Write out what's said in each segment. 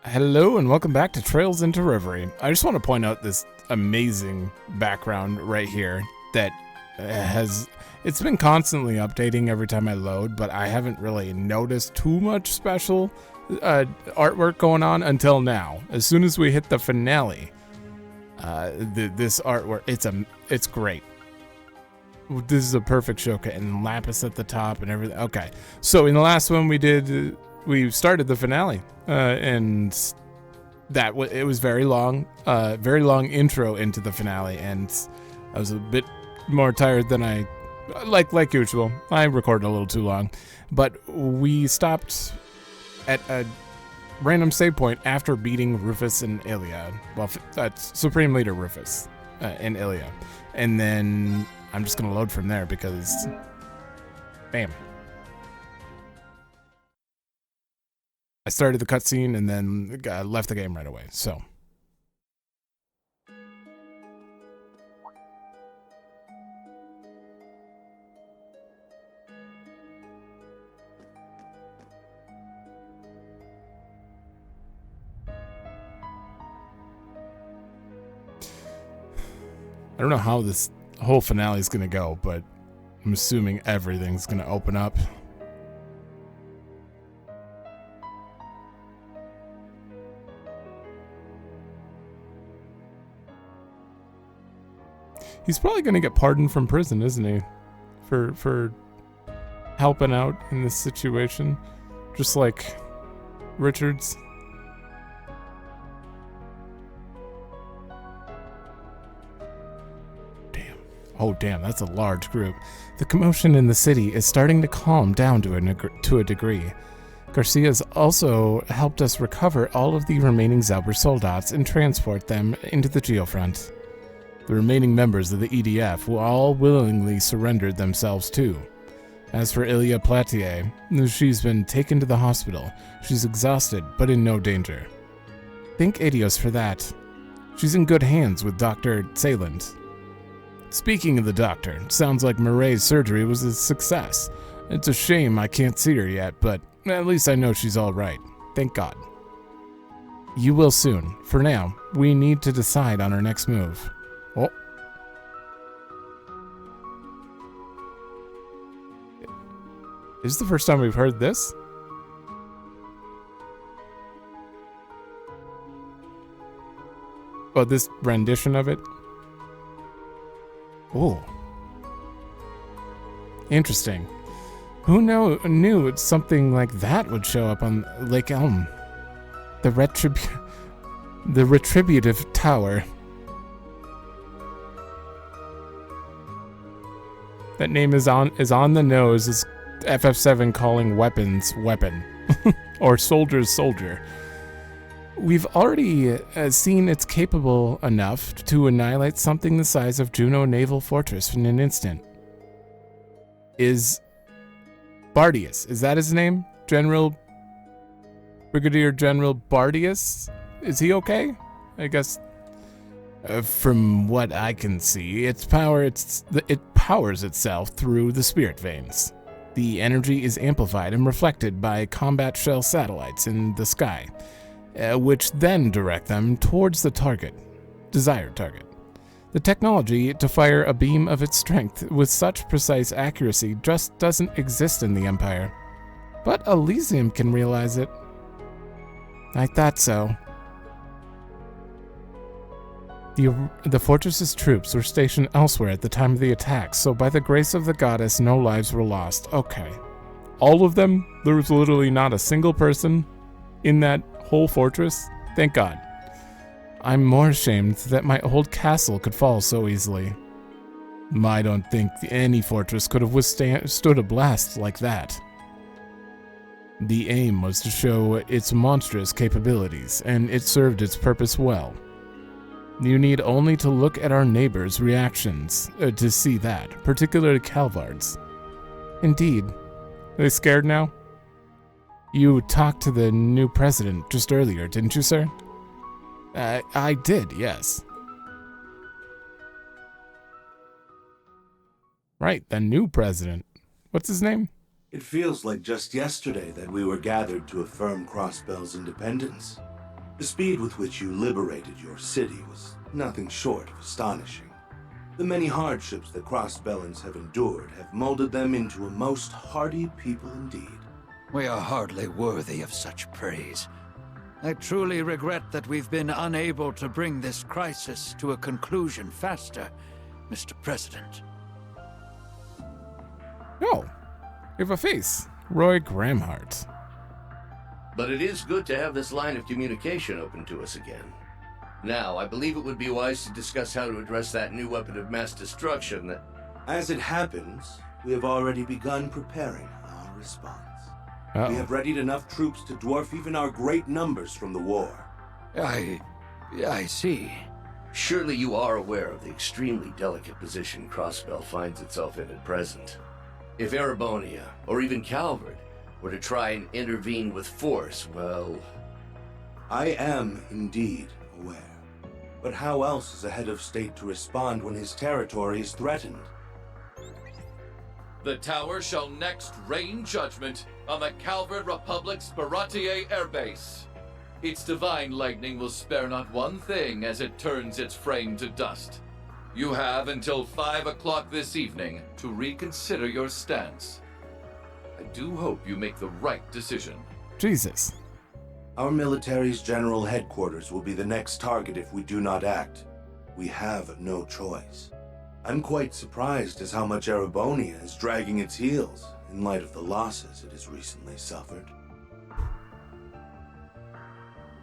Hello and welcome back to Trails into Reverie. I just want to point out this amazing background right here that it's been constantly updating every time I load, but I haven't really noticed too much special artwork going on until now. As soon as we hit the finale, this artwork, it's great. This is a perfect showcase, and lapis at the top and everything. Okay, so in the last one we started the finale, and it was very long intro into the finale, and I was a bit more tired than I like usual. I recorded a little too long, but we stopped at a random save point after beating Rufus and Ilya. Well, that's Supreme Leader Rufus and Ilya, and then I'm just gonna load from there because, bam. I started the cutscene and then left the game right away, so. I don't know how this whole finale is going to go, but I'm assuming everything's going to open up. He's probably going to get pardoned from prison, isn't he? For helping out in this situation. Just like Richards. Damn. Oh, damn, that's a large group. The commotion in the city is starting to calm down to a degree. Garcia's also helped us recover all of the remaining Zauber soldats and transport them into the Geofront. The remaining members of the EDF will all willingly surrendered themselves too. As for Ilya Platier, she's been taken to the hospital. She's exhausted, but in no danger. Thank Adios for that. She's in good hands with Dr. Sayland. Speaking of the doctor, sounds like Murray's surgery was a success. It's a shame I can't see her yet, but at least I know she's all right. Thank God. You will soon. For now, we need to decide on our next move. Oh. Is this the first time we've heard this? Oh, this rendition of it? Oh. Interesting. Who knew something like that would show up on Lake Elm? The Retributive Tower. That name is on the nose as FF7 calling weapons weapon or soldiers soldier. We've already seen it's capable enough to annihilate something the size of Juno Naval Fortress in an instant. Is Bardius, is that his name? Brigadier General Bardius? Is he okay? I guess. From what I can see, it powers itself through the spirit veins. The energy is amplified and reflected by combat shell satellites in the sky, which then direct them towards the desired target. The technology to fire a beam of its strength with such precise accuracy just doesn't exist in the Empire. But Elysium can realize it. I thought so. The fortress's troops were stationed elsewhere at the time of the attack, so by the grace of the goddess, no lives were lost. Okay. All of them? There was literally not a single person in that whole fortress? Thank God. I'm more ashamed that my old castle could fall so easily. I don't think any fortress could have withstood a blast like that. The aim was to show its monstrous capabilities, and it served its purpose well. You need only to look at our neighbors' reactions to see that, particularly Calvard's. Indeed. Are they scared now? You talked to the new president just earlier, didn't you, sir? I did, yes. Right, the new president. What's his name? It feels like just yesterday that we were gathered to affirm Crossbell's independence. The speed with which you liberated your city was nothing short of astonishing. The many hardships that Crossbellans have endured have molded them into a most hardy people indeed. We are hardly worthy of such praise. I truly regret that we've been unable to bring this crisis to a conclusion faster, Mr. President. Oh, you have a face. Roy Gramhart. But it is good to have this line of communication open to us again. Now, I believe it would be wise to discuss how to address that new weapon of mass destruction that... As it happens, we have already begun preparing our response. Uh-oh. We have readied enough troops to dwarf even our great numbers from the war. I see. Surely you are aware of the extremely delicate position Crossbell finds itself in at present. If Erebonia, or even Calvard, were to try and intervene with force, well... I am indeed aware. But how else is a head of state to respond when his territory is threatened? The tower shall next rain judgment on the Calvard Republic's Baratier airbase. Its divine lightning will spare not one thing as it turns its frame to dust. You have until 5 o'clock this evening to reconsider your stance. I do hope you make the right decision. Jesus. Our military's general headquarters will be the next target if we do not act. We have no choice. I'm quite surprised as how much Erebonia is dragging its heels in light of the losses it has recently suffered.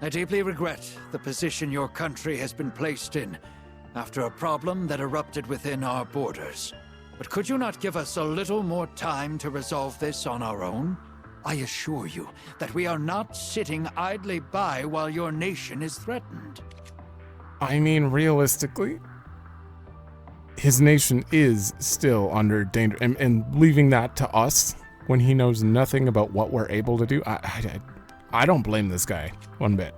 I deeply regret the position your country has been placed in after a problem that erupted within our borders. But could you not give us a little more time to resolve this on our own? I assure you that we are not sitting idly by while your nation is threatened. I mean, realistically, his nation is still under danger, and leaving that to us when he knows nothing about what we're able to do, I don't blame this guy one bit.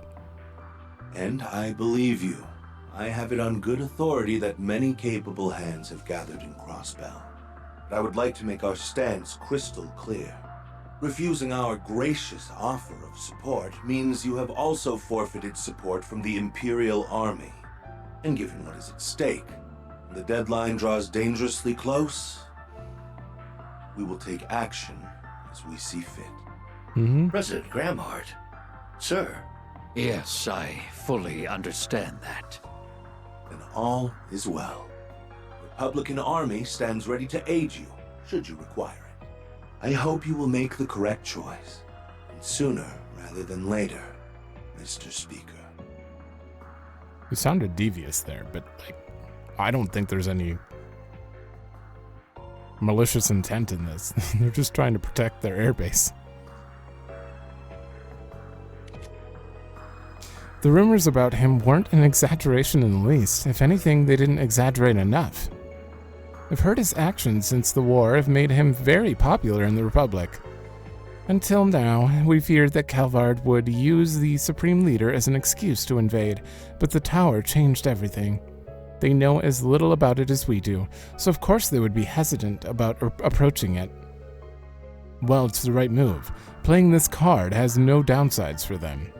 And I believe you. I have it on good authority that many capable hands have gathered in Crossbell. But I would like to make our stance crystal clear. Refusing our gracious offer of support means you have also forfeited support from the Imperial Army. And given what is at stake, and the deadline draws dangerously close, we will take action as we see fit. Mm-hmm. President Gramhart, sir. Yes, I fully understand that. Then all is well. The Republican Army stands ready to aid you, should you require it. I hope you will make the correct choice, and sooner rather than later, Mr. Speaker. You sounded devious there, but I don't think there's any malicious intent in this. They're just trying to protect their airbase. The rumors about him weren't an exaggeration in the least. If anything, they didn't exaggerate enough. I've heard his actions since the war have made him very popular in the Republic. Until now, we feared that Calvard would use the Supreme Leader as an excuse to invade, but the Tower changed everything. They know as little about it as we do, so of course they would be hesitant about approaching it. Well, it's the right move. Playing this card has no downsides for them.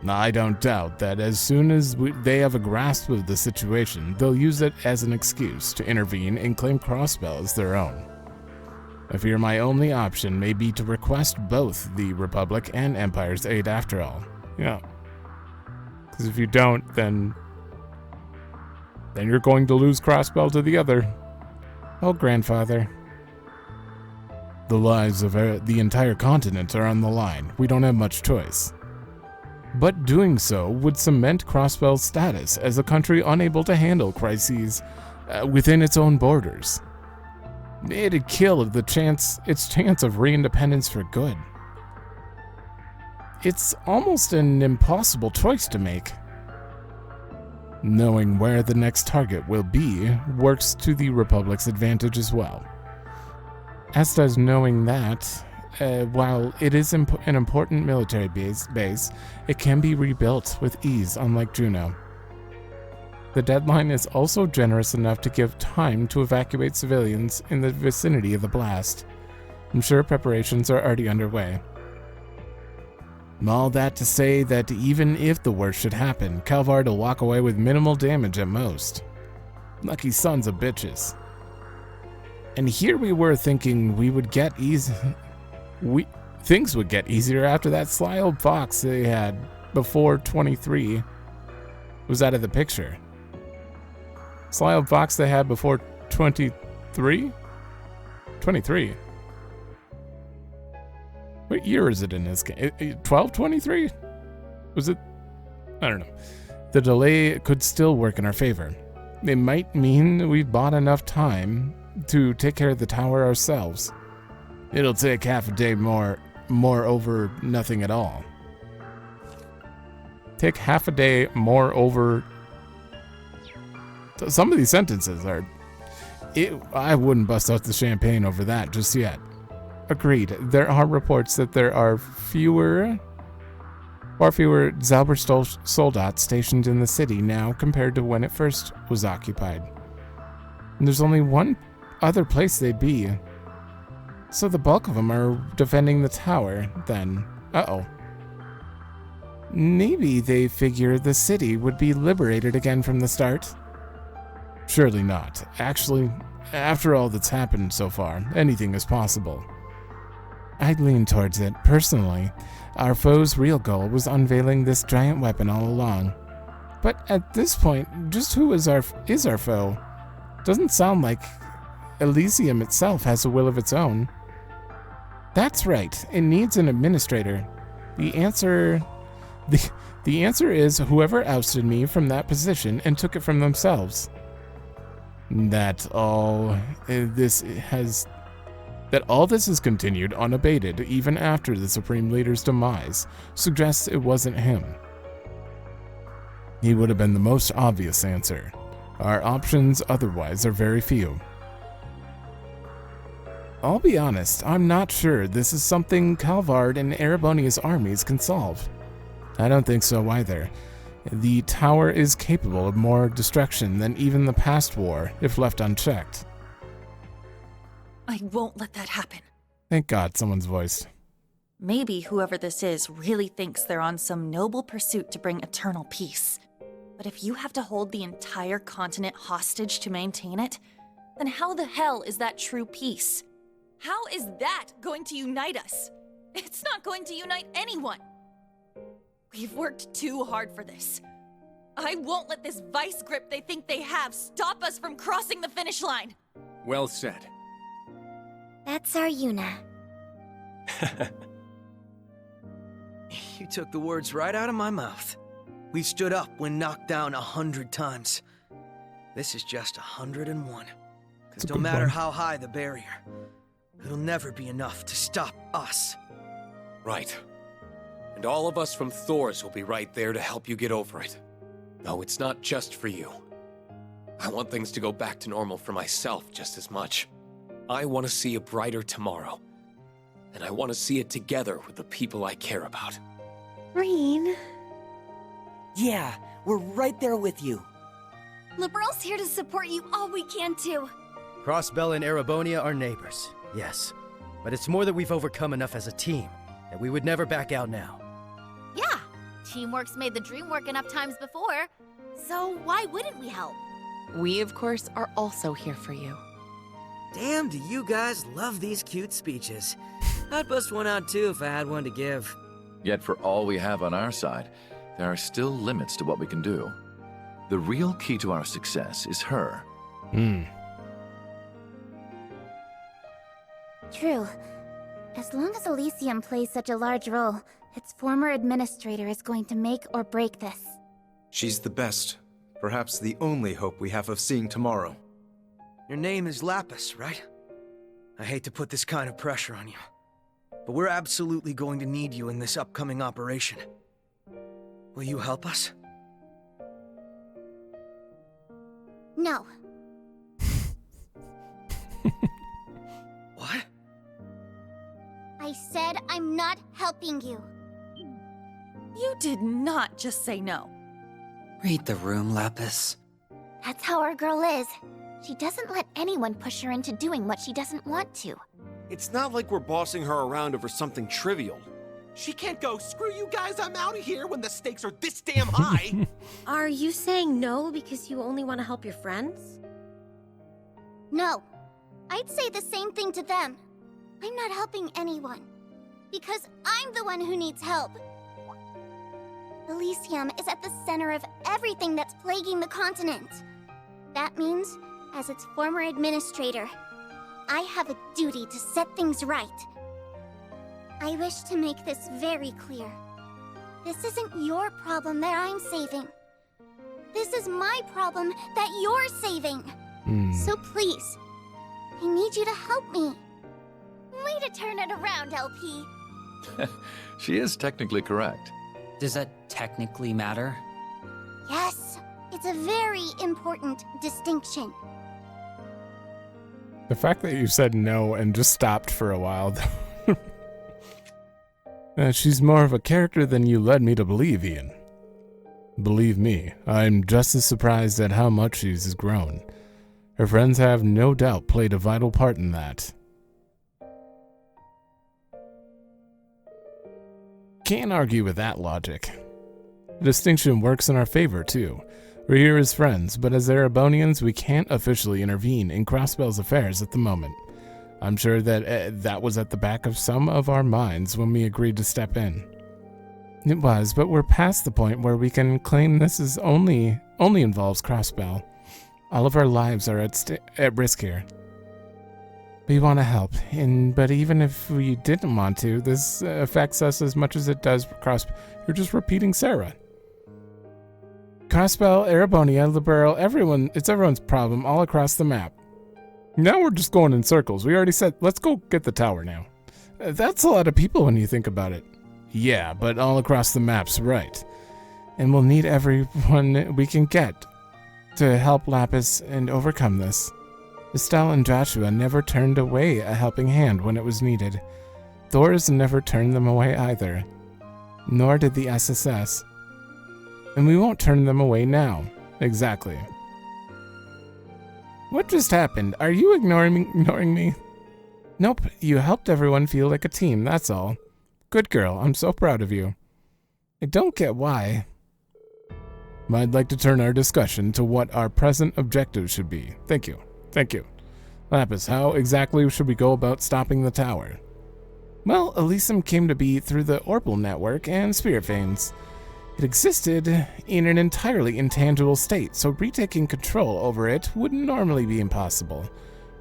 I don't doubt that as soon as they have a grasp of the situation, they'll use it as an excuse to intervene and claim Crossbell as their own. I fear my only option may be to request both the Republic and Empire's aid after all. Yeah. Because if you don't, then you're going to lose Crossbell to the other. Oh, grandfather. The lives of the entire continent are on the line. We don't have much choice. But doing so would cement Crossbell's status as a country unable to handle crises within its own borders. It'd kill its chance of re-independence for good. It's almost an impossible choice to make. Knowing where the next target will be works to the Republic's advantage as well. As does knowing that, while it is an important military base, it can be rebuilt with ease, unlike Juneau. The deadline is also generous enough to give time to evacuate civilians in the vicinity of the blast. I'm sure preparations are already underway. All that to say that even if the worst should happen, Calvard will walk away with minimal damage at most. Lucky sons of bitches. And here we were thinking we would get things would get easier after that sly old fox they had before 23 was out of the picture. Sly old fox they had before 23? 23. What year is it in this game? 1223? Was it? I don't know. The delay could still work in our favor. It might mean we've bought enough time to take care of the tower ourselves. It'll take half a day more over nothing at all. Take half a day more over... Some of these sentences are... I wouldn't bust out the champagne over that just yet. Agreed. There are reports that there are far fewer Zauber soldats stationed in the city now compared to when it first was occupied. And there's only one other place they'd be. So the bulk of them are defending the tower, then. Uh-oh. Maybe they figure the city would be liberated again from the start? Surely not. Actually, after all that's happened so far, anything is possible. I'd lean towards it. Personally, our foe's real goal was unveiling this giant weapon all along. But at this point, just who is our foe? Doesn't sound like Elysium itself has a will of its own. That's right, it needs an administrator. The answer is whoever ousted me from that position and took it from themselves. That all this has continued unabated even after the Supreme Leader's demise suggests it wasn't him. He would have been the most obvious answer. Our options otherwise are very few. I'll be honest, I'm not sure this is something Calvard and Erebonia's armies can solve. I don't think so either. The tower is capable of more destruction than even the past war if left unchecked. I won't let that happen. Thank God someone's voice. Maybe whoever this is really thinks they're on some noble pursuit to bring eternal peace. But if you have to hold the entire continent hostage to maintain it, then how the hell is that true peace? How is that going to unite us? It's not going to unite anyone. We've worked too hard for this. I won't let this vice grip they think they have stop us from crossing the finish line. Well said. That's our Yuna. You took the words right out of my mouth. We stood up when knocked down 100 times. This is just 101. Because no matter how high the barrier, it'll never be enough to stop us. Right. And all of us from Thor's will be right there to help you get over it. No, it's not just for you. I want things to go back to normal for myself just as much. I want to see a brighter tomorrow. And I want to see it together with the people I care about. Green. Yeah, we're right there with you. Liberal's here to support you all we can too. Crossbell and Erebonia are neighbors, yes. But it's more that we've overcome enough as a team that we would never back out now. Yeah, teamwork's made the dream work enough times before, so why wouldn't we help? We, of course, are also here for you. Damn, do you guys love these cute speeches. I'd bust one out too if I had one to give. Yet for all we have on our side, there are still limits to what we can do. The real key to our success is her. True. As long as Elysium plays such a large role, its former administrator is going to make or break this. She's the best. Perhaps the only hope we have of seeing tomorrow. Your name is Lapis, right? I hate to put this kind of pressure on you, but we're absolutely going to need you in this upcoming operation. Will you help us? No. What? I said I'm not helping you. You did not just say no. Read the room, Lapis. That's how our girl is. She doesn't let anyone push her into doing what she doesn't want to. It's not like we're bossing her around over something trivial. She can't go, screw you guys, I'm out of here when the stakes are this damn high. Are you saying no because you only want to help your friends? No. I'd say the same thing to them. I'm not helping anyone. Because I'm the one who needs help. Elysium is at the center of everything that's plaguing the continent. That means, as its former administrator, I have a duty to set things right. I wish to make this very clear. This isn't your problem that I'm saving. This is my problem that you're saving. So please, I need you to help me. Way to turn it around, LP. She is technically correct. Does that technically matter? Yes, it's a very important distinction. The fact that you said no and just stopped for a while. She's more of a character than you led me to believe, Ian. Believe me, I'm just as surprised at how much she's grown. Her friends have no doubt played a vital part in that. Can't argue with that logic. The distinction works in our favor, too. We're here as friends, but as Erebonians, we can't officially intervene in Crossbell's affairs at the moment. I'm sure that that was at the back of some of our minds when we agreed to step in. It was, but we're past the point where we can claim this is only involves Crossbell. All of our lives are at risk here. We want to help, but even if we didn't want to, this affects us as much as it does Crossbell. You're just repeating Sarah. Crossbell, Erebonia, Liberal, it's everyone's problem all across the map. Now we're just going in circles. We already said, let's go get the tower now. That's a lot of people when you think about it. Yeah, but all across the map's right. And we'll need everyone we can get to help Lapis and overcome this. Estelle and Joshua never turned away a helping hand when it was needed. Thor's never turned them away either. Nor did the SSS. And we won't turn them away now. Exactly. What just happened? Are you ignoring me? Nope, you helped everyone feel like a team, that's all. Good girl, I'm so proud of you. I don't get why. I'd like to turn our discussion to what our present objectives should be. Thank you. Thank you. Lapis, how exactly should we go about stopping the tower? Well, Elysium came to be through the Orbital Network and Spirit Veins. It existed in an entirely intangible state, so retaking control over it would normally be impossible.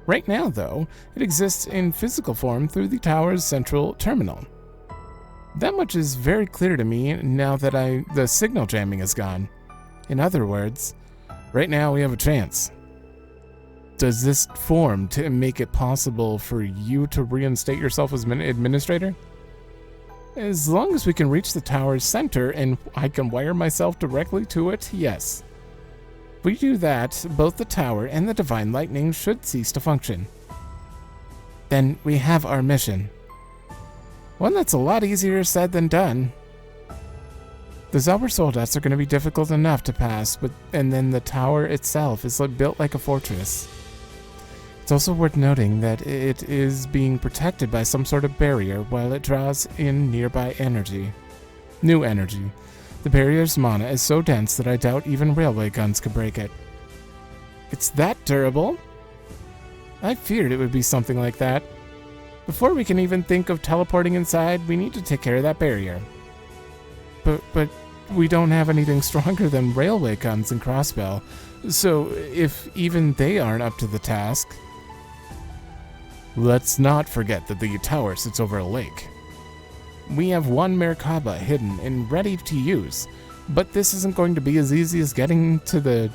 Right now, though, it exists in physical form through the tower's central terminal. That much is very clear to me now that the signal jamming is gone. In other words, right now we have a chance. Does this form to make it possible for you to reinstate yourself as administrator? As long as we can reach the tower's center and I can wire myself directly to it, yes. If we do that, both the tower and the Divine Lightning should cease to function. Then we have our mission. One that's a lot easier said than done. The Zauber Soldats are going to be difficult enough to pass, and then the tower itself is built like a fortress. It's also worth noting that it is being protected by some sort of barrier while it draws in nearby energy. New energy. The barrier's mana is so dense that I doubt even railway guns could break it. It's that durable? I feared it would be something like that. Before we can even think of teleporting inside, we need to take care of that barrier. But we don't have anything stronger than railway guns and Crossbell, so if even they aren't up to the task... Let's not forget that the tower sits over a lake. We have one Merkaba hidden and ready to use, but this isn't going to be as easy as getting to the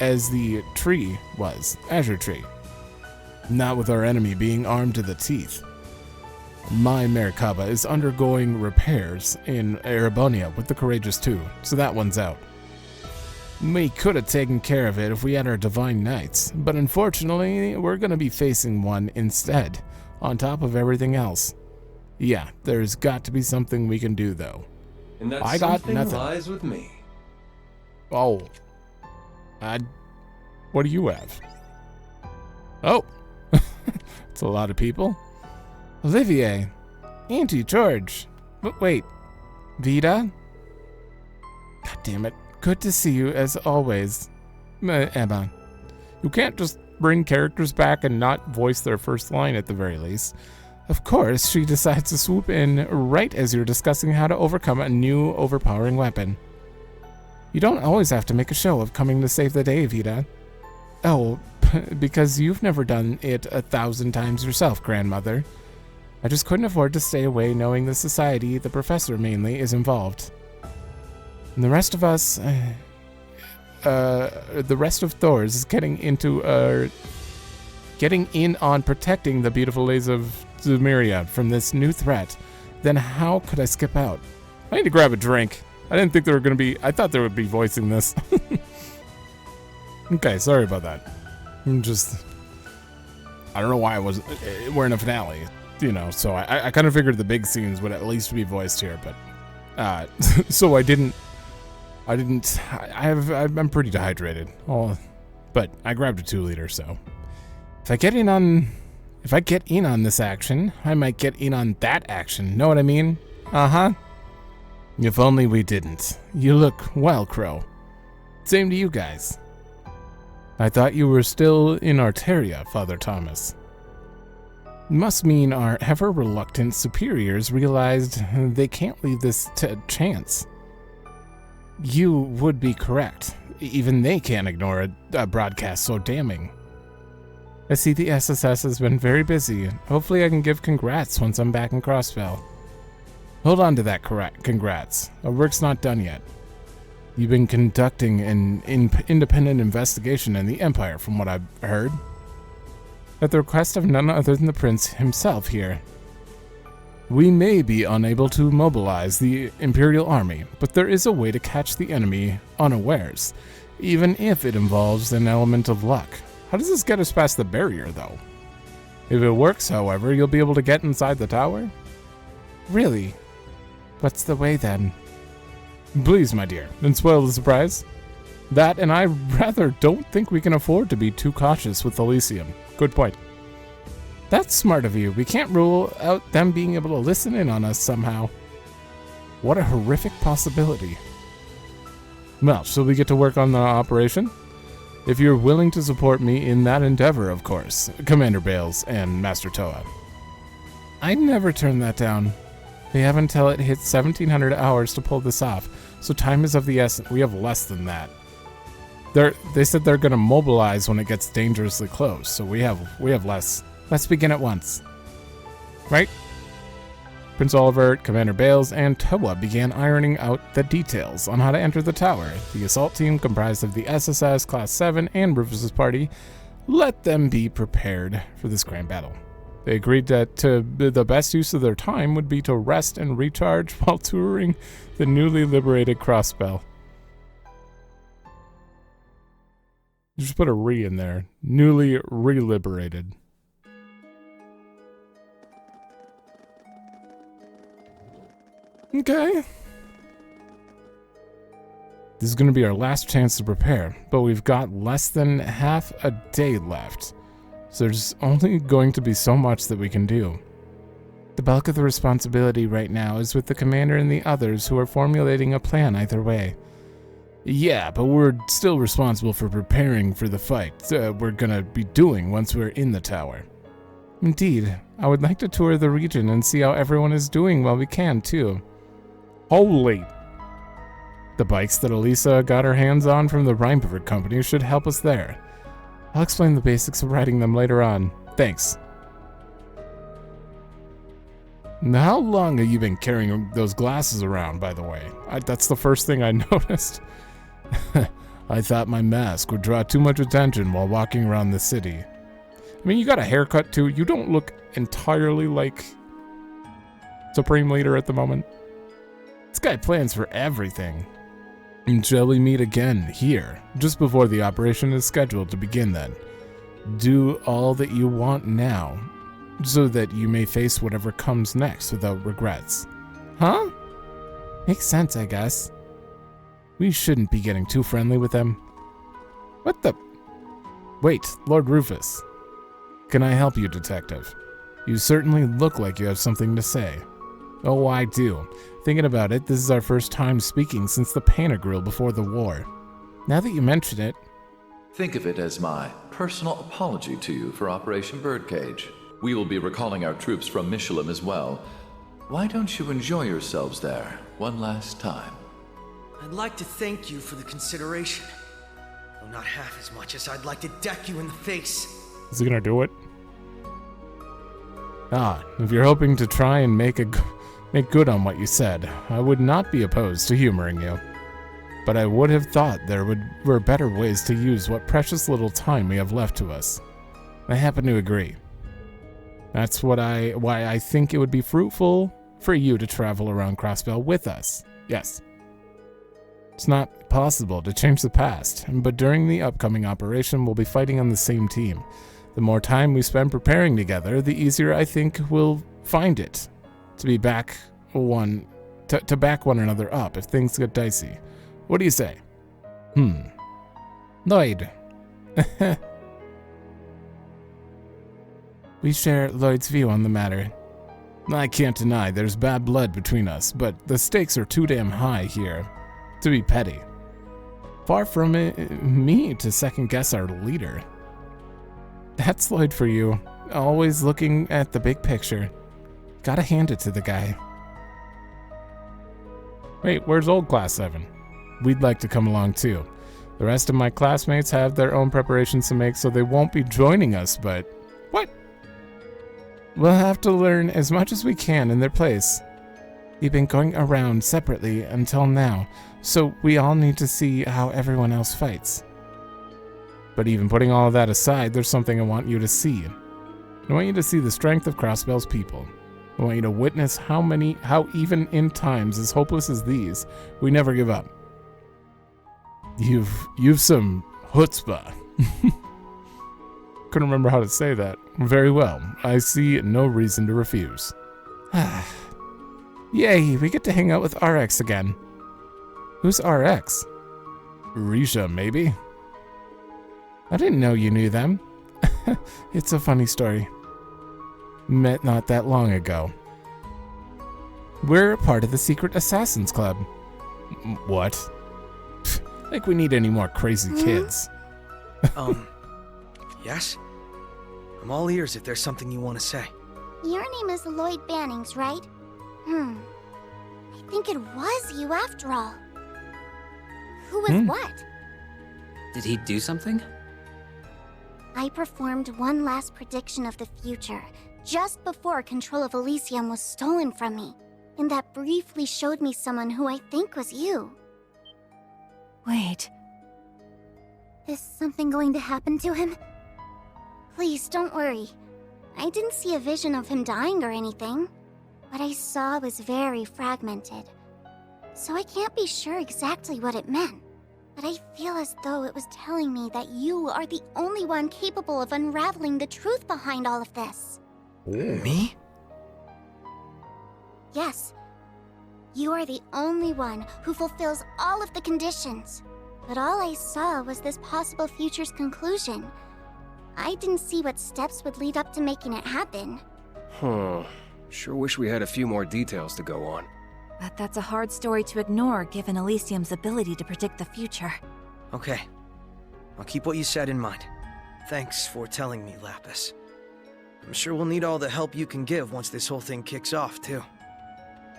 as the tree was, Azure Tree. Not with our enemy being armed to the teeth. My Merkaba is undergoing repairs in Erebonia with the Courageous 2, so that one's out. We could have taken care of it if we had our Divine Knights, but unfortunately, we're going to be facing one instead, on top of everything else. Yeah, there's got to be something we can do, though. And that I got something nothing. lies with me. Oh. What do you have? Oh. It's a lot of people. Olivier, Auntie George. But wait, Vita? God damn it. Good to see you as always. Emma, you can't just bring characters back and not voice their first line at the very least. Of course, she decides to swoop in right as you're discussing how to overcome a new overpowering weapon. You don't always have to make a show of coming to save the day, Vita. Oh, because you've never done it 1,000 times yourself, grandmother. I just couldn't afford to stay away knowing the society, the professor mainly, is involved. And the rest of us, the rest of Thor's is getting in on protecting the beautiful ladies of Zumeria from this new threat. Then how could I skip out? I need to grab a drink. I didn't think they were going to be, I thought they would be voicing this. Okay, sorry about that. I don't know why we're in a finale, you know, so I kind of figured the big scenes would at least be voiced here, but, so I'm pretty dehydrated. Oh, but I grabbed a 2-liter, so if I get in on this action, I might get in on that action. Know what I mean? Uh-huh. If only we didn't. You look well, Crow. Same to you guys. I thought you were still in Arteria, Father Thomas. Must mean our ever-reluctant superiors realized they can't leave this to chance. You would be correct. Even they can't ignore a broadcast so damning. I see the SSS has been very busy. Hopefully I can give congrats once I'm back in Crossbell. Hold on to that congrats. Our work's not done yet. You've been conducting an independent investigation in the Empire, from what I've heard. At the request of none other than the Prince himself here. We may be unable to mobilize the Imperial Army, but there is a way to catch the enemy unawares, even if it involves an element of luck. How does this get us past the barrier, though? If it works, however, you'll be able to get inside the tower? Really? What's the way, then? Please, my dear, don't spoil the surprise. That, and I rather don't think we can afford to be too cautious with Elysium. Good point. That's smart of you. We can't rule out them being able to listen in on us somehow. What a horrific possibility. Well, shall we get to work on the operation? If you're willing to support me in that endeavor, of course, Commander Bales and Master Toa. I'd never turn that down. They have until it hits 1700 hours to pull this off, so time is of the essence. We have less than that. They said they're going to mobilize when it gets dangerously close, so we have less. Let's begin at once. Right? Prince Oliver, Commander Bales, and Toa began ironing out the details on how to enter the tower. The assault team, comprised of the SSS, Class 7, and Rufus's party, let them be prepared for this grand battle. They agreed that the best use of their time would be to rest and recharge while touring the newly liberated Crossbell. Just put a re in there. Newly reliberated. Okay. This is going to be our last chance to prepare, but we've got less than half a day left. So there's only going to be so much that we can do. The bulk of the responsibility right now is with the commander and the others who are formulating a plan either way. Yeah, but we're still responsible for preparing for the fight we're gonna be doing once we're in the tower. Indeed, I would like to tour the region and see how everyone is doing while we can, too. Holy! The bikes that Elisa got her hands on from the Rheinberg Company should help us there. I'll explain the basics of riding them later on. Thanks. Now, how long have you been carrying those glasses around, by the way? That's the first thing I noticed. I thought my mask would draw too much attention while walking around the city. I mean, you got a haircut too. You don't look entirely like Supreme Leader at the moment. This guy plans for everything. And shall we meet again here, just before the operation is scheduled to begin then? Do all that you want now, so that you may face whatever comes next without regrets. Huh? Makes sense, I guess. We shouldn't be getting too friendly with them. What the? Wait, Lord Rufus. Can I help you, Detective? You certainly look like you have something to say. Oh, I do. Thinking about it, this is our first time speaking since the Panic Grill before the war. Now that you mention it... Think of it as my personal apology to you for Operation Birdcage. We will be recalling our troops from Michelin as well. Why don't you enjoy yourselves there one last time? I'd like to thank you for the consideration. Though not half as much as I'd like to deck you in the face. Is he gonna do it? Ah, if you're hoping to try and make good on what you said, I would not be opposed to humoring you. But I would have thought there were better ways to use what precious little time we have left to us. I happen to agree. That's why I think it would be fruitful for you to travel around Crossbell with us. Yes. It's not possible to change the past, but during the upcoming operation we'll be fighting on the same team. The more time we spend preparing together, the easier I think we'll find it to back one another up if things get dicey. What do you say? Lloyd. We share Lloyd's view on the matter. I can't deny there's bad blood between us, but the stakes are too damn high here to be petty. Far from me to second guess our leader. That's Lloyd for you, always looking at the big picture. Gotta hand it to the guy. Wait, where's old Class 7? We'd like to come along too. The rest of my classmates have their own preparations to make, so they won't be joining us, but... What? We'll have to learn as much as we can in their place. We've been going around separately until now, so we all need to see how everyone else fights. But even putting all of that aside, there's something I want you to see. I want you to see the strength of Crossbell's people. I want you to witness how even in times as hopeless as these, we never give up. You've some chutzpah. Couldn't remember how to say that. Very well. I see no reason to refuse. Yay, we get to hang out with RX again. Who's RX? Risha, maybe? I didn't know you knew them. It's a funny story. Met not that long ago. We're part of the Secret Assassins Club. What? Like we need any more crazy kids. Yes? I'm all ears if there's something you want to say. Your name is Lloyd Bannings, right? I think it was you after all. Who was what? Did he do something? I performed one last prediction of the future, just before control of Elysium was stolen from me. And that briefly showed me someone who I think was you. Wait. Is something going to happen to him? Please, don't worry. I didn't see a vision of him dying or anything. What I saw was very fragmented. So I can't be sure exactly what it meant. But I feel as though it was telling me that you are the only one capable of unraveling the truth behind all of this. Me? Yes. You are the only one who fulfills all of the conditions. But all I saw was this possible future's conclusion. I didn't see what steps would lead up to making it happen. Sure wish we had a few more details to go on. But that's a hard story to ignore given Elysium's ability to predict the future. Okay. I'll keep what you said in mind. Thanks for telling me, Lapis. I'm sure we'll need all the help you can give once this whole thing kicks off, too.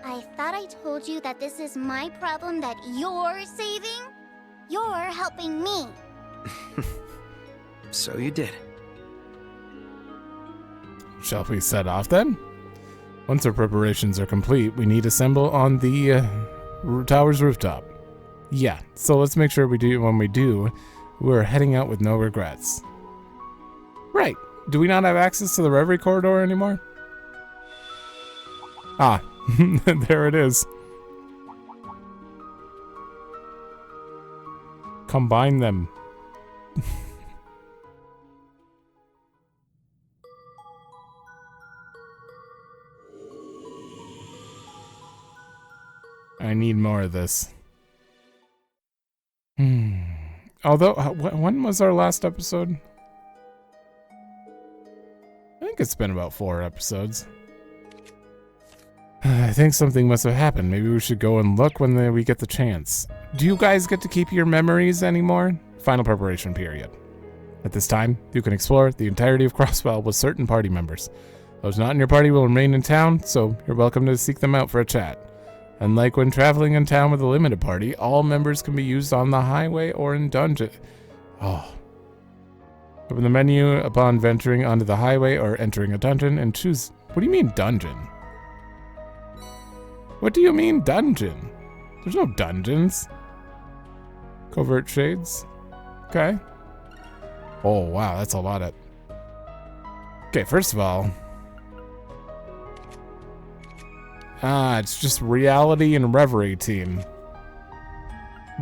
I thought I told you that this is my problem that you're saving? You're helping me. So you did. Shall we set off then? Once our preparations are complete, we need to assemble on the tower's rooftop. Yeah, so let's make sure when we do, we're heading out with no regrets. Right. Do we not have access to the Reverie corridor anymore? Ah, there it is. Combine them. I need more of this. Although, when was our last episode? I think it's been about 4 episodes. I think something must have happened. Maybe we should go and look when we get the chance. Do you guys get to keep your memories anymore? Final preparation period. At this time, you can explore the entirety of Crossbell with certain party members. Those not in your party will remain in town, so you're welcome to seek them out for a chat. Unlike when traveling in town with a limited party, all members can be used on the highway or in dungeon. Oh. Open the menu upon venturing onto the highway or entering a dungeon and choose... What do you mean dungeon? What do you mean dungeon? There's no dungeons. Covert shades. Okay. Oh, wow, that's a lot of... Okay, first of all... it's just Reality and Reverie team.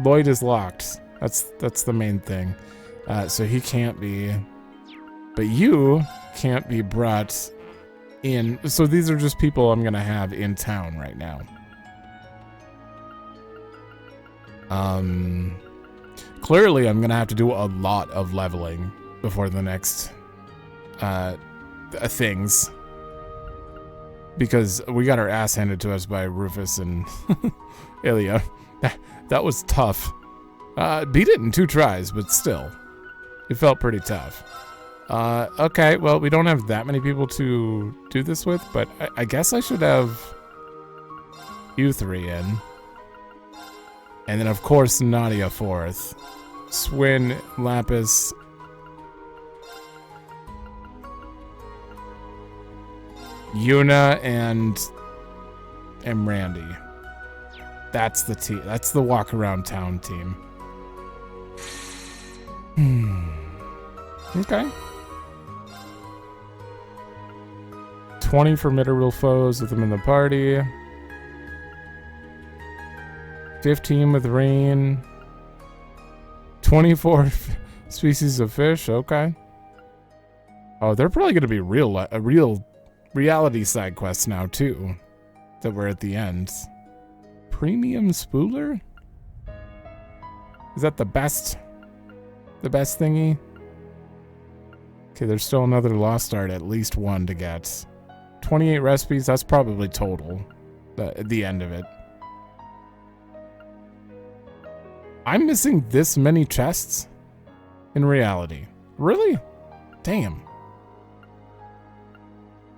Lloyd is locked. That's the main thing. So he can't be... But you can't be brought in... So these are just people I'm gonna have in town right now. Clearly I'm gonna have to do a lot of leveling before the next things. Because we got our ass handed to us by Rufus and Ilya. That was tough. Beat it in 2 tries, but still. It felt pretty tough. Okay, well, we don't have that many people to do this with, but I guess I should have you 3 in. And then, of course, Nadia 4th. Swin, Lapis... Yuna and Randy. That's the team. That's the walk around town team. Okay. 20 formidable foes with them in the party. 15 with rain. 24 species of fish. Okay. Oh, they're probably going to be real reality side quests now too, that we're at the end. Premium spooler? Is that the best thingy? Okay, there's still another lost art, at least 1 to get. 28 recipes, that's probably total at the end of it. I'm missing this many chests in reality. Really? Damn.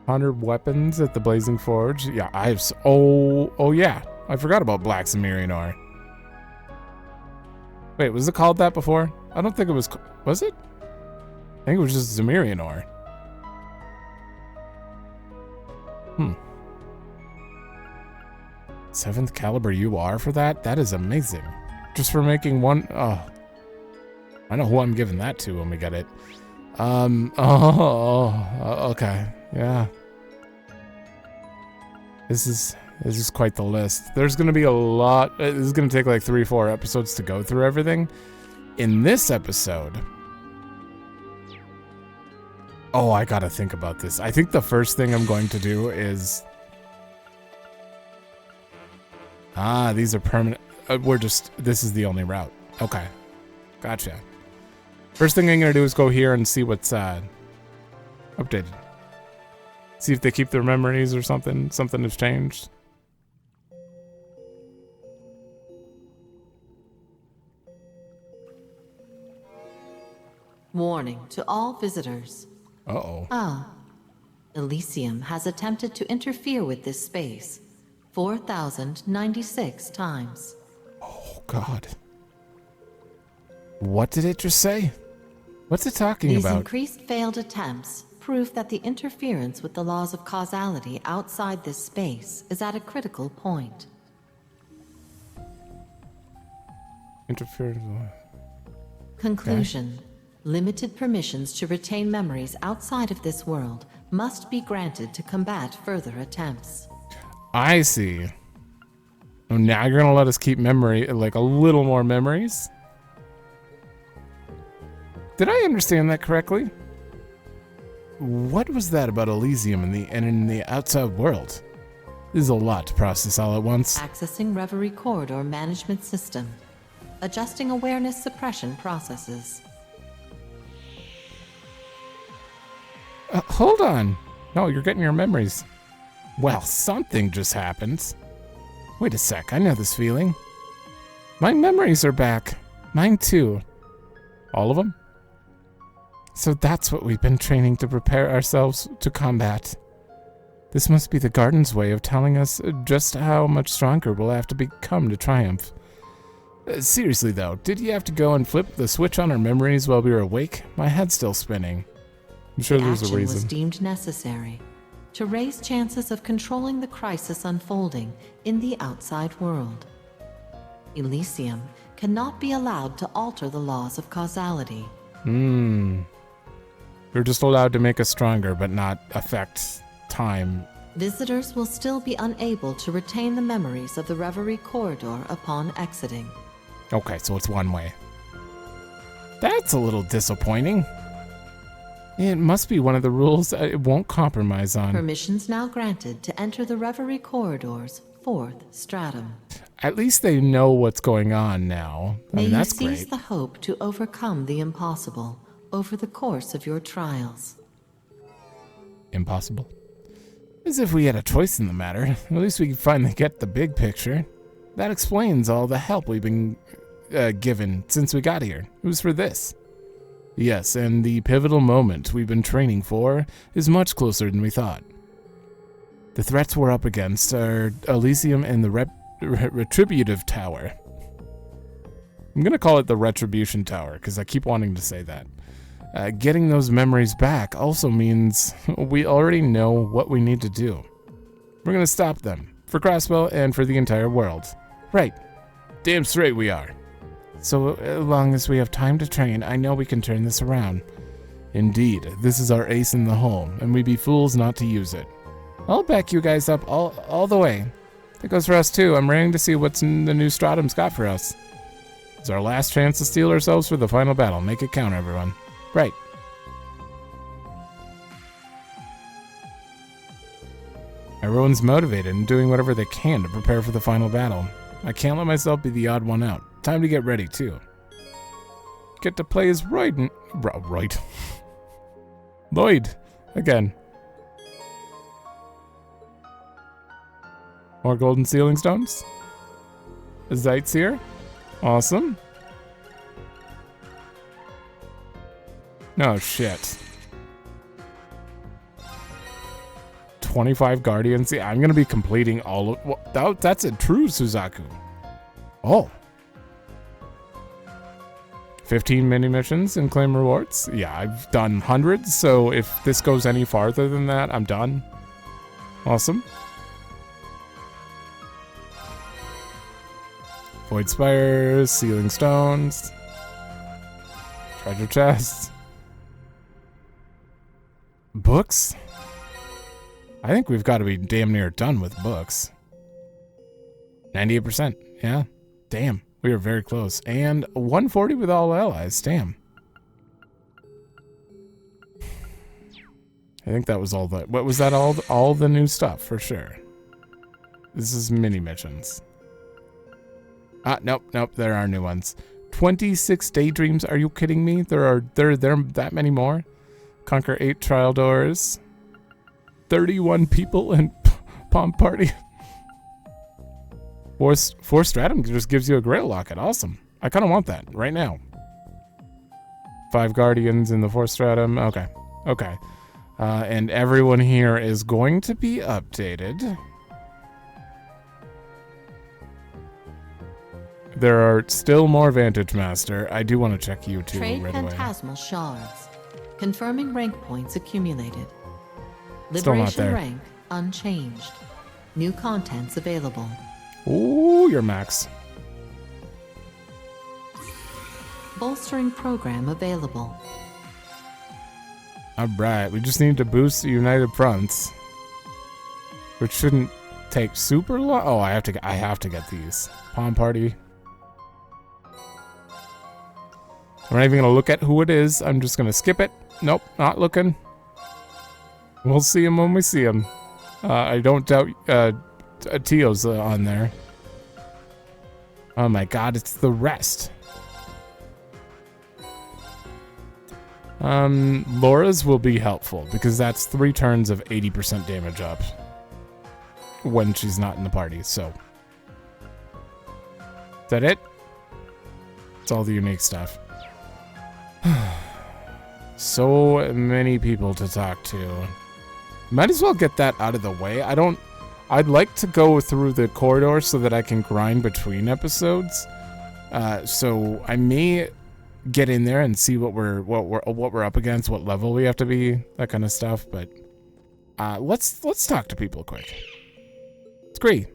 100 weapons at the Blazing Forge. Yeah, I have... Oh, yeah. I forgot about Black Sumerian ore. Wait, was it called that before? I don't think it was... Was it? I think it was just Sumerian ore. 7th caliber UR for that? That is amazing. Just for making 1... Oh. I know who I'm giving that to when we get it. Okay. Yeah. This is quite the list. There's going to be a lot. This is going to take like 3-4 episodes to go through everything. In this episode... Oh, I got to think about this. I think the first thing I'm going to do is... these are permanent. This is the only route. Okay. Gotcha. First thing I'm going to do is go here and see what's updated. See if they keep their memories or something. Something has changed. Warning to all visitors. Uh-oh. Elysium has attempted to interfere with this space 4,096 times. Oh, God. What did it just say? What's it talking These about? increased failed attempts prove that the interference with the laws of causality outside this space is at a critical point. Interference. Conclusion. Okay. Limited permissions to retain memories outside of this world must be granted to combat further attempts. I see. Oh, now you're gonna let us keep memory, like a little more memories? Did I understand that correctly? What was that about Elysium in the outside world? This is a lot to process all at once. Accessing Reverie Corridor Management System. Adjusting awareness suppression processes. Hold on. No, you're getting your memories. Well, something just happened. Wait a sec, I know this feeling. My memories are back. Mine too. All of them? So that's what we've been training to prepare ourselves to combat. This must be the garden's way of telling us just how much stronger we'll have to become to triumph. Seriously though, did you have to go and flip the switch on our memories while we were awake? My head's still spinning. I'm sure there's a reason. Was deemed necessary to raise chances of controlling the crisis unfolding in the outside world. Elysium cannot be allowed to alter the laws of causality. We're just allowed to make us stronger, but not affect time. Visitors will still be unable to retain the memories of the Reverie corridor upon exiting. Okay, so it's one way. That's a little disappointing. It must be one of the rules it won't compromise on. Permissions now granted to enter the Reverie corridor's 4th stratum. At least they know what's going on now. May that's you seize great. the hope to overcome the impossible over the course of your trials. Impossible? As if we had a choice in the matter. At least we can finally get the big picture. That explains all the help we've been given since we got here. It was for this. Yes, and the pivotal moment we've been training for is much closer than we thought. The threats we're up against are Elysium and the Retributive Tower. I'm going to call it the Retribution Tower, because I keep wanting to say that. Getting those memories back also means we already know what we need to do. We're going to stop them, for Crossbell and for the entire world. Right. Damn straight we are. So long as we have time to train, I know we can turn this around. Indeed, this is our ace in the hole, and we'd be fools not to use it. I'll back you guys up all the way. That goes for us too. I'm ready to see what's in the new Stratum's got for us. It's our last chance to steel ourselves for the final battle. Make it count, everyone. Right. Everyone's motivated and doing whatever they can to prepare for the final battle. I can't let myself be the odd one out. Time to get ready, too. Get to play as Lloyd. Lloyd. Again. More golden sealing stones. Zeit's here. Awesome. No shit. 25 guardians. Yeah, I'm gonna be completing all of. Well, that's a true Suzaku. Oh. 15 mini missions and claim rewards. Yeah, I've done hundreds, so if this goes any farther than that, I'm done. Awesome. Void spires, sealing stones, treasure chests, books. I think we've got to be damn near done with books. 98%. Yeah. Damn. We are very close. And 140 with all allies. Damn. I think that was all the... What was that? All the new stuff, for sure. This is mini missions. Nope. There are new ones. 26 daydreams. Are you kidding me? There are that many more. Conquer 8 trial doors. 31 people in Palm Party. 4 Stratum just gives you a Grail Locket. Awesome. I kind of want that right now. 5 Guardians in the 4 Stratum. Okay. And everyone here is going to be updated. There are still more Vantage Master. I do want to check you too Trade right away. phantasmal shards. Confirming rank points accumulated. Still not Liberation there. rank unchanged. New contents available. Ooh, you're max. Bolstering program available. Alright, we just need to boost the United Fronts. Which shouldn't take super long. Oh, I have to get these. Palm Party. I'm not even going to look at who it is. I'm just going to skip it. Nope, not looking. We'll see him when we see him. I don't doubt Tio's on there. Oh my god, it's the rest. Laura's will be helpful because that's 3 turns of 80% damage up. when she's not in the party, so. Is that it? It's all the unique stuff. So many people to talk to. Might as well get that out of the way. I'd like to go through the corridor so that I can grind between episodes. So I may get in there and see what we're up against, what level we have to be, that kind of stuff. But let's talk to people quick. It's great.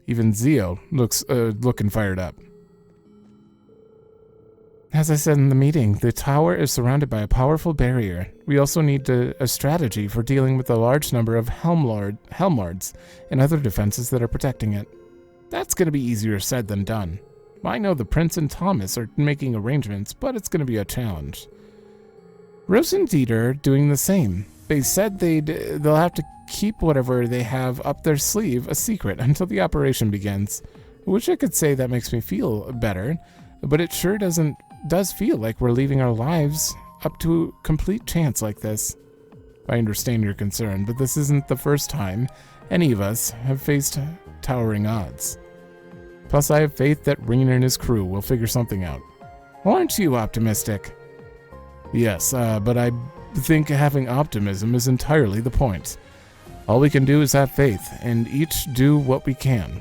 Even Zio looks looking fired up. As I said in the meeting, the tower is surrounded by a powerful barrier. We also need a strategy for dealing with the large number of Helmlords and other defenses that are protecting it. That's going to be easier said than done. I know the Prince and Thomas are making arrangements, but it's going to be a challenge. Rose and Dieter are doing the same. They said they'll have to keep whatever they have up their sleeve a secret until the operation begins. I wish I could say that makes me feel better, but it sure does feel like we're leaving our lives up to complete chance like this. I understand your concern, but this isn't the first time any of us have faced towering odds. Plus, I have faith that Rain and his crew will figure something out. Aren't you optimistic? Yes, but I think having optimism is entirely the point. All we can do is have faith, and each do what we can.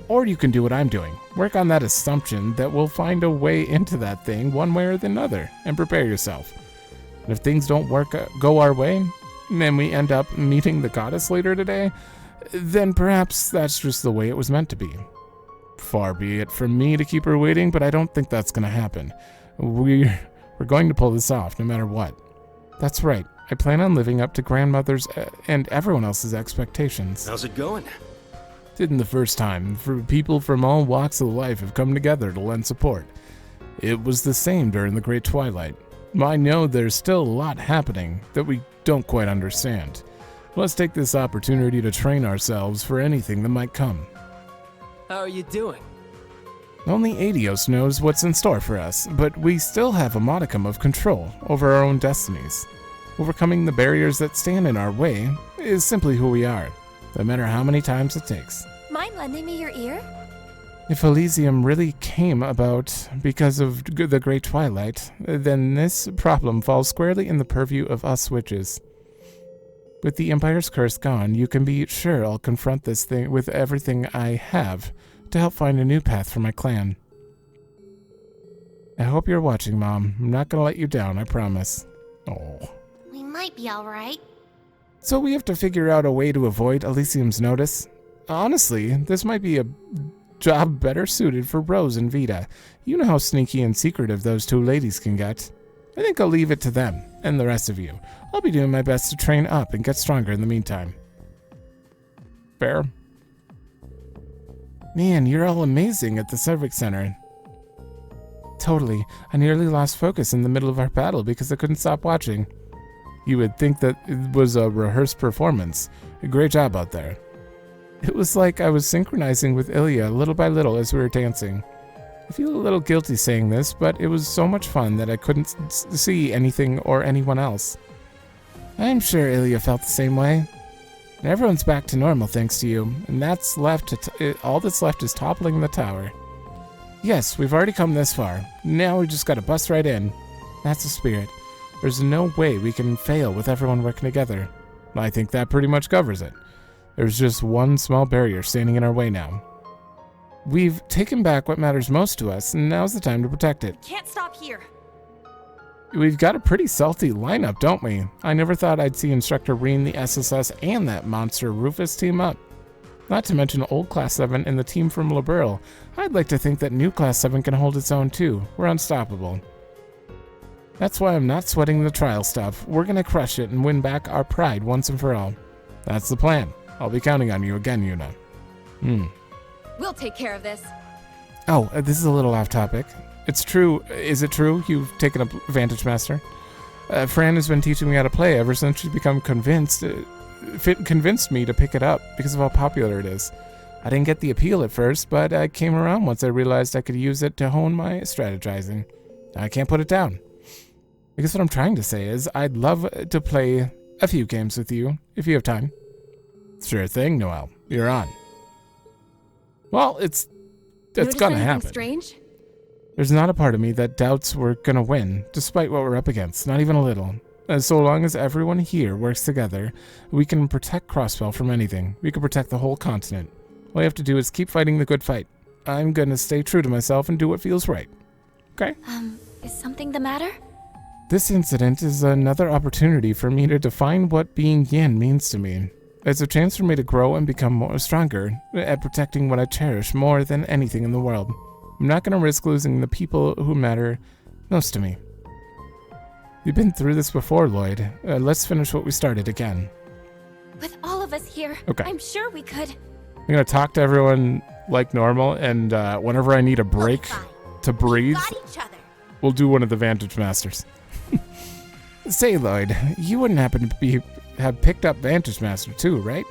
Or you can do what I'm doing. Work on that assumption that we'll find a way into that thing one way or another, and prepare yourself. And if things don't go our way, and we end up meeting the goddess later today, then perhaps that's just the way it was meant to be. Far be it from me to keep her waiting, but I don't think that's going to happen. We're going to pull this off, no matter what. That's right. I plan on living up to grandmother's and everyone else's expectations. How's it going? Didn't the first time. For people from all walks of life have come together to lend support. It was the same during the Great Twilight. I know there's still a lot happening that we don't quite understand. Let's take this opportunity to train ourselves for anything that might come. How are you doing? Only Adios knows what's in store for us, but we still have a modicum of control over our own destinies. Overcoming the barriers that stand in our way is simply who we are, no matter how many times it takes. Mind lending me your ear? If Elysium really came about because of the Great Twilight, then this problem falls squarely in the purview of us witches. With the Empire's curse gone, you can be sure I'll confront this thing with everything I have to help find a new path for my clan. I hope you're watching, Mom. I'm not gonna let you down, I promise. Oh. We might be alright. So we have to figure out a way to avoid Elysium's notice? Honestly, this might be a job better suited for Rose and Vita. You know how sneaky and secretive those two ladies can get. I think I'll leave it to them, and the rest of you. I'll be doing my best to train up and get stronger in the meantime. Fair? Man, you're all amazing at the Civic Center. Totally. I nearly lost focus in the middle of our battle because I couldn't stop watching. You would think that it was a rehearsed performance. A great job out there. It was like I was synchronizing with Ilya little by little as we were dancing. I feel a little guilty saying this, but it was so much fun that I couldn't see anything or anyone else. I'm sure Ilya felt the same way. And everyone's back to normal thanks to you, and all that's left is toppling the tower. Yes, we've already come this far. Now we just gotta bust right in. That's the spirit. There's no way we can fail with everyone working together. I think that pretty much covers it. There's just one small barrier standing in our way now. We've taken back what matters most to us, and now's the time to protect it. Can't stop here. We've got a pretty salty lineup, don't we? I never thought I'd see Instructor Reen, the SSS, and that monster Rufus team up. Not to mention old Class 7 and the team from Liberl. I'd like to think that new Class 7 can hold its own too. We're unstoppable. That's why I'm not sweating the trial stuff. We're gonna crush it and win back our pride once and for all. That's the plan. I'll be counting on you again, Yuna. We'll take care of this. Oh, this is a little off topic. It's true. Is it true you've taken up Vantage Master? Fran has been teaching me how to play ever since she's become convinced me to pick it up because of how popular it is. I didn't get the appeal at first, but I came around once I realized I could use it to hone my strategizing. I can't put it down. I guess what I'm trying to say is I'd love to play a few games with you if you have time. Sure thing, Noelle. You're on. Well, it's Notice gonna anything happen. strange? There's not a part of me that doubts we're gonna win, despite what we're up against, not even a little. And so long as everyone here works together, we can protect Crossbell from anything. We can protect the whole continent. All you have to do is keep fighting the good fight. I'm gonna stay true to myself and do what feels right. Okay? Is something the matter? This incident is another opportunity for me to define what being Yin means to me. It's a chance for me to grow and become more stronger at protecting what I cherish more than anything in the world. I'm not going to risk losing the people who matter most to me. We've been through this before, Lloyd. Let's finish what we started again. With all of us here, Okay. I'm sure we could. I'm going to talk to everyone like normal, and whenever I need a break to breathe, we'll do one of the Vantage Masters. Say, Lloyd, you wouldn't happen to have picked up Vantage Master too, right?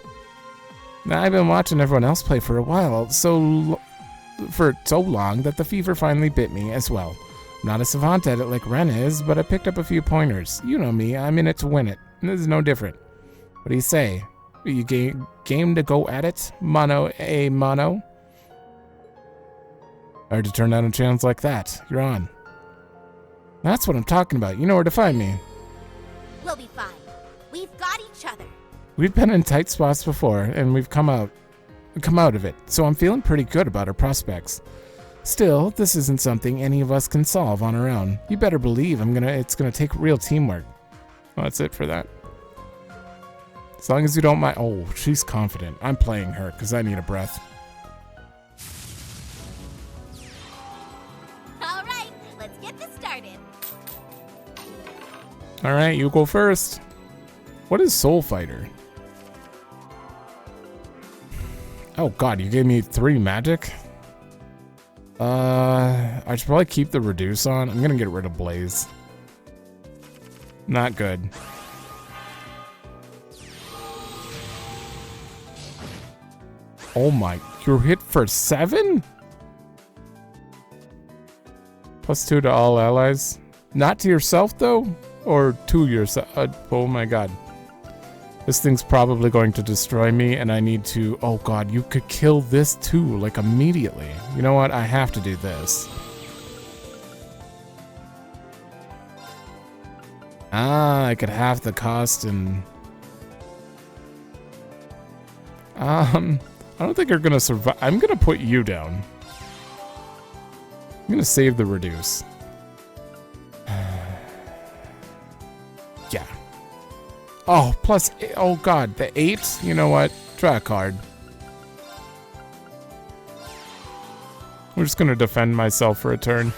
Now, I've been watching everyone else play for a while, for so long that the fever finally bit me as well. I'm not a savant at it like Ren is, but I picked up a few pointers. You know me, I'm in it to win it. This is no different. What do you say? Are you game to go at it? Mono a mono? Hard to turn down a chance like that. You're on. That's what I'm talking about. You know where to find me. We'll be fine. We've got each other. We've been in tight spots before, and we've come out of it, so I'm feeling pretty good about our prospects. Still, this isn't something any of us can solve on our own. You better believe it's gonna take real teamwork. Well, that's it for that. As long as you don't mind. Oh, she's confident. I'm playing her because I need a breath. All right, let's get this started. All right, you go first. What is Soul Fighter? Oh god, you gave me 3 magic? I should probably keep the reduce on. I'm gonna get rid of Blaze. Not good. Oh my, you're hit for 7? +2 to all allies. Not to yourself though? Or to yourself? Oh my god. This thing's probably going to destroy me, and I need to... Oh god, you could kill this too, like immediately. You know what? I have to do this. Ah, I could half the cost and... I don't think you're gonna survive. I'm gonna put you down. I'm gonna save the reduce. Yeah. Oh, plus, oh god, the 8? You know what? Draw a card. I'm just gonna defend myself for a turn.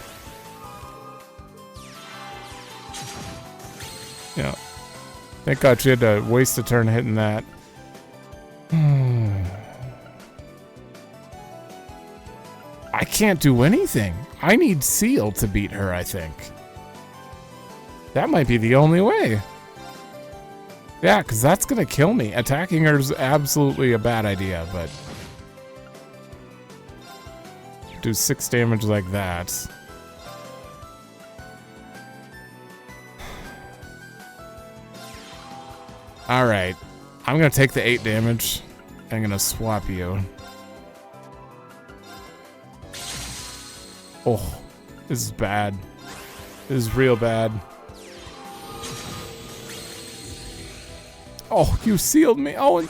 Yeah. Thank god she had to waste a turn hitting that. I can't do anything. I need Seal to beat her, I think. That might be the only way. Yeah, because that's going to kill me. Attacking her is absolutely a bad idea, but... do 6 damage like that. Alright. I'm going to take the 8 damage. I'm going to swap you. Oh, this is bad. This is real bad. Oh, you sealed me. Oh,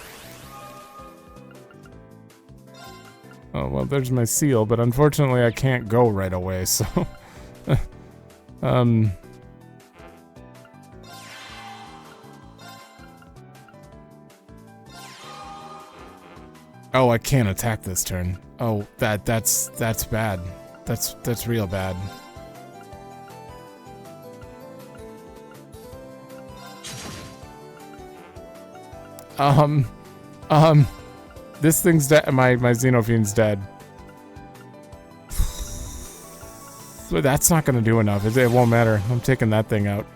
well, there's my seal, but unfortunately I can't go right away, so... Oh, I can't attack this turn. Oh, that's bad. That's real bad. This thing's dead. My Xenophine's dead. But that's not gonna do enough. It won't matter. I'm taking that thing out.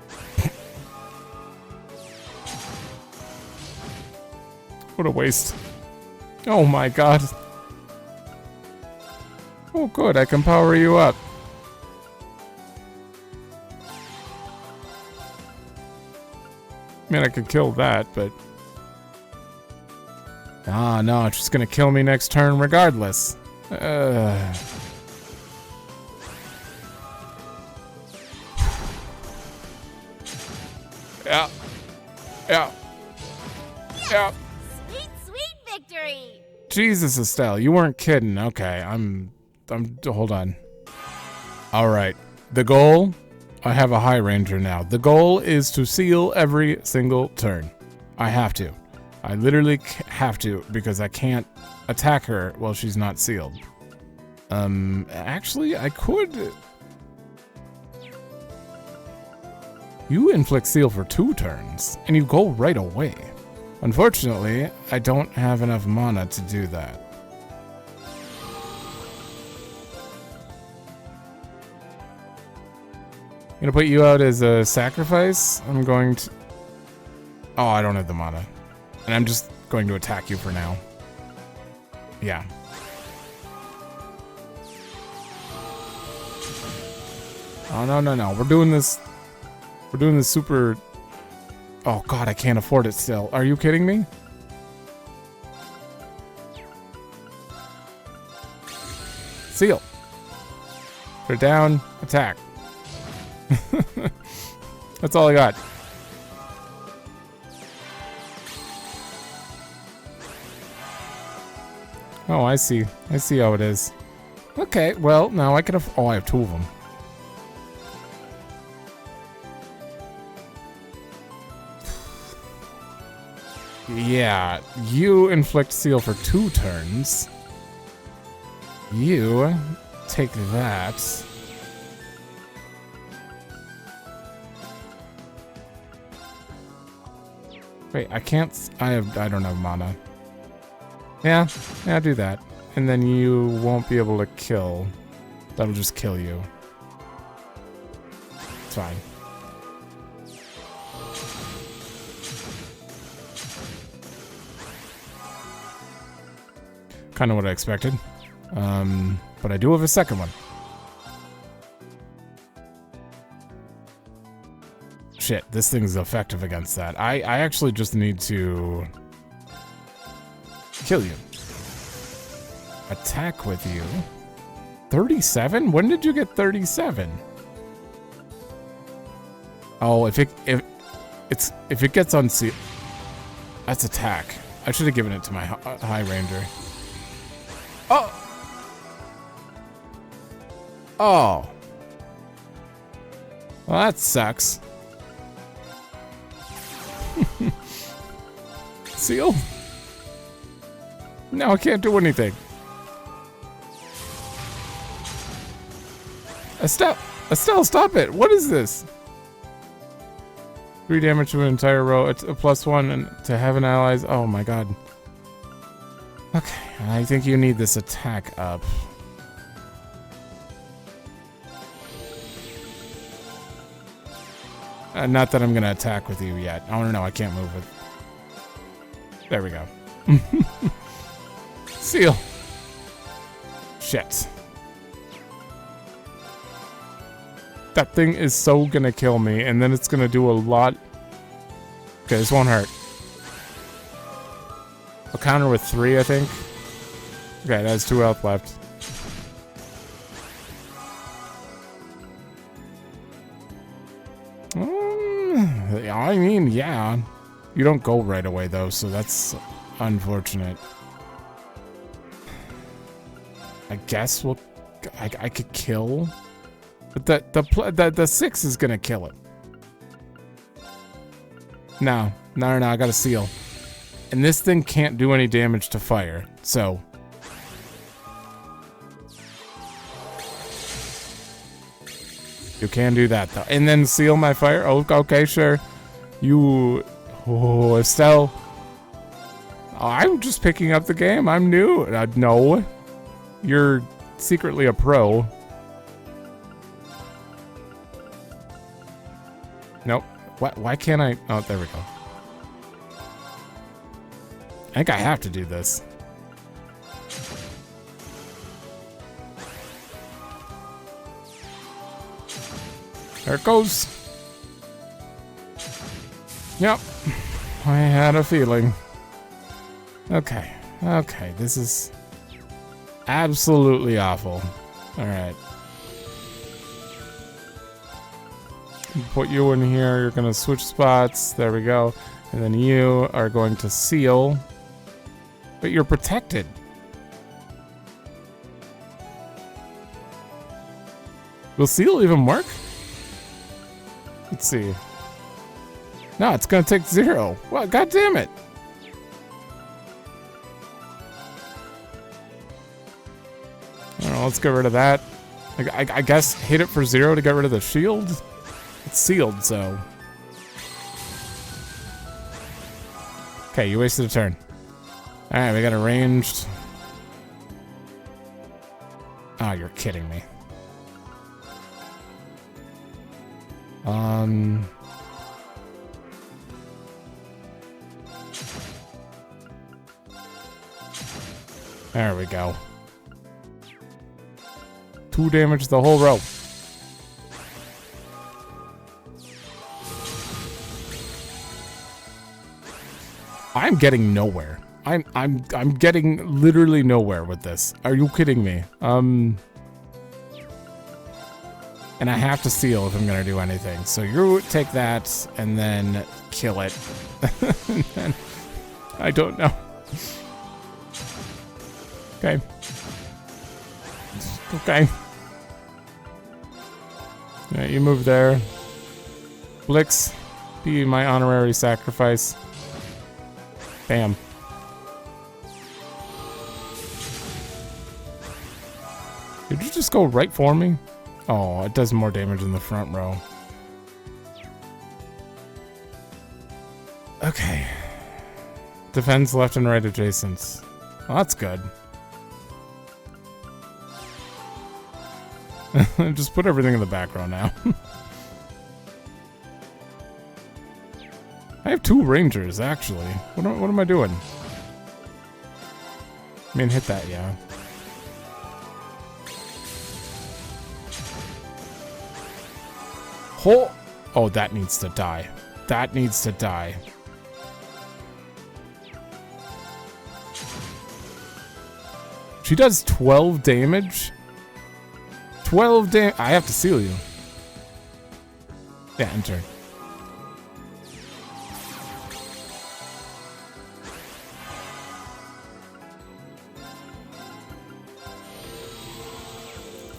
What a waste. Oh my god. Oh good, I can power you up. I mean, I could kill that, but... Ah, no, it's just gonna kill me next turn regardless. Yeah. Yeah. Yeah. Sweet, sweet victory! Jesus, Estelle, you weren't kidding. Okay, hold on. All right, the goal, I have a High Ranger now. The goal is to seal every single turn. I have to. I literally have to because I can't attack her while she's not sealed. Actually, I could. You inflict seal for 2 turns, and you go right away. Unfortunately, I don't have enough mana to do that. I'm gonna put you out as a sacrifice. I'm going to... Oh, I don't have the mana. And I'm just going to attack you for now. Yeah. Oh, no. We're doing this super... Oh, God, I can't afford it still. Are you kidding me? Seal. Put it down. Attack. That's all I got. Oh, I see. I see how it is. Okay, well, now I can oh, I have 2 of them. Yeah, you inflict seal for 2 turns. You take that. Wait, I can't. I don't have mana. Yeah, do that. And then you won't be able to kill. That'll just kill you. It's fine. Kind of what I expected. But I do have a second one. Shit, this thing's effective against that. I actually just need to kill you. Attack with you. 37? When did you get 37? Oh, if it gets unsealed, that's attack. I should have given it to my High Ranger. Oh. Oh. Well, that sucks. Seal? No, I can't do anything. Estelle, stop it. What is this? 3 damage to an entire row. It's a +1 and to heaven allies. Oh my god. Okay, I think you need this attack up. Not that I'm gonna attack with you yet. Oh no, I can't move with. There we go. Seal. Shit. That thing is so gonna kill me, and then it's gonna do a lot. Okay, this won't hurt. I'll counter with 3, I think. Okay, that has 2 health left. I mean, yeah. You don't go right away, though, so that's unfortunate. I guess I could kill, but the 6 is gonna kill it. No, I gotta seal, and this thing can't do any damage to fire, so. You can do that though, and then seal my fire. Oh, okay, sure. Oh, Estelle. I'm just picking up the game. I'm new. No, you're secretly a pro. Nope. Why can't I? Oh, there we go. I think I have to do this. There it goes. Yep. I had a feeling. Okay. Okay, this is absolutely awful. Alright. Put you in here. You're going to switch spots. There we go. And then you are going to seal. But you're protected. Will seal even work? Let's see. No, it's gonna take 0. Well, god damn it. I don't know, let's get rid of that. I guess hit it for 0 to get rid of the shield. It's sealed, so. Okay, you wasted a turn. Alright, we got a ranged. Oh, you're kidding me. There we go. 2 damage the whole row. I'm getting nowhere. I'm getting literally nowhere with this. Are you kidding me? And I have to seal if I'm gonna do anything. So you take that and then kill it. And then, I don't know. Okay. Okay. Yeah, you move there. Blix, be my honorary sacrifice. Bam. Did you just go right for me? Oh, it does more damage in the front row. Okay. Defends left and right adjacents. Well, that's good. Just put everything in the back row now. I have 2 rangers, actually. What am I doing? I mean, hit that, yeah. Oh, that needs to die. That needs to die. She does 12 damage? 12 damage. I have to seal you. Yeah, enter.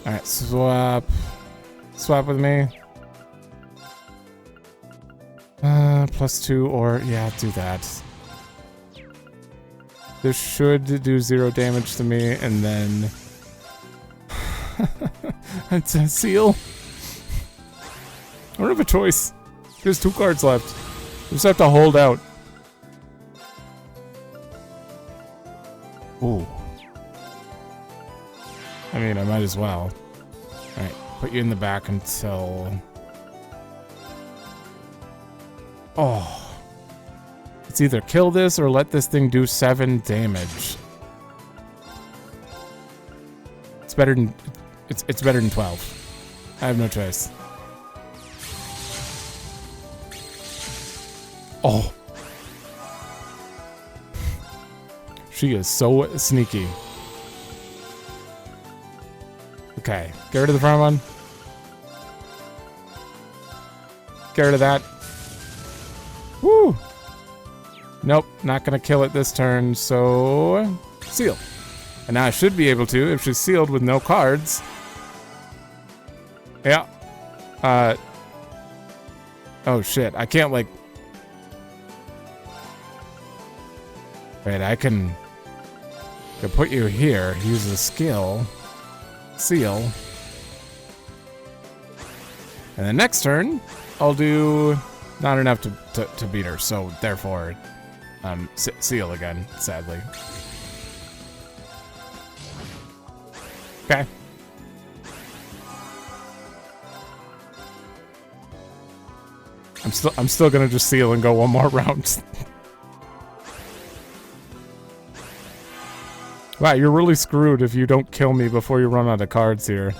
Alright, swap. Swap with me. +2 or, yeah, do that. This should do 0 damage to me, and then... it's a seal. I don't have a choice. There's 2 cards left. We just have to hold out. Ooh. I mean, I might as well. Alright, put you in the back until... Oh. It's either kill this or let this thing do 7 damage. It's better than... It's better than 12. I have no choice. Oh. She is so sneaky. Okay, get rid of the front one. Get rid of that. Woo! Nope, not gonna kill it this turn, so... seal. And now I should be able to, if she's sealed with no cards. Yeah. Oh shit, I can't like... Wait, I can put you here, use the skill, seal. And then next turn, I'll do not enough to beat her, so therefore, seal again, sadly. Okay. I'm still gonna just seal and go one more round. Wow, you're really screwed if you don't kill me before you run out of cards here.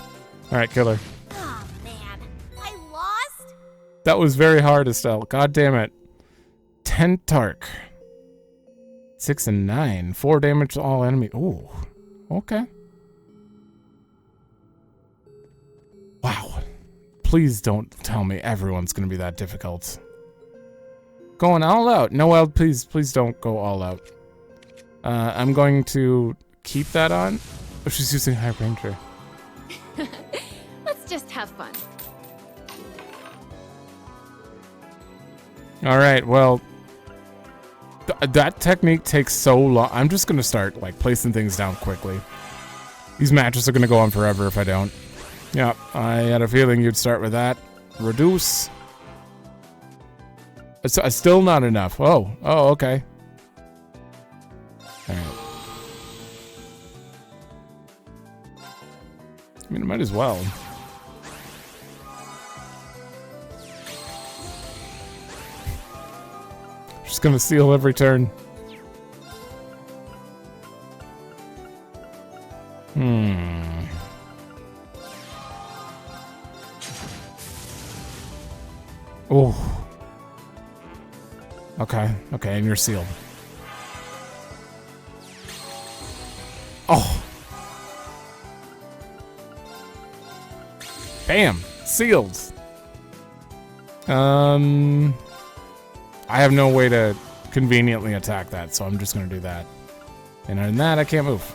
Alright, kill her. Oh man, I lost? That was very hard, Estelle. God damn it. Tentarch. 6, and 9. 4 damage to all enemy. Ooh, okay. Wow. Please don't tell me everyone's going to be that difficult. Going all out. Noelle, please don't go all out. I'm going to keep that on. Oh, she's using High Ranger. Let's just have fun. All right, well, that technique takes so long. I'm just going to start, like, placing things down quickly. These matches are going to go on forever if I don't. Yeah, I had a feeling you'd start with that. Reduce. It's still not enough. Oh, okay. All right. I mean, I might as well. Just gonna seal every turn. Oh. Okay, and you're sealed. Oh. Bam! Sealed. I have no way to conveniently attack that, so I'm just gonna do that. And other than that, I can't move.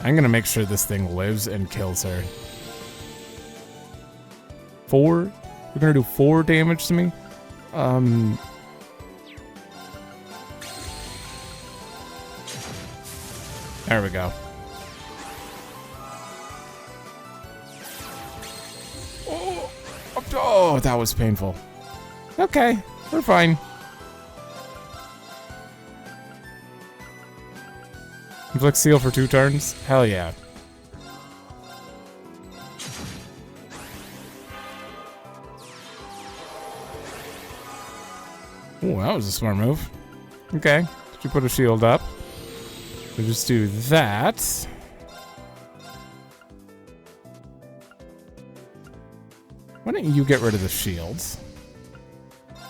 I'm gonna make sure this thing lives and kills her. 4? You're gonna do 4 damage to me? There we go. Oh, that was painful. Okay, we're fine. Inflict seal for 2 turns? Hell yeah. Ooh, that was a smart move. Okay, did you put a shield up? We'll just do that. Why don't you get rid of the shields?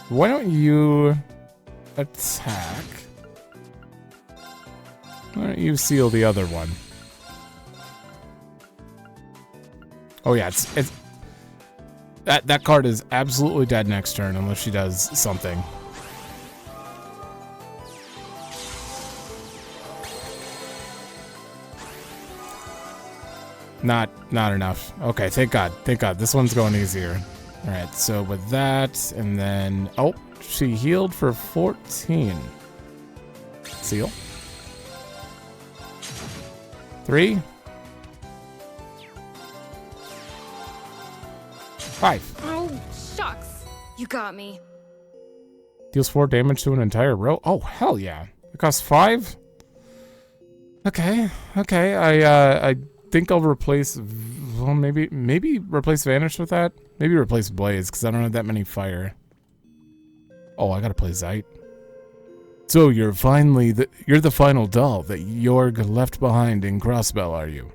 Why don't you attack? Why don't you seal the other one? Oh yeah, it's that card is absolutely dead next turn unless she does something. Not enough. Okay, thank God. Thank God. This one's going easier. All right, so with that, and then oh, she healed for 14. Seal. 3. 5. Oh, shucks. You got me. Deals 4 damage to an entire row. Oh, hell yeah. It costs 5? Okay. I think I'll replace, well, maybe replace Vanish with that. Maybe replace Blaze, because I don't have that many fire. Oh, I gotta play Zeit. So you're the final doll that Jorg left behind in Crossbell, are you?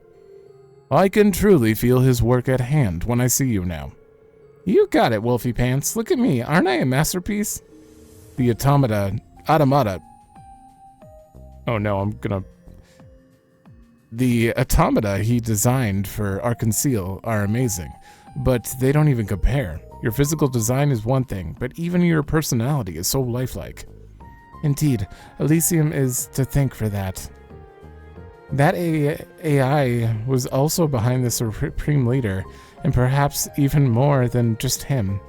I can truly feel his work at hand when I see you now. You got it, Wolfie Pants. Look at me. Aren't I a masterpiece? The automata. Oh no, The automata he designed for Arkanseel are amazing, but they don't even compare. Your physical design is one thing, but even your personality is so lifelike. Indeed, Elysium is to thank for that. That AI was also behind the Supreme Leader, and perhaps even more than just him.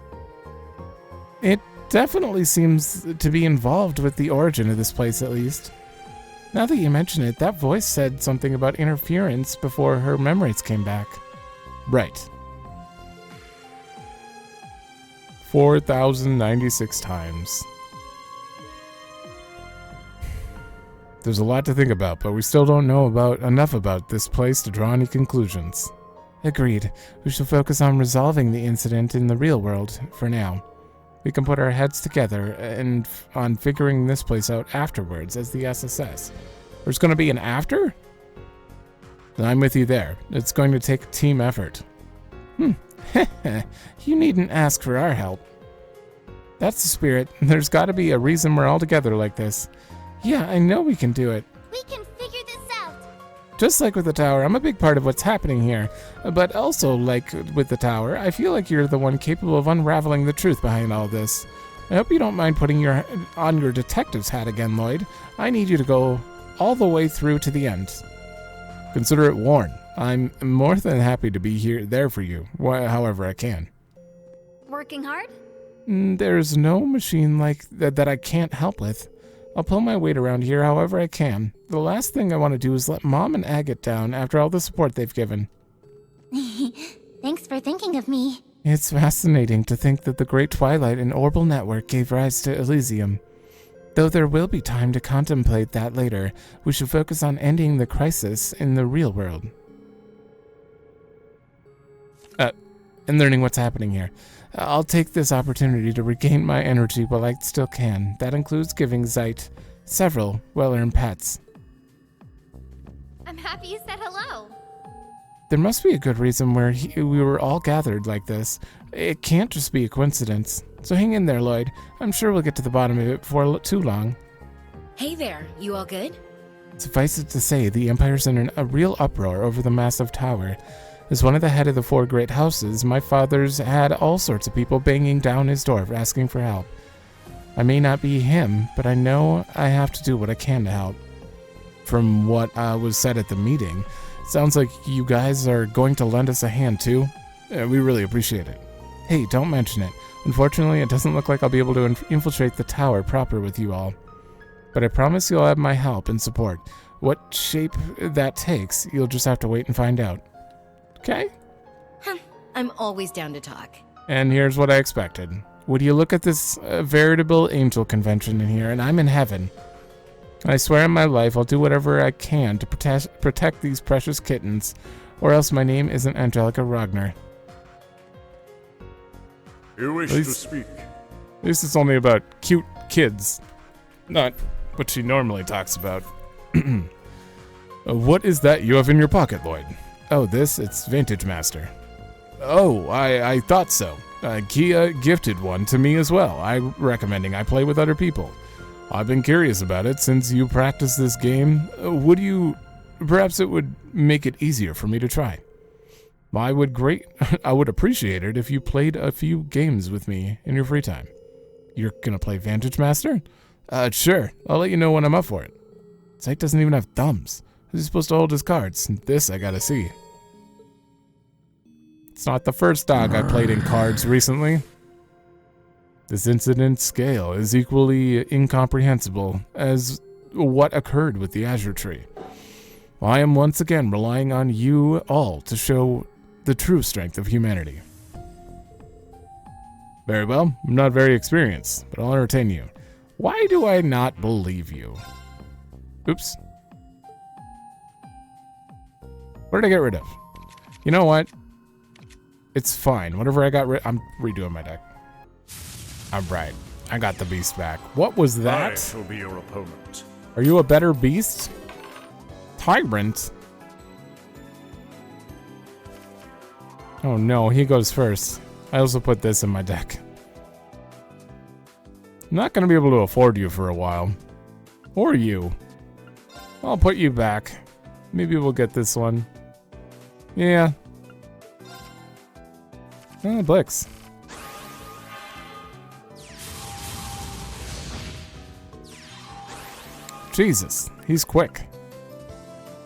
It definitely seems to be involved with the origin of this place, at least. Now that you mention it, that voice said something about interference before her memories came back. Right. 4,096 times. There's a lot to think about, but we still don't know enough about this place to draw any conclusions. Agreed. We shall focus on resolving the incident in the real world for now. We can put our heads together and on figuring this place out afterwards as the SSS. There's going to be an after? Then I'm with you there. It's going to take a team effort. You needn't ask for our help. That's the spirit. There's got to be a reason we're all together like this. Yeah, I know we can do it. We can figure this out. Just like with the tower, I'm a big part of what's happening here. But also, like with the tower, I feel like you're the one capable of unraveling the truth behind all this. I hope you don't mind putting on your detective's hat again, Lloyd. I need you to go all the way through to the end. Consider it warned. I'm more than happy to be there for you, however I can. Working hard? There's no machine like that I can't help with. I'll pull my weight around here however I can. The last thing I want to do is let Mom and Agate down after all the support they've given. Thanks for thinking of me. It's fascinating to think that the Great Twilight and Orbal Network gave rise to Elysium. Though there will be time to contemplate that later, we should focus on ending the crisis in the real world. And learning what's happening here. I'll take this opportunity to regain my energy while I still can. That includes giving Zeit several well-earned pets. I'm happy you said hello. There must be a good reason where we were all gathered like this. It can't just be a coincidence. So hang in there, Lloyd. I'm sure we'll get to the bottom of it before too long. Hey there, you all good? Suffice it to say, the Empire's in a real uproar over the massive tower. As one of the head of the 4 great houses, my father's had all sorts of people banging down his door asking for help. I may not be him, but I know I have to do what I can to help. From what was said at the meeting, it sounds like you guys are going to lend us a hand too. We really appreciate it. Hey, don't mention it. Unfortunately, it doesn't look like I'll be able to infiltrate the tower proper with you all. But I promise you'll have my help and support. What shape that takes, you'll just have to wait and find out. Okay? I'm always down to talk. And here's what I expected. Would you look at this veritable angel convention in here, and I'm in heaven. I swear on my life I'll do whatever I can to protect these precious kittens, or else my name isn't Angelica Ragnar. You wish to speak? This is only about cute kids, not what she normally talks about. What is that you have in your pocket, Lloyd? Oh, it's Vintage Master. Oh, I thought so. Kia gifted one to me as well. Recommending I play with other people. I've been curious about it since you practice this game. Perhaps it would make it easier for me to try. I would appreciate it if you played a few games with me in your free time. You're gonna play Vantage Master? Sure. I'll let you know when I'm up for it. Zeit doesn't even have thumbs. How's he supposed to hold his cards? This I gotta see. It's not the first dog I played in cards recently. This incident's scale is equally incomprehensible as what occurred with the Azure Tree. I am once again relying on you all to show the true strength of humanity. Very well, I'm not very experienced, but I'll entertain you. Why do I not believe you? Oops. What did I get rid of? You know what? It's fine. Whatever I got rid, I'm redoing my deck. I'm right. I got the beast back. What was that? I shall be your opponent. Are you a better beast? Tyrant? Oh no, he goes first. I also put this in my deck. I'm not gonna be able to afford you for a while. Or you. I'll put you back. Maybe we'll get this one. Yeah. Blix. Jesus, he's quick.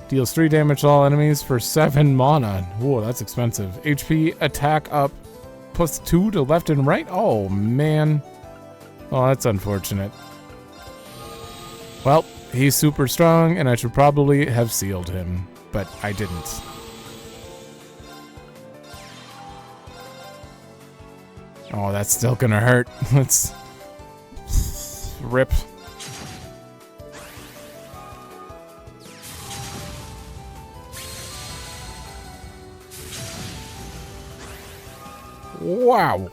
Deals 3 damage to all enemies for 7 mana. Whoa, that's expensive. HP, attack up, +2 to left and right. Oh, man. Oh, that's unfortunate. Well, he's super strong, and I should probably have sealed him, but I didn't. Oh, that's still gonna hurt. Let's rip. Wow.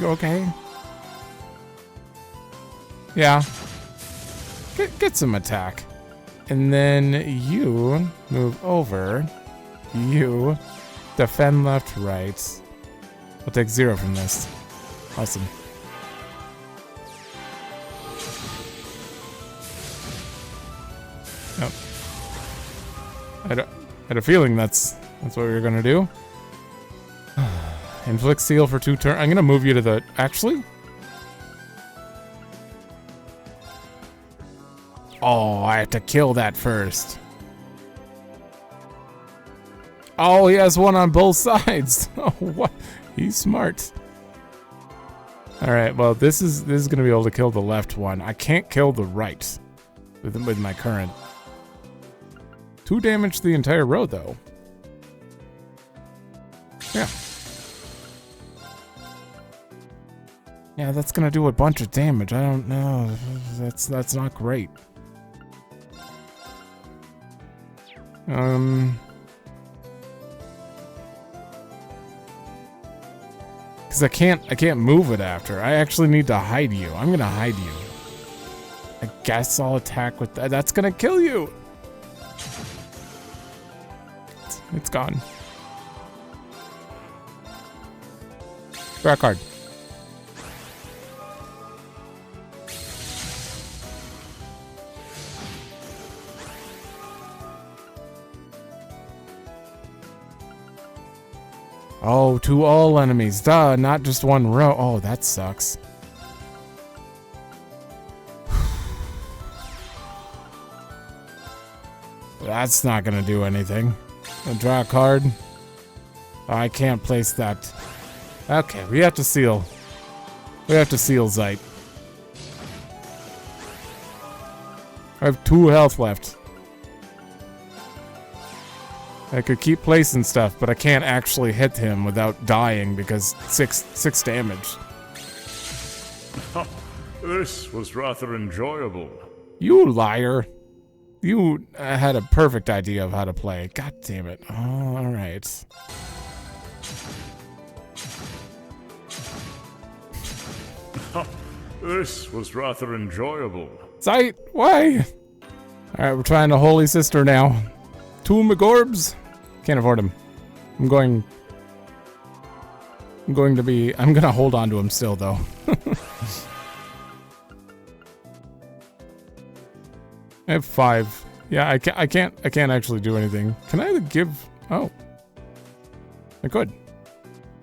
Okay. Yeah. Get some attack. And then you move over. You defend left, right. We'll take 0 from this. Awesome. Yep. I had a feeling that's what we were gonna do. Inflict seal for 2 turns. I'm gonna move you to the. Actually. Oh, I have to kill that first. Oh, he has one on both sides. Oh, what? He's smart. All right. Well, this is gonna be able to kill the left one. I can't kill the right with my current. 2 damage to the entire row, though. Yeah. Yeah, that's gonna do a bunch of damage. I don't know. That's not great. Because I can't move it after. I actually need to hide you. I'm gonna hide you. I guess I'll attack with that. That's gonna kill you. It's gone. Draw a card. Oh, to all enemies. Duh, not just one row. Oh, that sucks. That's not gonna do anything. I'll draw a card. Oh, I can't place that. Okay, we have to seal. We have to seal Zeit. I have 2 health left. I could keep placing stuff, but I can't actually hit him without dying because 6 damage. This was rather enjoyable. You liar. You had a perfect idea of how to play. God damn it. Oh, all right. This was rather enjoyable. Zeit, why? All right, we're trying to Holy Sister now. 2 McGorbs. Can't afford him. I'm gonna hold on to him still, though. I have 5. Yeah, I can't actually do anything. Can I give? Oh, I could. You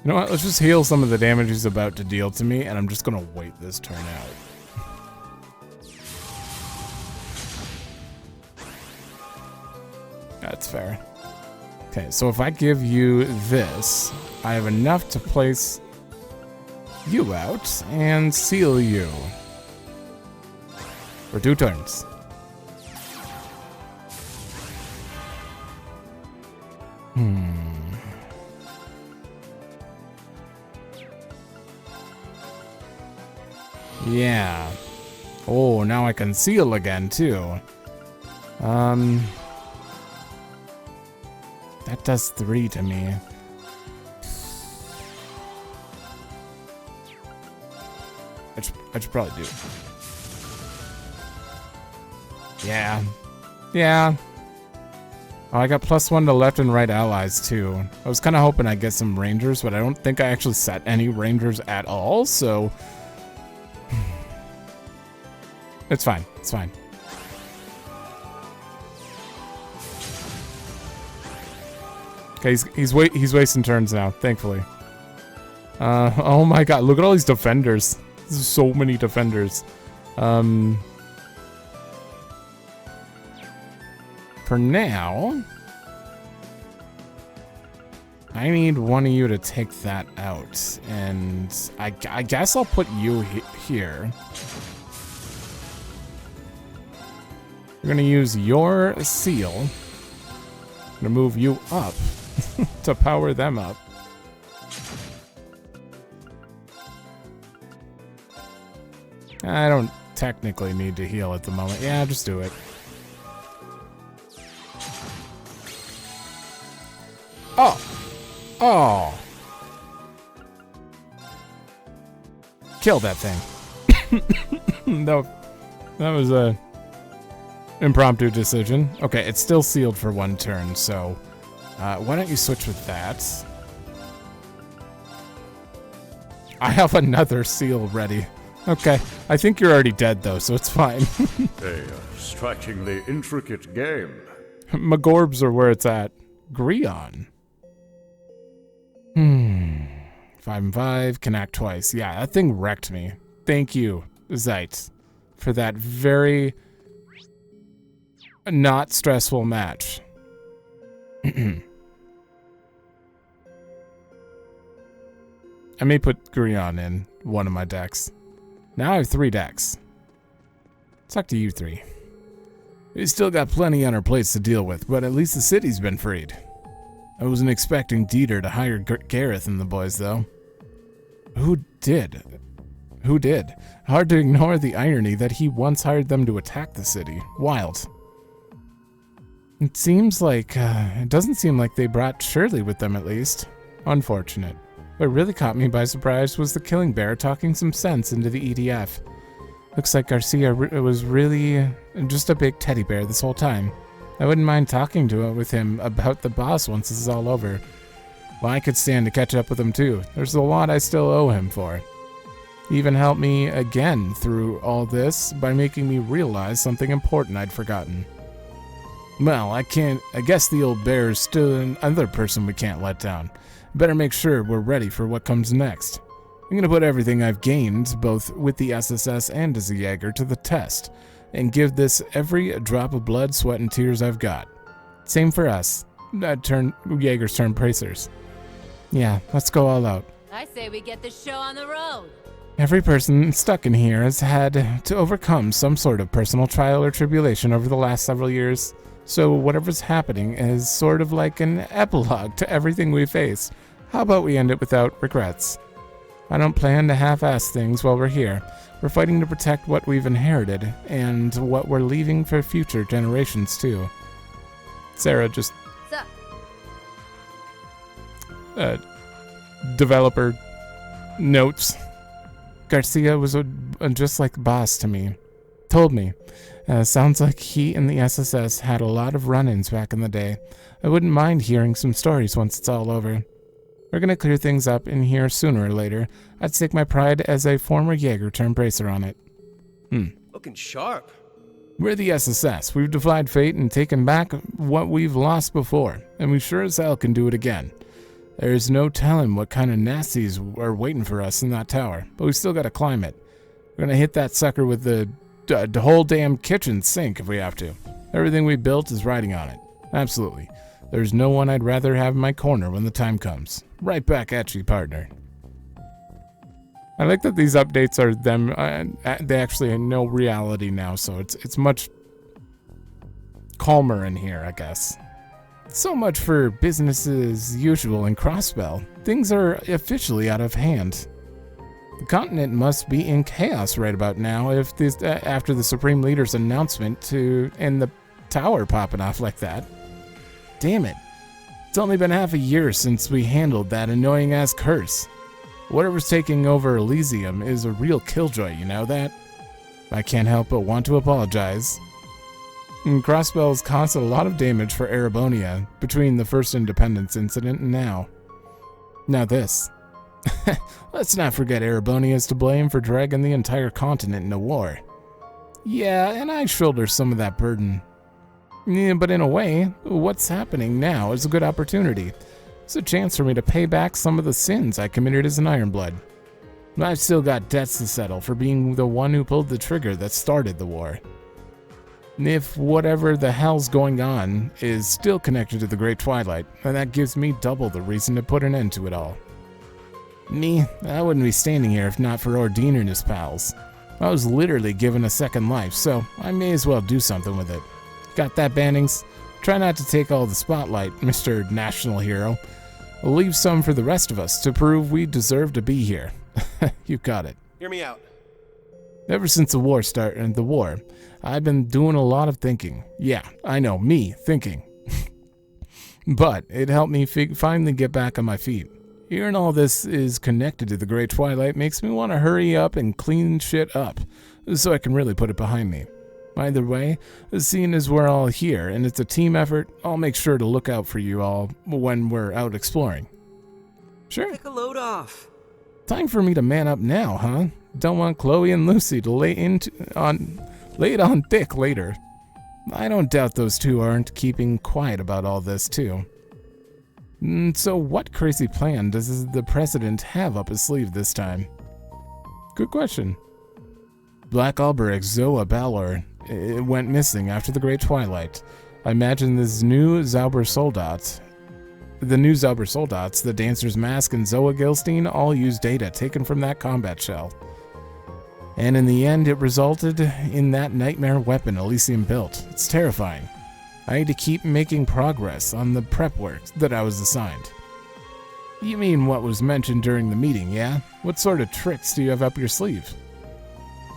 know what? Let's just heal some of the damage he's about to deal to me, and I'm just gonna wait this turn out. That's fair. Okay, so if I give you this, I have enough to place you out and seal you for 2 turns. Yeah. Oh, now I can seal again, too. That does 3 to me. I should probably do it. Yeah. Yeah. Oh, I got +1 to left and right allies, too. I was kind of hoping I'd get some rangers, but I don't think I actually set any rangers at all, so... It's fine. It's fine. Okay, he's wasting turns now, thankfully. Oh my god, look at all these defenders. There's so many defenders. For now, I need one of you to take that out, and I guess I'll put you here. We're gonna use your seal. I'm gonna move you up to power them up. I don't technically need to heal at the moment. Yeah, just do it. Oh! Oh! Kill that thing. No, that was a... Impromptu decision. Okay, it's still sealed for 1 turn, so why don't you switch with that? I have another seal ready. Okay, I think you're already dead though, so it's fine. A strikingly intricate game. Magorbs are where it's at. Grion. 5 and 5, can act twice. Yeah, that thing wrecked me. Thank you, Zeit, for that very not stressful match. I may put Grion in one of my decks. Now I have 3 decks. Let's talk to you 3. We still got plenty on our plates to deal with, but at least the city's been freed. I wasn't expecting Dieter to hire Gareth and the boys, though. Who did? Who did? Hard to ignore the irony that he once hired them to attack the city. Wild. It doesn't seem like they brought Shirley with them, at least. Unfortunate. What really caught me by surprise was the Killing Bear talking some sense into the EDF. Looks like Garcia was really just a big teddy bear this whole time. I wouldn't mind talking with him about the boss once this is all over. Well, I could stand to catch up with him too. There's a lot I still owe him for. He even helped me again through all this by making me realize something important I'd forgotten. Well, I guess the old bear is still another person we can't let down. Better make sure we're ready for what comes next. I'm gonna put everything I've gained, both with the SSS and as a Jaeger, to the test, and give this every drop of blood, sweat, and tears I've got. Same for us. Jaegers turn bracers. Yeah, let's go all out. I say we get the show on the road. Every person stuck in here has had to overcome some sort of personal trial or tribulation over the last several years. So whatever's happening is sort of like an epilogue to everything we face. How about we end it without regrets? I don't plan to half-ass things while we're here. We're fighting to protect what we've inherited, and what we're leaving for future generations, too. Sarah just... developer notes. Garcia was just like the boss to me. Told me. Sounds like he and the SSS had a lot of run-ins back in the day. I wouldn't mind hearing some stories once it's all over. We're gonna clear things up in here sooner or later. I'd stake my pride as a former Jaeger turned bracer on it. Looking sharp. We're the SSS. We've defied fate and taken back what we've lost before, and we sure as hell can do it again. There's no telling what kind of nasties are waiting for us in that tower, but we still gotta climb it. We're gonna hit that sucker with the whole damn kitchen sink if we have to. Everything we built is riding on it. Absolutely. There's no one I'd rather have in my corner when the time comes. Right back at you, partner. I like that these updates are them. They actually know reality now, so it's much calmer in here, I guess. So much for business as usual in Crossbell. Things are officially out of hand. The continent must be in chaos right about now if this, after the Supreme Leader's announcement and the tower popping off like that. Damn it. It's only been half a year since we handled that annoying-ass curse. Whatever's taking over Elysium is a real killjoy, you know that? I can't help but want to apologize. Crossbell's caused a lot of damage for Erebonia between the first Independence incident and now. Now this. Let's not forget Erebonia is to blame for dragging the entire continent into war. Yeah, and I shoulder some of that burden. Yeah, but in a way, what's happening now is a good opportunity. It's a chance for me to pay back some of the sins I committed as an Ironblood. I've still got debts to settle for being the one who pulled the trigger that started the war. If whatever the hell's going on is still connected to the Great Twilight, then that gives me double the reason to put an end to it all. Me, I wouldn't be standing here if not for Ordine and his pals. I was literally given a second life, so I may as well do something with it. Got that, Bannings? Try not to take all the spotlight, Mr. National Hero. We'll leave some for the rest of us to prove we deserve to be here. You got it. Hear me out. Ever since the war started, I've been doing a lot of thinking. Yeah, I know, me, thinking. But it helped me finally get back on my feet. Hearing all this is connected to the Great Twilight makes me want to hurry up and clean shit up, so I can really put it behind me. Either way, seeing as we're all here and it's a team effort, I'll make sure to look out for you all when we're out exploring. Sure. Take a load off. Time for me to man up now, huh? Don't want Chloe and Lucy to lay it on thick later. I don't doubt those two aren't keeping quiet about all this, too. So what crazy plan does the president have up his sleeve this time? Good question. Black Alberic Zoa Balor went missing after the Great Twilight. I imagine the new Zauber Soldats, the Dancer's Mask, and Zoa Gilstein all used data taken from that combat shell. And in the end, it resulted in that nightmare weapon Elysium built. It's terrifying. I need to keep making progress on the prep work that I was assigned. You mean what was mentioned during the meeting, yeah? What sort of tricks do you have up your sleeve?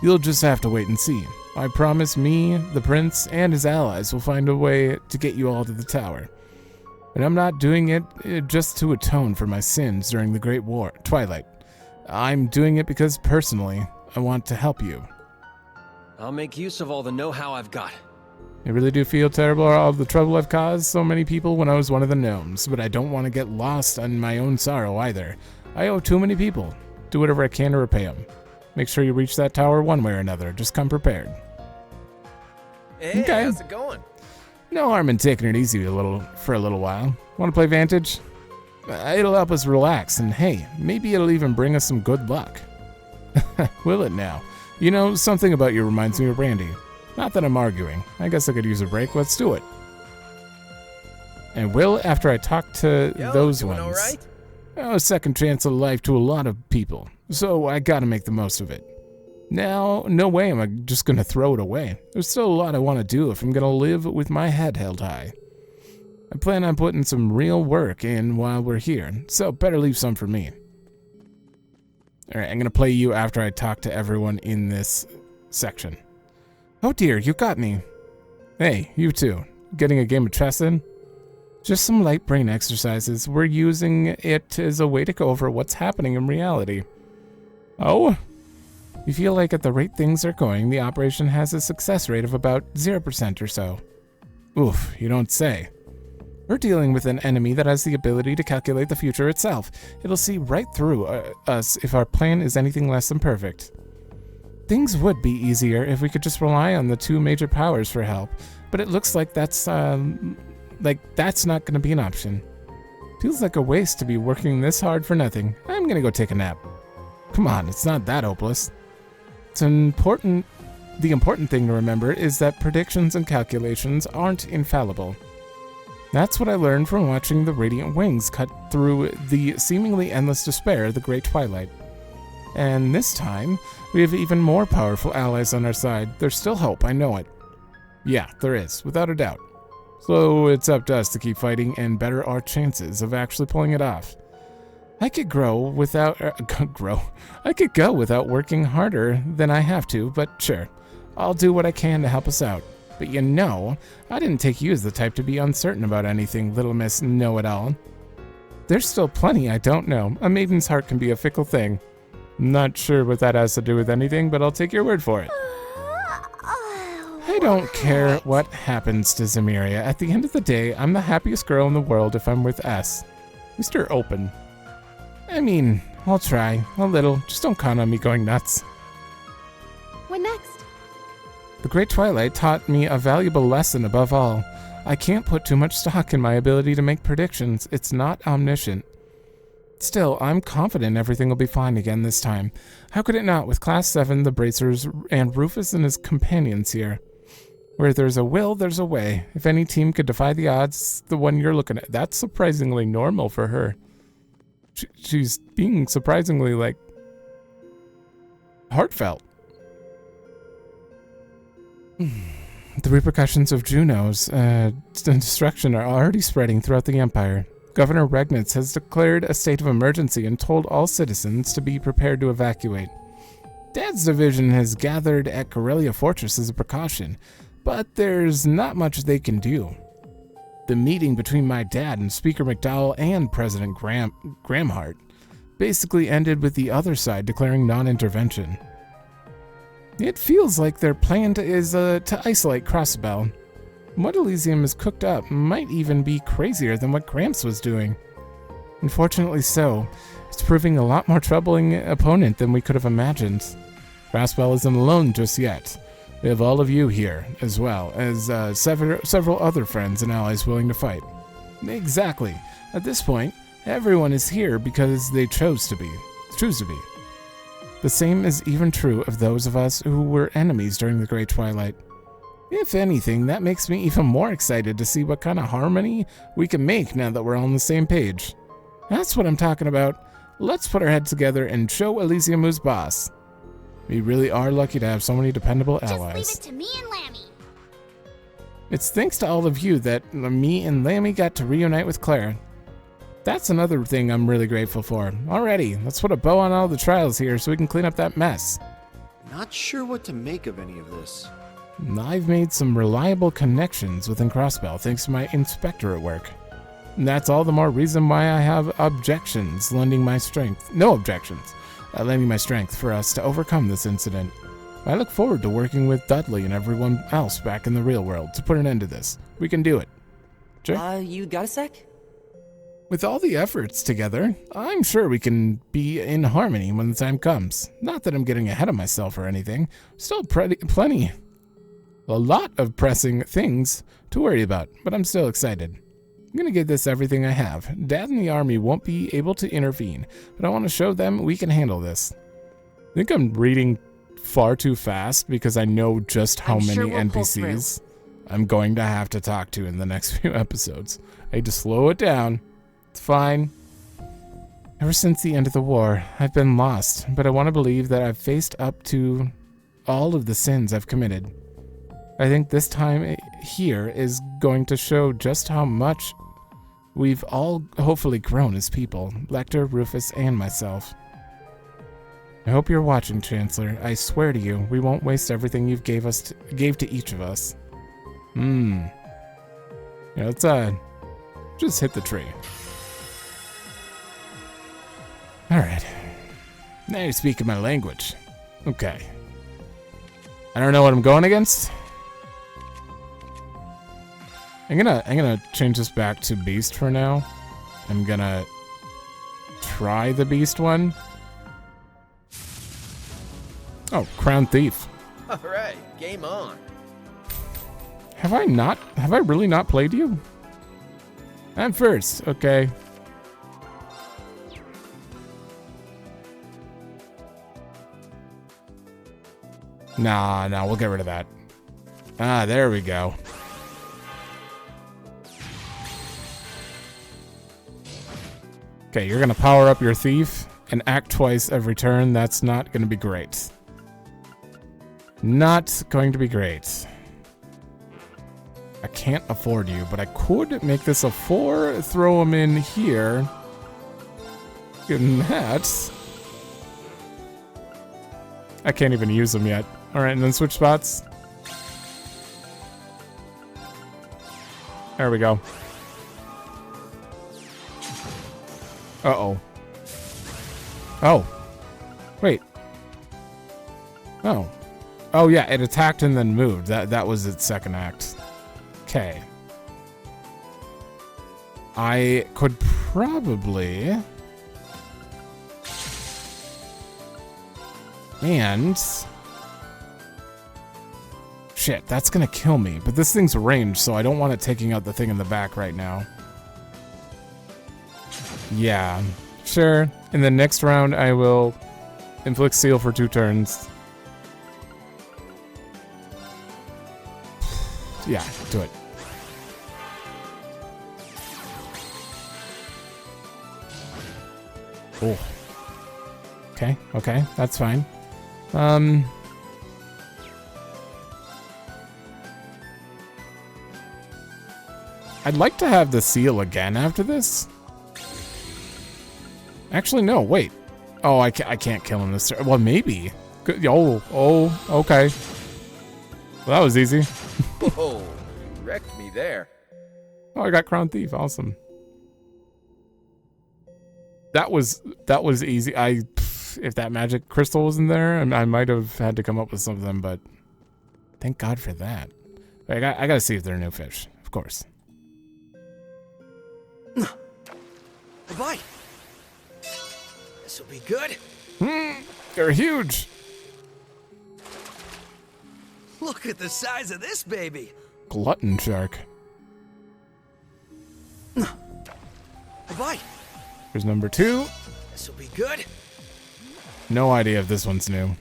You'll just have to wait and see. I promise me, the prince, and his allies will find a way to get you all to the tower. And I'm not doing it just to atone for my sins during the Great Twilight. I'm doing it because, personally, I want to help you. I'll make use of all the know-how I've got. I really do feel terrible for all the trouble I've caused so many people when I was one of the gnomes, but I don't want to get lost on my own sorrow either. I owe too many people. Do whatever I can to repay them. Make sure you reach that tower one way or another. Just come prepared. Hey, okay. How's it going? No harm in taking it easy for a little while. Want to play Vantage? It'll help us relax, and hey, maybe it'll even bring us some good luck. Will it now? You know, something about you reminds me of Randy. Not that I'm arguing. I guess I could use a break. Let's do it. And will after I talk to those ones. All right? A second chance of life to a lot of people. So I gotta make the most of it. Now, no way am I just gonna throw it away. There's still a lot I want to do if I'm gonna live with my head held high. I plan on putting some real work in while we're here, so better leave some for me. Alright, I'm gonna play you after I talk to everyone in this section. Oh dear, you got me. Hey, you too. Getting a game of chess in? Just some light brain exercises. We're using it as a way to go over what's happening in reality. Oh? You feel like at the rate things are going, the operation has a success rate of about 0% or so. Oof, you don't say. We're dealing with an enemy that has the ability to calculate the future itself. It'll see right through us if our plan is anything less than perfect. Things would be easier if we could just rely on the two major powers for help, but it looks like that's not gonna be an option. Feels like a waste to be working this hard for nothing. I'm gonna go take a nap. Come on, it's not that hopeless. The important thing to remember is that predictions and calculations aren't infallible. That's what I learned from watching the Radiant Wings cut through the seemingly endless despair of the Great Twilight. And this time, we have even more powerful allies on our side. There's still hope, I know it. Yeah, there is, without a doubt. So it's up to us to keep fighting and better our chances of actually pulling it off. I could go without working harder than I have to, but sure, I'll do what I can to help us out. But you know, I didn't take you as the type to be uncertain about anything, little miss know-it-all. There's still plenty I don't know. A maiden's heart can be a fickle thing. Not sure what that has to do with anything, but I'll take your word for it. I don't care what happens to Zemiria. At the end of the day, I'm the happiest girl in the world if I'm with S. Mr. Open. I mean, I'll try. A little. Just don't count on me going nuts. What next? The Great Twilight taught me a valuable lesson above all. I can't put too much stock in my ability to make predictions. It's not omniscient. Still, I'm confident everything will be fine again this time. How could it not with Class 7, the Bracers, and Rufus and his companions here? Where there's a will, there's a way. If any team could defy the odds, the one you're looking at. That's surprisingly normal for her. She's being surprisingly, heartfelt. The repercussions of Juno's destruction are already spreading throughout the Empire. Governor Regnitz has declared a state of emergency and told all citizens to be prepared to evacuate. Dad's division has gathered at Corellia Fortress as a precaution, but there's not much they can do. The meeting between my dad and Speaker McDowell and President Gramhart basically ended with the other side declaring non-intervention. It feels like their plan is to isolate Crossbell. What Elysium has cooked up might even be crazier than what Gramps was doing. Unfortunately so, it's proving a lot more troubling opponent than we could have imagined. Crossbell isn't alone just yet. We have all of you here, as well as several other friends and allies willing to fight. Exactly. At this point, everyone is here because they choose to be. The same is even true of those of us who were enemies during the Great Twilight. If anything, that makes me even more excited to see what kind of harmony we can make now that we're all on the same page. That's what I'm talking about. Let's put our heads together and show Elysium who's boss. We really are lucky to have so many dependable allies. Just leave it to me and Lammy. It's thanks to all of you that me and Lammy got to reunite with Claire. That's another thing I'm really grateful for. Alrighty, let's put a bow on all the trials here so we can clean up that mess. Not sure what to make of any of this. I've made some reliable connections within Crossbell thanks to my inspector at work. And that's all the more reason why I have lending my strength for us to overcome this incident. I look forward to working with Dudley and everyone else back in the real world to put an end to this. We can do it. Sure? You got a sec? With all the efforts together, I'm sure we can be in harmony when the time comes. Not that I'm getting ahead of myself or anything. Still a lot of pressing things to worry about, but I'm still excited. I'm gonna give this everything I have. Dad and the army won't be able to intervene, but I want to show them we can handle this. I think I'm reading far too fast because I know just how many NPCs I'm going to have to talk to in the next few episodes. I need to slow it down. It's fine. Ever since the end of the war, I've been lost, but I want to believe that I've faced up to all of the sins I've committed. I think this time here is going to show just how much we've all hopefully grown as people, Lecter, Rufus, and myself. I hope you're watching, Chancellor. I swear to you, we won't waste everything you gave to each of us. Yeah, let's just hit the tree. Alright. Now you're speaking my language. Okay. I don't know what I'm going against. I'm gonna change this back to Beast for now. I'm gonna try the Beast one. Oh, Crown Thief. Alright, game on. Have I really not played you? I'm first, okay. Nah, we'll get rid of that. Ah, there we go. Okay, you're gonna power up your thief and act twice every turn. That's not gonna be great. Not going to be great. I can't afford you, but I could make this a 4, throw him in here. Getting that. I can't even use them yet. Alright, and then switch spots. There we go. Uh-oh. Oh. Wait. Oh. Oh yeah, it attacked and then moved. That was its second act. Okay. I could probably... And... Shit, that's gonna kill me. But this thing's ranged, so I don't want it taking out the thing in the back right now. Yeah, sure. In the next round, I will inflict seal for 2 turns. Yeah, do it. Oh. Okay, that's fine. I'd like to have the seal again after this. Actually, no, wait. Oh, I can't kill him this turn. Well, maybe. Oh, okay. Well, that was easy. Whoa, you wrecked me there. Oh, I got Crown Thief. Awesome. That was easy. if that magic crystal wasn't there, I might have had to come up with something, but thank God for that. I gotta see if they're new fish, of course. Bye. This'll be good. They're huge. Look at the size of this baby. Glutton shark. Bye. Here's number 2. This'll be good. No idea if this one's new.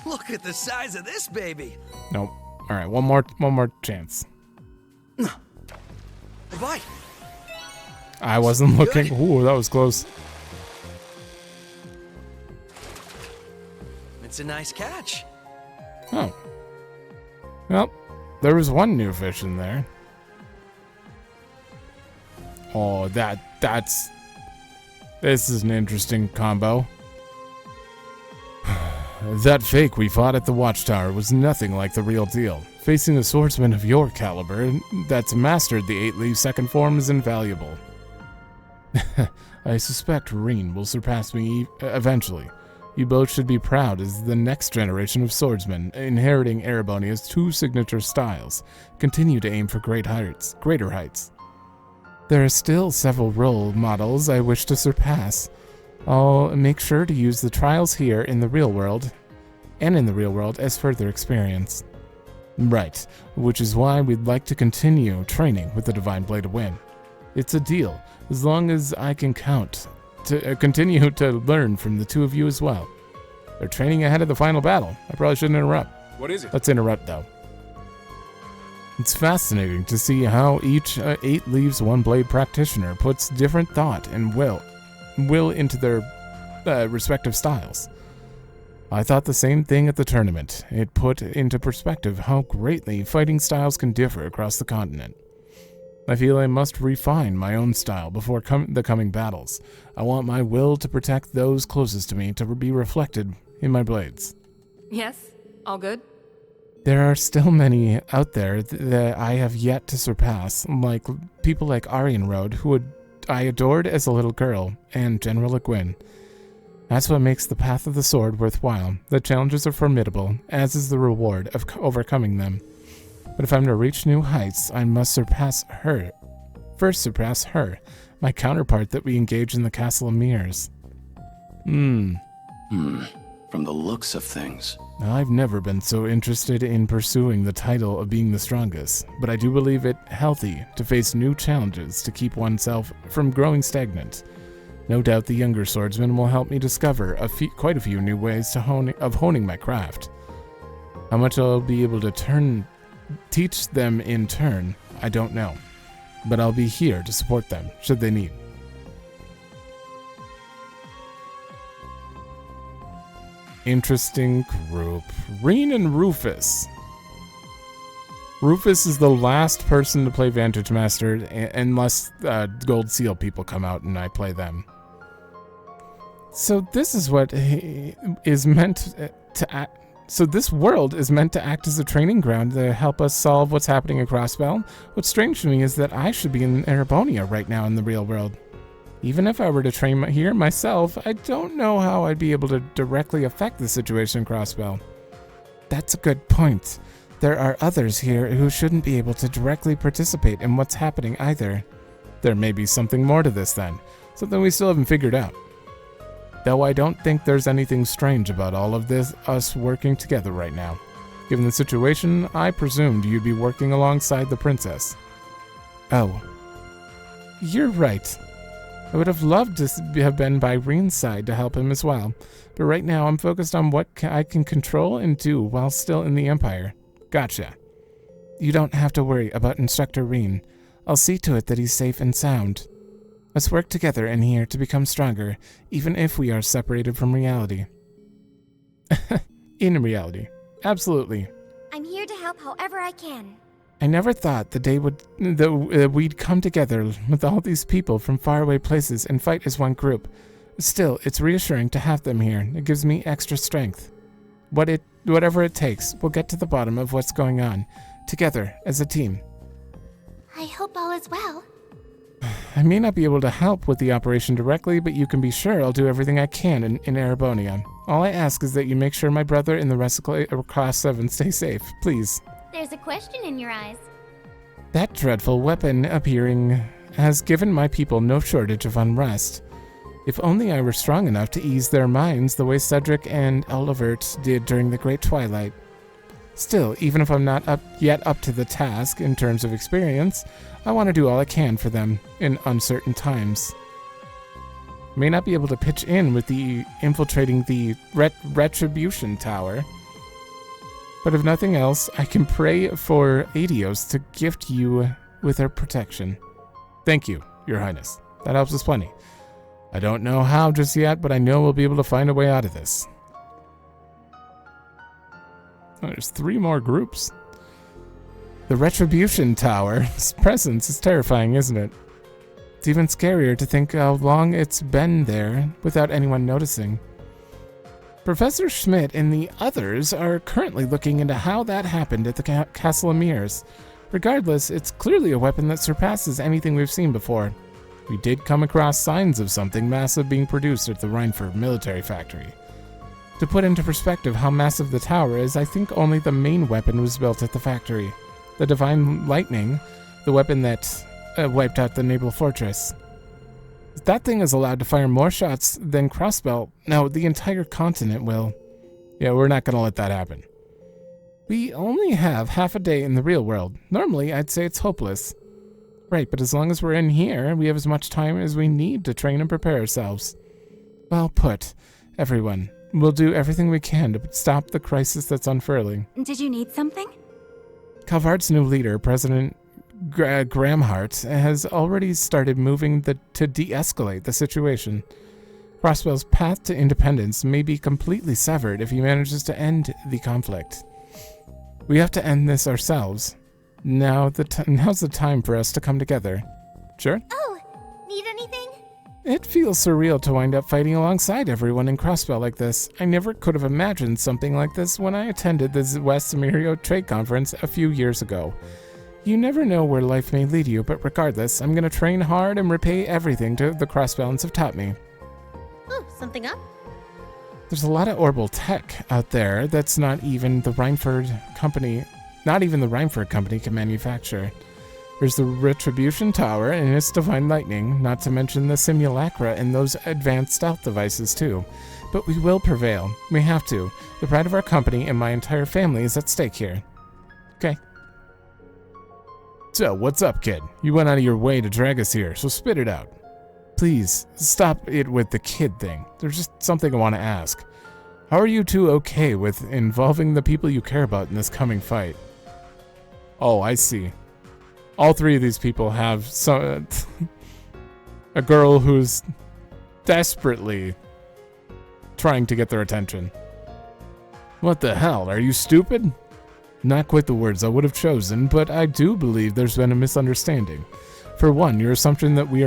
Look at the size of this baby. Nope. All right, one more chance. Bye. I wasn't looking. Ooh, that was close. It's a nice catch. Oh. Well, there was one new fish in there. Oh, this is an interesting combo. That fake we fought at the Watchtower was nothing like the real deal. Facing a swordsman of your caliber that's mastered the 8-leaf second form is invaluable. I suspect Reen will surpass me eventually. You both should be proud as the next generation of swordsmen, inheriting Erebonia's 2 signature styles. Continue to aim for greater heights. There are still several role models I wish to surpass. I'll make sure to use the trials here in the real world, as further experience. Right, which is why we'd like to continue training with the Divine Blade of Wind. It's a deal, as long as I can continue to learn from the 2 of you as well. They're training ahead of the final battle. I probably shouldn't interrupt. What is it? Let's interrupt, though. It's fascinating to see how each 8 Leaves One Blade practitioner puts different thought and will into their respective styles. I thought the same thing at the tournament. It put into perspective how greatly fighting styles can differ across the continent. I feel I must refine my own style before the coming battles. I want my will to protect those closest to me to be reflected in my blades. Yes? All good? There are still many out there that I have yet to surpass, like people like Arianrode, who I adored as a little girl, and General Egwene. That's what makes the path of the sword worthwhile. The challenges are formidable, as is the reward of overcoming them. But if I'm to reach new heights, I must surpass her. First surpass her, my counterpart that we engage in the Castle of Mirrors. From the looks of things. I've never been so interested in pursuing the title of being the strongest, but I do believe it healthy to face new challenges to keep oneself from growing stagnant. No doubt the younger swordsman will help me discover quite a few new ways of honing my craft. How much I'll be able to teach them in turn, I don't know, but I'll be here to support them should they need. Interesting group. Reen and Rufus. Rufus is the last person to play Vantage Master unless Gold Seal people come out and I play them. So this is what is meant to act. So this world is meant to act as a training ground to help us solve what's happening across Bell. What's strange to me is that I should be in Erebonia right now in the real world. Even if I were to train here myself, I don't know how I'd be able to directly affect the situation across Bell. That's a good point. There are others here who shouldn't be able to directly participate in what's happening either. There may be something more to this then, something we still haven't figured out. Though I don't think there's anything strange about all of this, us working together right now. Given the situation, I presumed you'd be working alongside the princess. Oh. You're right. I would have loved to have been by Reen's side to help him as well, but right now I'm focused on what I can control and do while still in the Empire. Gotcha. You don't have to worry about Instructor Reen. I'll see to it that he's safe and sound. Let's work together in here to become stronger, even if we are separated from reality. In reality. Absolutely. I'm here to help however I can. I never thought the day we'd come together with all these people from faraway places and fight as one group. Still, it's reassuring to have them here. It gives me extra strength. Whatever it takes, we'll get to the bottom of what's going on, together as a team. I hope all is well. I may not be able to help with the operation directly, but you can be sure I'll do everything I can in Erebonia. All I ask is that you make sure my brother and the rest of Class 7 stay safe, please. There's a question in your eyes. That dreadful weapon appearing has given my people no shortage of unrest. If only I were strong enough to ease their minds the way Cedric and Olivert did during the Great Twilight. Still, even if I'm not yet up to the task in terms of experience, I want to do all I can for them in uncertain times. May not be able to pitch in with the infiltrating the Retribution Tower, but if nothing else, I can pray for Adios to gift you with her protection. Thank you, Your Highness. That helps us plenty. I don't know how just yet, but I know we'll be able to find a way out of this. Oh, there's 3 more groups. The Retribution Tower's presence is terrifying, isn't it? It's even scarier to think how long it's been there without anyone noticing. Professor Schmidt and the others are currently looking into how that happened at the Castle Emirs. Regardless, it's clearly a weapon that surpasses anything we've seen before. We did come across signs of something massive being produced at the Reinford military factory. To put into perspective how massive the tower is, I think only the main weapon was built at the factory. The Divine Lightning, the weapon that wiped out the naval fortress. That thing is allowed to fire more shots than Crossbell. No, the entire continent will. Yeah, we're not going to let that happen. We only have half a day in the real world. Normally, I'd say it's hopeless. Right, but as long as we're in here, we have as much time as we need to train and prepare ourselves. Well put, everyone. We'll do everything we can to stop the crisis that's unfurling. Did you need something? Calvard's new leader, President Gramhart, has already started moving to de-escalate the situation. Crossbell's path to independence may be completely severed if he manages to end the conflict. We have to end this ourselves. Now's the time for us to come together. Sure? Oh, need anything? It feels surreal to wind up fighting alongside everyone in Crossbell like this. I never could have imagined something like this when I attended the West Emirio Trade Conference a few years ago. You never know where life may lead you, but regardless, I'm going to train hard and repay everything the Crossbellans have taught me. Oh, something up? There's a lot of orbital tech out there that's not even the Reinford company can manufacture. There's the Retribution Tower and its Divine Lightning, not to mention the Simulacra and those advanced stealth devices too. But we will prevail. We have to. The pride of our company and my entire family is at stake here. Okay. So, what's up, kid? You went out of your way to drag us here, so spit it out. Please, stop it with the kid thing. There's just something I want to ask. How are you two okay with involving the people you care about in this coming fight? Oh, I see. All 3 of these people have a girl who's desperately trying to get their attention. What the hell? Are you stupid? Not quite the words I would have chosen, but I do believe there's been a misunderstanding. For one, your assumption that we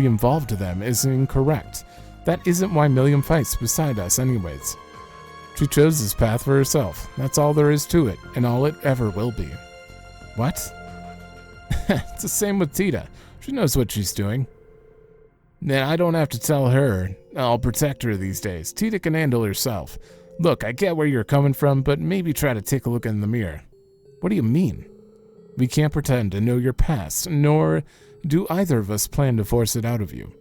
involved them is incorrect. That isn't why Milliam fights beside us anyways. She chose this path for herself. That's all there is to it, and all it ever will be. What? It's the same with Tita. She knows what she's doing. And I don't have to tell her. I'll protect her these days. Tita can handle herself. Look, I get where you're coming from, but maybe try to take a look in the mirror. What do you mean? We can't pretend to know your past, nor do either of us plan to force it out of you.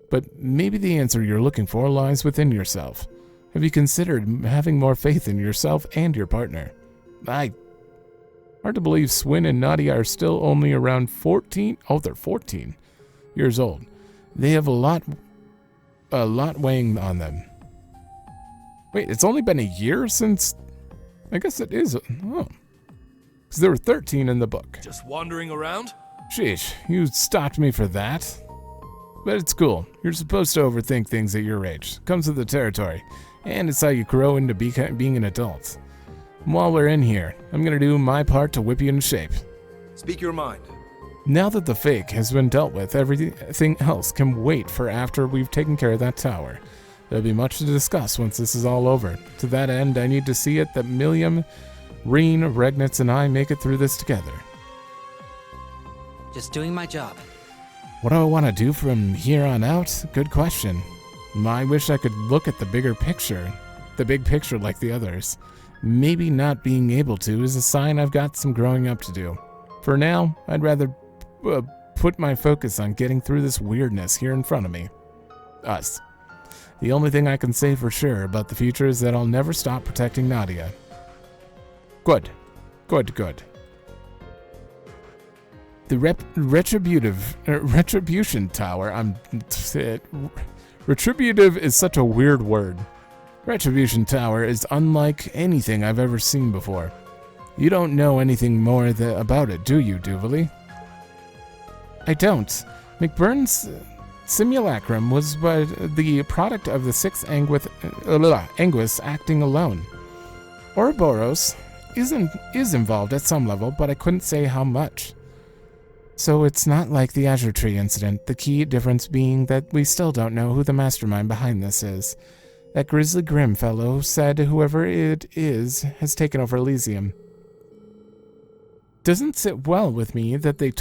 But maybe the answer you're looking for lies within yourself. Have you considered having more faith in yourself and your partner? Hard to believe Swin and Nadia are still only around 14. Oh, they're 14 years old. They have a lot weighing on them. Wait, it's only been a year since... I guess it is. Oh. Because there were 13 in the book. Just wandering around? Sheesh, you stopped me for that. But it's cool. You're supposed to overthink things at your age. Comes with the territory. And it's how you grow into being an adult. While we're in here, I'm gonna do my part to whip you into shape. Speak your mind. Now that the fake has been dealt with, everything else can wait for after we've taken care of that tower. There'll be much to discuss once this is all over. To that end, I need to see it that Milliam, Reen, Regnitz, and I make it through this together. Just doing my job. What do I want to do from here on out? Good question. I wish I could look at the bigger picture. The big picture like the others. Maybe not being able to is a sign I've got some growing up to do. For now, I'd rather put my focus on getting through this weirdness here in front of me. Us. The only thing I can say for sure about the future is that I'll never stop protecting Nadia. Good. Good. The Retribution Tower, Retributive is such a weird word. Retribution Tower is unlike anything I've ever seen before. You don't know anything more about it, do you, Duvalie? I don't. McBurn's simulacrum was the product of the 6th Anguis acting alone. Ouroboros is involved at some level, but I couldn't say how much. So it's not like the Azure Tree incident, the key difference being that we still don't know who the mastermind behind this is. That Grizzly Grim fellow said whoever it is has taken over Elysium. Doesn't sit well with me that they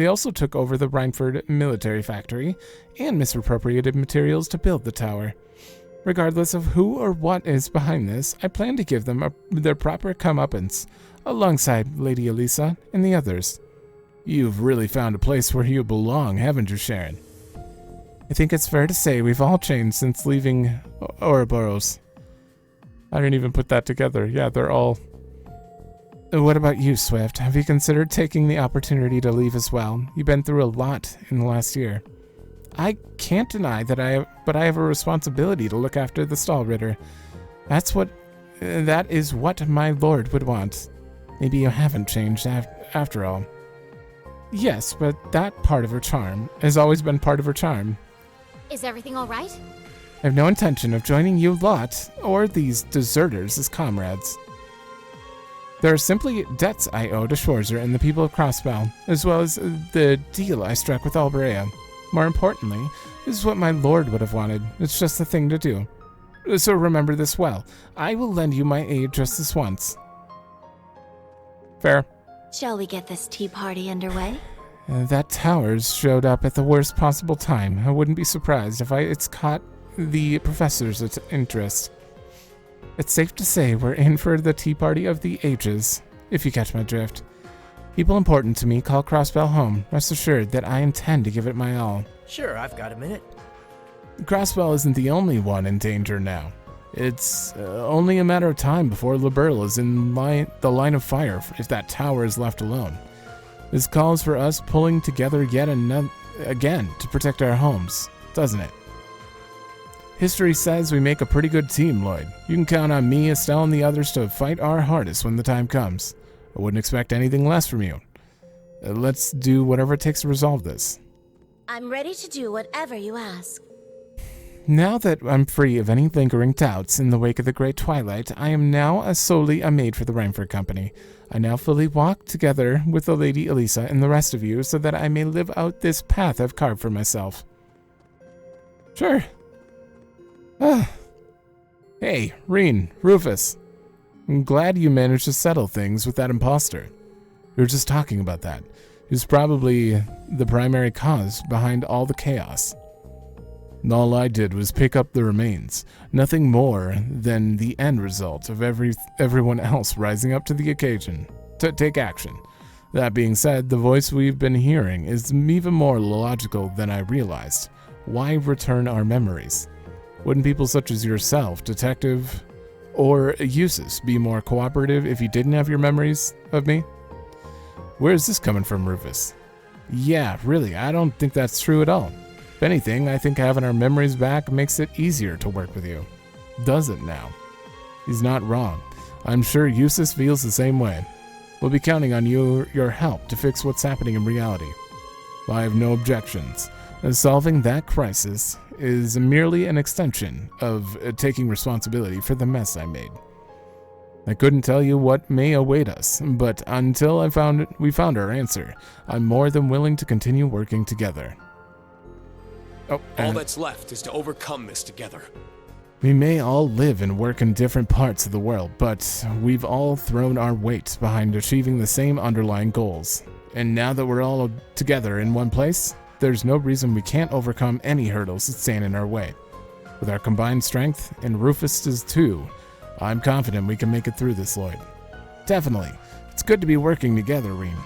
also took over the Rhineford military factory and misappropriated materials to build the tower. Regardless of who or what is behind this, I plan to give them their proper comeuppance, alongside Lady Elisa and the others. You've really found a place where you belong, haven't you, Sharon? I think it's fair to say we've all changed since leaving Ouroboros. I didn't even put that together. Yeah, they're all... What about you, Swift? Have you considered taking the opportunity to leave as well? You've been through a lot in the last year. I can't deny that I have a responsibility to look after the Stallritter. That is what my lord would want. Maybe you haven't changed after all. Yes, but that part of her charm has always been part of her charm. Is everything all right? I have no intention of joining you lot or these deserters as comrades. There are simply debts I owe to Schwarzer and the people of Crossbell, as well as the deal I struck with Albrea. More importantly, this is what my lord would have wanted. It's just the thing to do. So remember this well. I will lend you my aid just this once. Fair. Shall we get this tea party underway? That Towers showed up at the worst possible time. I wouldn't be surprised if it's caught the professor's interest. It's safe to say we're in for the tea party of the ages, if you catch my drift. People important to me call Crossbell home. Rest assured that I intend to give it my all. Sure, I've got a minute. Crossbell isn't the only one in danger now. It's only a matter of time before Liberl is in the line of fire if that tower is left alone. This calls for us pulling together yet again to protect our homes, doesn't it? History says we make a pretty good team, Lloyd. You can count on me, Estelle, and the others to fight our hardest when the time comes. I wouldn't expect anything less from you. Let's do whatever it takes to resolve this. I'm ready to do whatever you ask. Now that I'm free of any lingering doubts in the wake of the Great Twilight, I am now solely a maid for the Rhineford Company. I now fully walk together with the Lady Elisa and the rest of you so that I may live out this path I've carved for myself. Sure. Hey, Reen, Rufus. I'm glad you managed to settle things with that imposter. We were just talking about that. He was probably the primary cause behind all the chaos. All I did was pick up the remains, nothing more than the end result of everyone else rising up to the occasion to take action. That being said, the voice we've been hearing is even more logical than I realized. Why return our memories? Wouldn't people such as yourself, Detective, or Eustace be more cooperative if you didn't have your memories of me? Where is this coming from, Rufus? Yeah, really, I don't think that's true at all. If anything, I think having our memories back makes it easier to work with you. Does it now? He's not wrong. I'm sure Eustace feels the same way. We'll be counting on your help to fix what's happening in reality. I have no objections. Solving that crisis is merely an extension of taking responsibility for the mess I made. I couldn't tell you what may await us, but until we found our answer, I'm more than willing to continue working together. All that's left is to overcome this together. We may all live and work in different parts of the world, but we've all thrown our weight behind achieving the same underlying goals. And now that we're all together in one place, there's no reason we can't overcome any hurdles that stand in our way. With our combined strength, and Rufus's too, I'm confident we can make it through this, Lloyd. Definitely. It's good to be working together, Rean.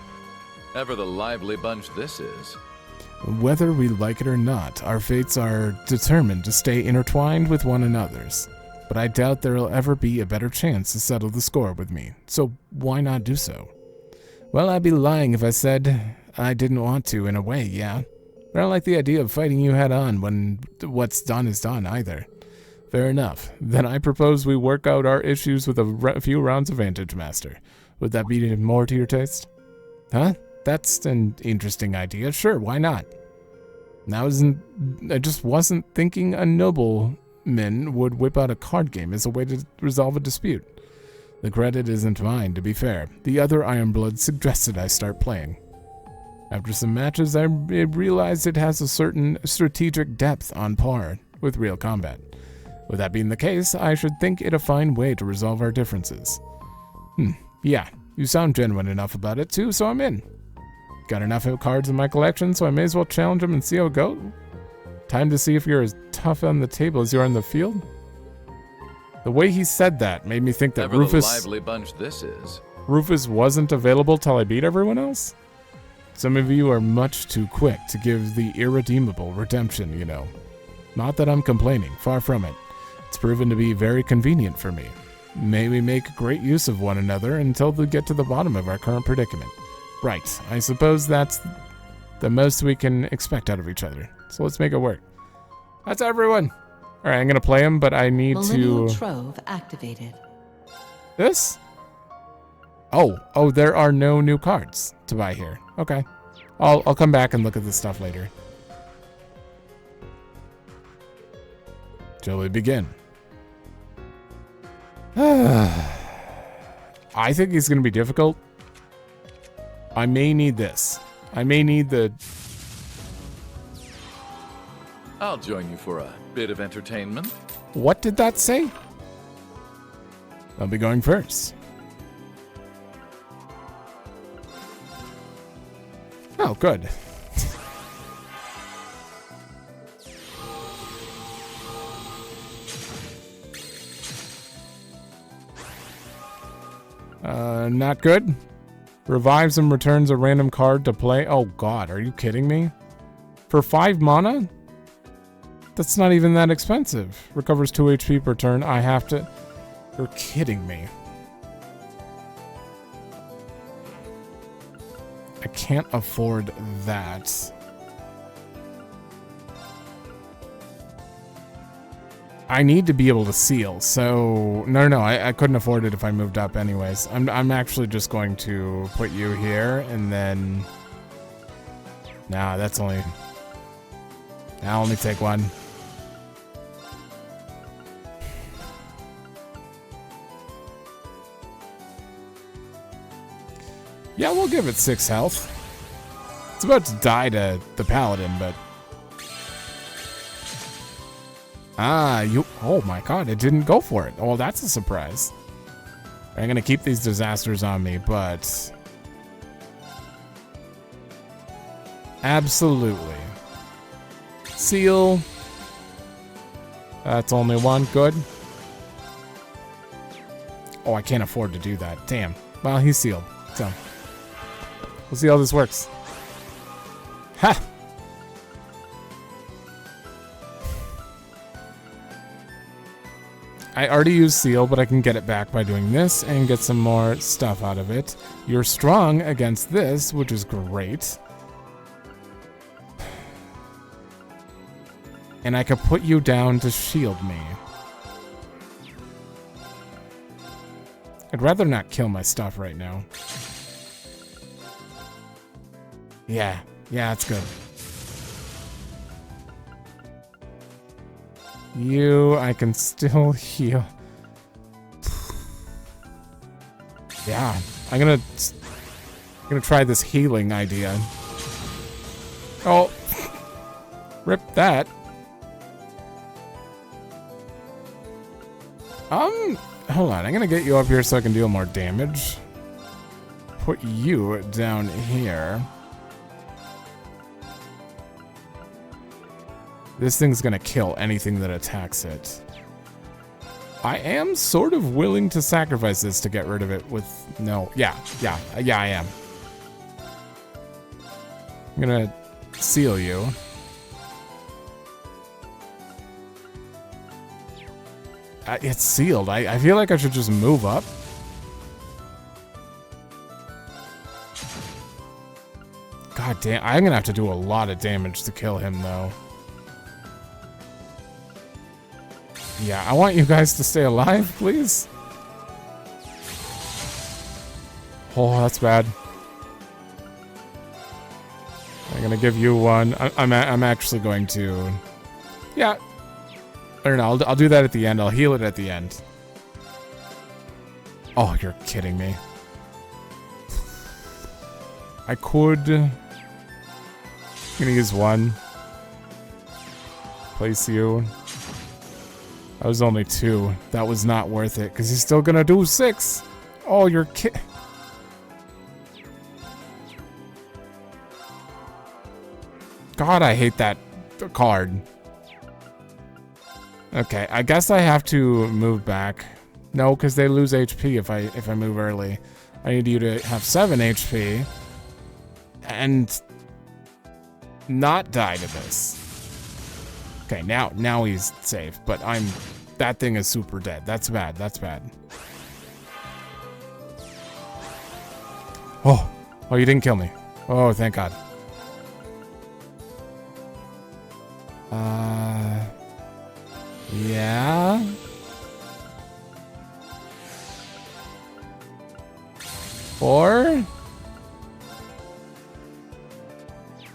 Ever the lively bunch this is. Whether we like it or not, our fates are determined to stay intertwined with one another's. But I doubt there'll ever be a better chance to settle the score with me, so why not do so? Well, I'd be lying if I said I didn't want to, in a way, yeah. But I don't like the idea of fighting you head-on when what's done is done, either. Fair enough. Then I propose we work out our issues with a few rounds of Vantage Master. Would that be more to your taste? Huh? That's an interesting idea. Sure, why not? I just wasn't thinking a nobleman would whip out a card game as a way to resolve a dispute. The credit isn't mine, to be fair. The other Ironbloods suggested I start playing. After some matches, I realized it has a certain strategic depth on par with real combat. With that being the case, I should think it a fine way to resolve our differences. Yeah, you sound genuine enough about it too, so I'm in. Got enough cards in my collection, so I may as well challenge them and see how it goes. Time to see if you're as tough on the table as you are on the field? The way he said that made me think that Ever Rufus... the lively bunch this is. Rufus wasn't available till I beat everyone else? Some of you are much too quick to give the irredeemable redemption, you know. Not that I'm complaining, far from it. It's proven to be very convenient for me. May we make great use of one another until we get to the bottom of our current predicament. Right, I suppose that's the most we can expect out of each other. So let's make it work. That's everyone. All right, I'm gonna play him, but I need Millennial to. Trove activated. This? Oh, there are no new cards to buy here. Okay, I'll come back and look at this stuff later. Shall we begin? I think he's gonna be difficult. I may need this. I may need the... I'll join you for a bit of entertainment. What did that say? I'll be going first. Oh, good. Not good. Revives and returns a random card to play. Oh god, are you kidding me? For 5 mana? That's not even that expensive. Recovers 2 HP per turn. I have to... You're kidding me. I can't afford that. I need to be able to seal, so... No, I couldn't afford it if I moved up anyways. I'm actually just going to put you here, and then... Nah, that's only... I'll only take one. Yeah, we'll give it 6 health. It's about to die to the paladin, but... Oh my god, it didn't go for it. Oh, that's a surprise. I'm gonna keep these disasters on me, but... Absolutely. Seal. That's only one. Good. Oh, I can't afford to do that. Damn. Well, he's sealed, so... We'll see how this works. Ha! I already used seal, but I can get it back by doing this and get some more stuff out of it. You're strong against this, which is great. And I could put you down to shield me. I'd rather not kill my stuff right now. Yeah, that's good. You, I can still heal. Yeah, I'm gonna try this healing idea. Oh, rip that. Hold on, I'm gonna get you up here so I can deal more damage. put you down here. This thing's gonna kill anything that attacks it. I am sort of willing to sacrifice this to get rid of it with no. Yeah, I am. I'm gonna seal you. It's sealed. I feel like I should just move up. God damn, I'm gonna have to do a lot of damage to kill him though. Yeah, I want you guys to stay alive, please. Oh, that's bad. I'm gonna give you one. I'm actually going to. Yeah. Or no, I'll do that at the end. I'll heal it at the end. Oh, you're kidding me. I could. I'm gonna use one. Place you. That was only 2. That was not worth it, because he's still gonna do 6. Oh, you're God, I hate that card. Okay, I guess I have to move back. No, because they lose HP if I move early. I need you to have 7 HP and not die to this. Okay, now he's safe, but that thing is super dead. That's bad. That's bad. Oh, you didn't kill me. Oh, thank God. Yeah. Four.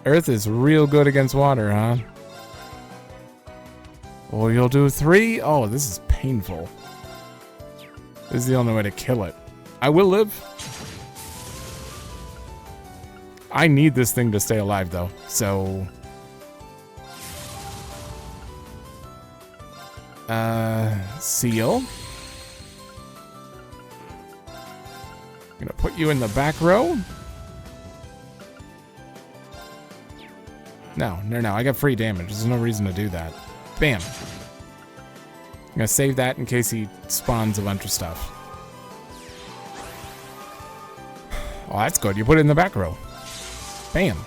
Earth is real good against water, huh? Oh, you'll do 3? Oh, this is painful. This is the only way to kill it. I will live. I need this thing to stay alive, though, so... seal. I'm gonna put you in the back row. No, I got free damage. There's no reason to do that. Bam. I'm gonna save that in case he spawns a bunch of stuff. Oh, that's good. You put it in the back row. Bam.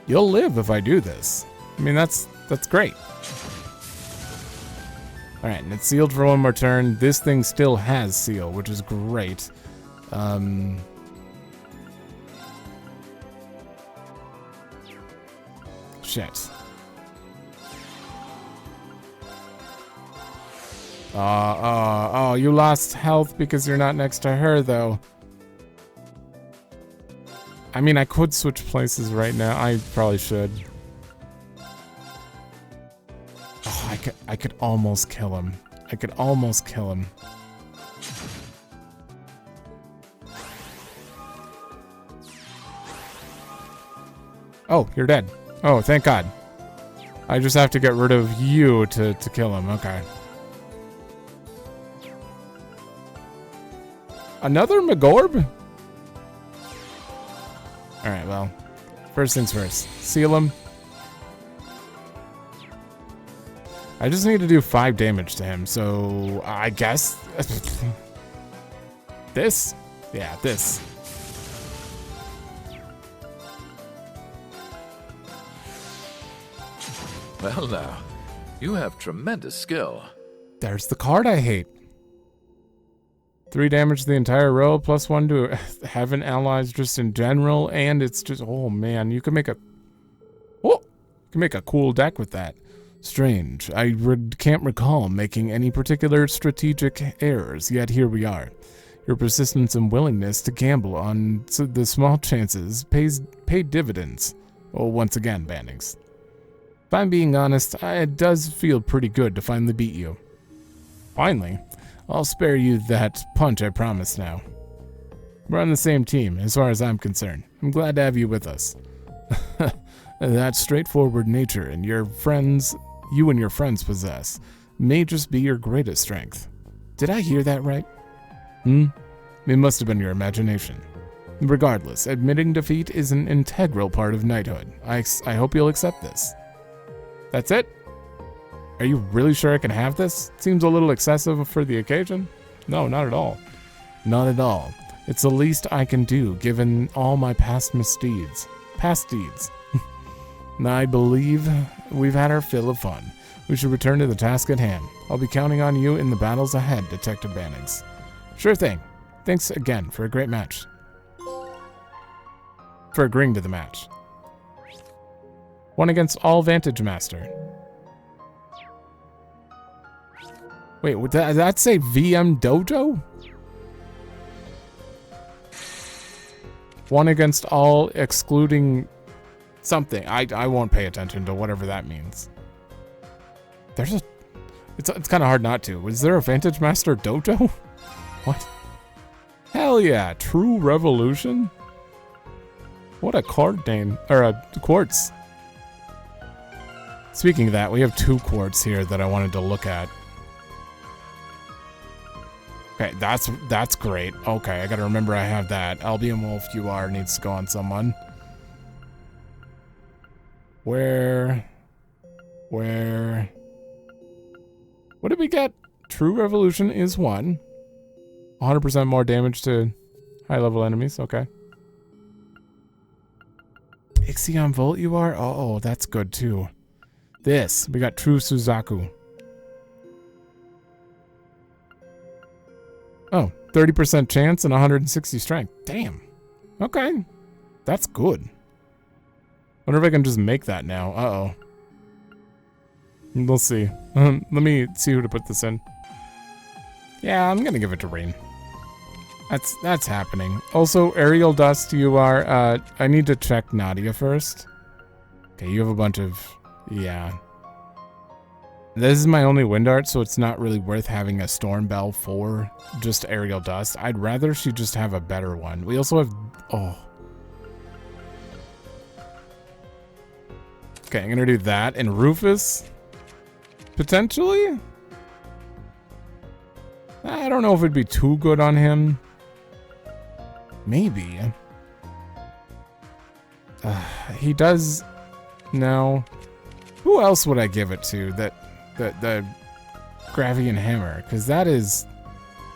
You'll live if I do this. I mean, that's great. All right, and it's sealed for one more turn. This thing still has seal, which is great. Shit. Oh, you lost health because you're not next to her, though. I mean, I could switch places right now. I probably should. Oh, I could almost kill him. I could almost kill him. Oh, you're dead. Oh, thank God. I just have to get rid of you to kill him. Okay. Another Magorb? Alright, well. First things first. Seal him. I just need to do 5 damage to him, so I guess... this? Yeah, this. Well now, you have tremendous skill. There's the card I hate. 3 damage to the entire row, +1 to heaven allies just in general, and it's just, oh man, you can make a cool deck with that. Strange. I can't recall making any particular strategic errors, yet here we are. Your persistence and willingness to gamble on the small chances paid dividends. Well, once again, Bannings. If I'm being honest, it does feel pretty good to finally beat you. Finally, I'll spare you that punch, I promise now. We're on the same team, as far as I'm concerned. I'm glad to have you with us. That straightforward nature and you and your friends possess may just be your greatest strength. Did I hear that right? It must have been your imagination. Regardless, admitting defeat is an integral part of knighthood. I hope you'll accept this. That's it? Are you really sure I can have this? Seems a little excessive for the occasion. No, not at all. Not at all. It's the least I can do, given all my past misdeeds. Past deeds. I believe we've had our fill of fun. We should return to the task at hand. I'll be counting on you in the battles ahead, Detective Bannings. Sure thing. Thanks again for a great match. For agreeing to the match. 1 against all Vantage Master. Wait, would that say VM Dojo? 1 against all excluding something. I won't pay attention to whatever that means. There's a... It's kind of hard not to. Was there a Vantage Master Dojo? What? Hell yeah. True Revolution? What a card name. Or a quartz. Speaking of that, we have 2 quartz here that I wanted to look at. Okay, that's great. Okay, I gotta remember I have that. Albion Wolf UR needs to go on someone. Where? What did we get? True Revolution is 1. 100% more damage to high-level enemies. Okay. Ixion Volt UR? Oh, that's good too. This, we got True Suzaku. Oh, 30% chance and 160 strength. Damn. Okay. That's good. Wonder if I can just make that now. Uh-oh. We'll see. Let me see who to put this in. Yeah, I'm gonna give it to Rain. That's happening. Also, Aerial Dust, you are, I need to check Nadia first. Okay, you have a bunch of, yeah. This is my only wind art, so it's not really worth having a Storm Bell for just Aerial Dust. I'd rather she just have a better one. We also have, oh. Okay, I'm gonna do that. And Rufus, potentially? I don't know if it'd be too good on him. Maybe. He does, no. Who else would I give it to that, the Gravian Hammer? Because that is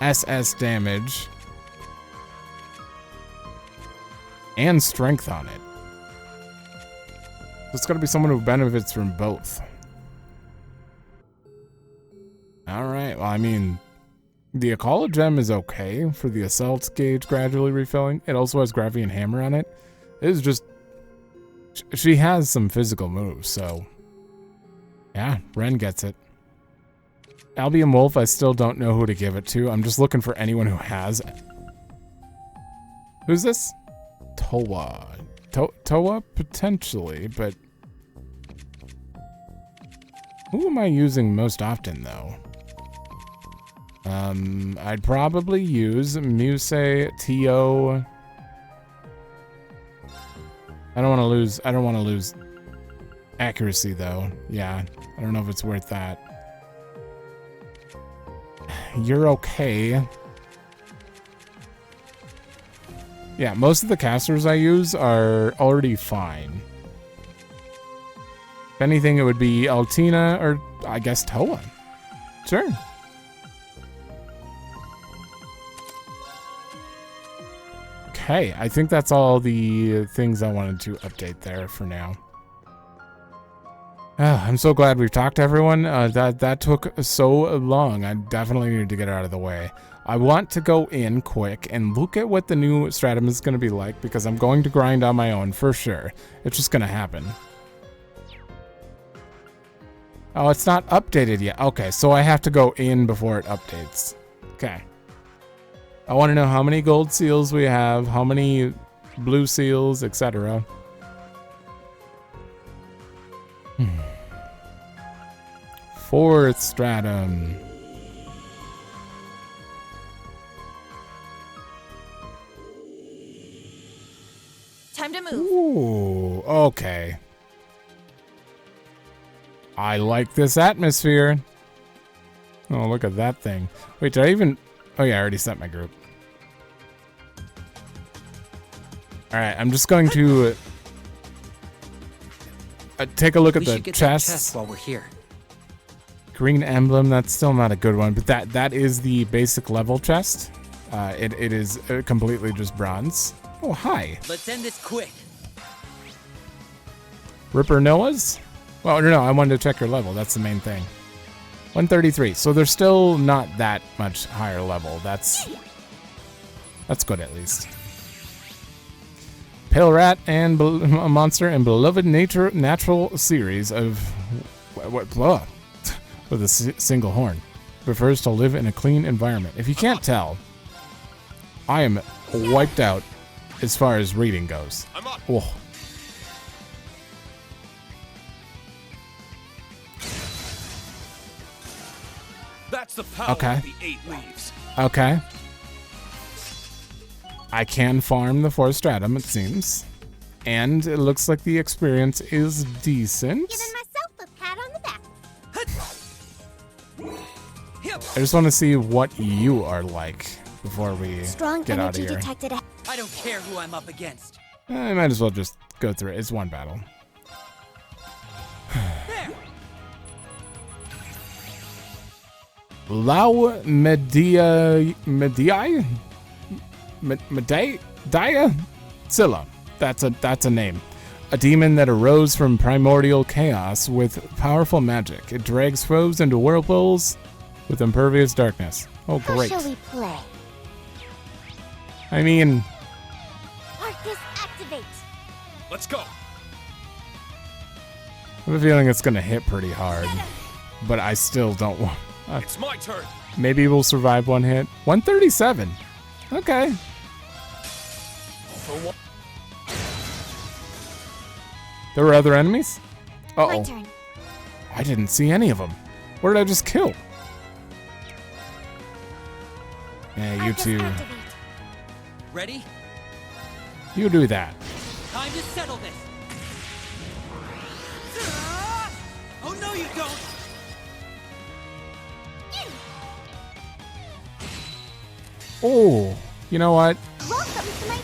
SS damage and strength on it. It's gotta be someone who benefits from both. Alright, well, I mean, the Akala Gem is okay for the Assault gauge gradually refilling. It also has Gravian Hammer on it. It is just, she has some physical moves, so yeah, Ren gets it. Albion Wolf, I still don't know who to give it to. I'm just looking for anyone who has. Who's this? Towa. Towa, potentially, but who am I using most often, though? I'd probably use Muse, Tio. I don't want to lose accuracy, though. Yeah, I don't know if it's worth that. You're okay. Yeah, most of the casters I use are already fine. If anything, it would be Altina or, I guess, Toa. Sure. Okay, I think that's all the things I wanted to update there for now. I'm so glad we've talked to everyone. That took so long. I definitely needed to get it out of the way. I want to go in quick and look at what the new Stratum is going to be like, because I'm going to grind on my own for sure. It's just going to happen. Oh, it's not updated yet. Okay, so I have to go in before it updates. Okay. I want to know how many gold seals we have, how many blue seals, etc. Fourth Stratum. Time to move. Ooh, okay. I like this atmosphere. Oh, look at that thing. Wait, did I even... Oh yeah, I already set my group. Alright, I'm just going to take a look at the chests. While we're here. Green emblem, that's still not a good one, but that is the basic level chest. It is completely just bronze. Oh, hi. Let's end this quick. Ripper Noah's? Well, no, I wanted to check your level. That's the main thing. 133. So they're still not that much higher level. That's good at least. Pale rat and a monster and beloved natural series of with a single horn. Prefers to live in a clean environment. If you can't tell, I am wiped out as far as reading goes. Oh. That's the power of the 8 leaves. Okay. I can farm the 4 Stratum, it seems. And it looks like the experience is decent. Giving myself a pat on the back. I just want to see what you are like before we get out of here. Detected. I don't care who I'm up against. I might as well just go through it. It's one battle. Lao Medii Scylla. That's a name. A demon that arose from primordial chaos with powerful magic. It drags foes into whirlpools with impervious darkness. Oh, great. How shall we play? I mean, Arcus activate. Let's go. I have a feeling it's gonna hit pretty hard, but I still don't want. It's my turn. Maybe we'll survive one hit. 137. Okay. There were other enemies? Uh-oh. My turn. I didn't see any of them. What did I just kill? Yeah, you two. Ready? You do that. Time to settle this. Oh no, you don't. Oh, you know what? Welcome to my.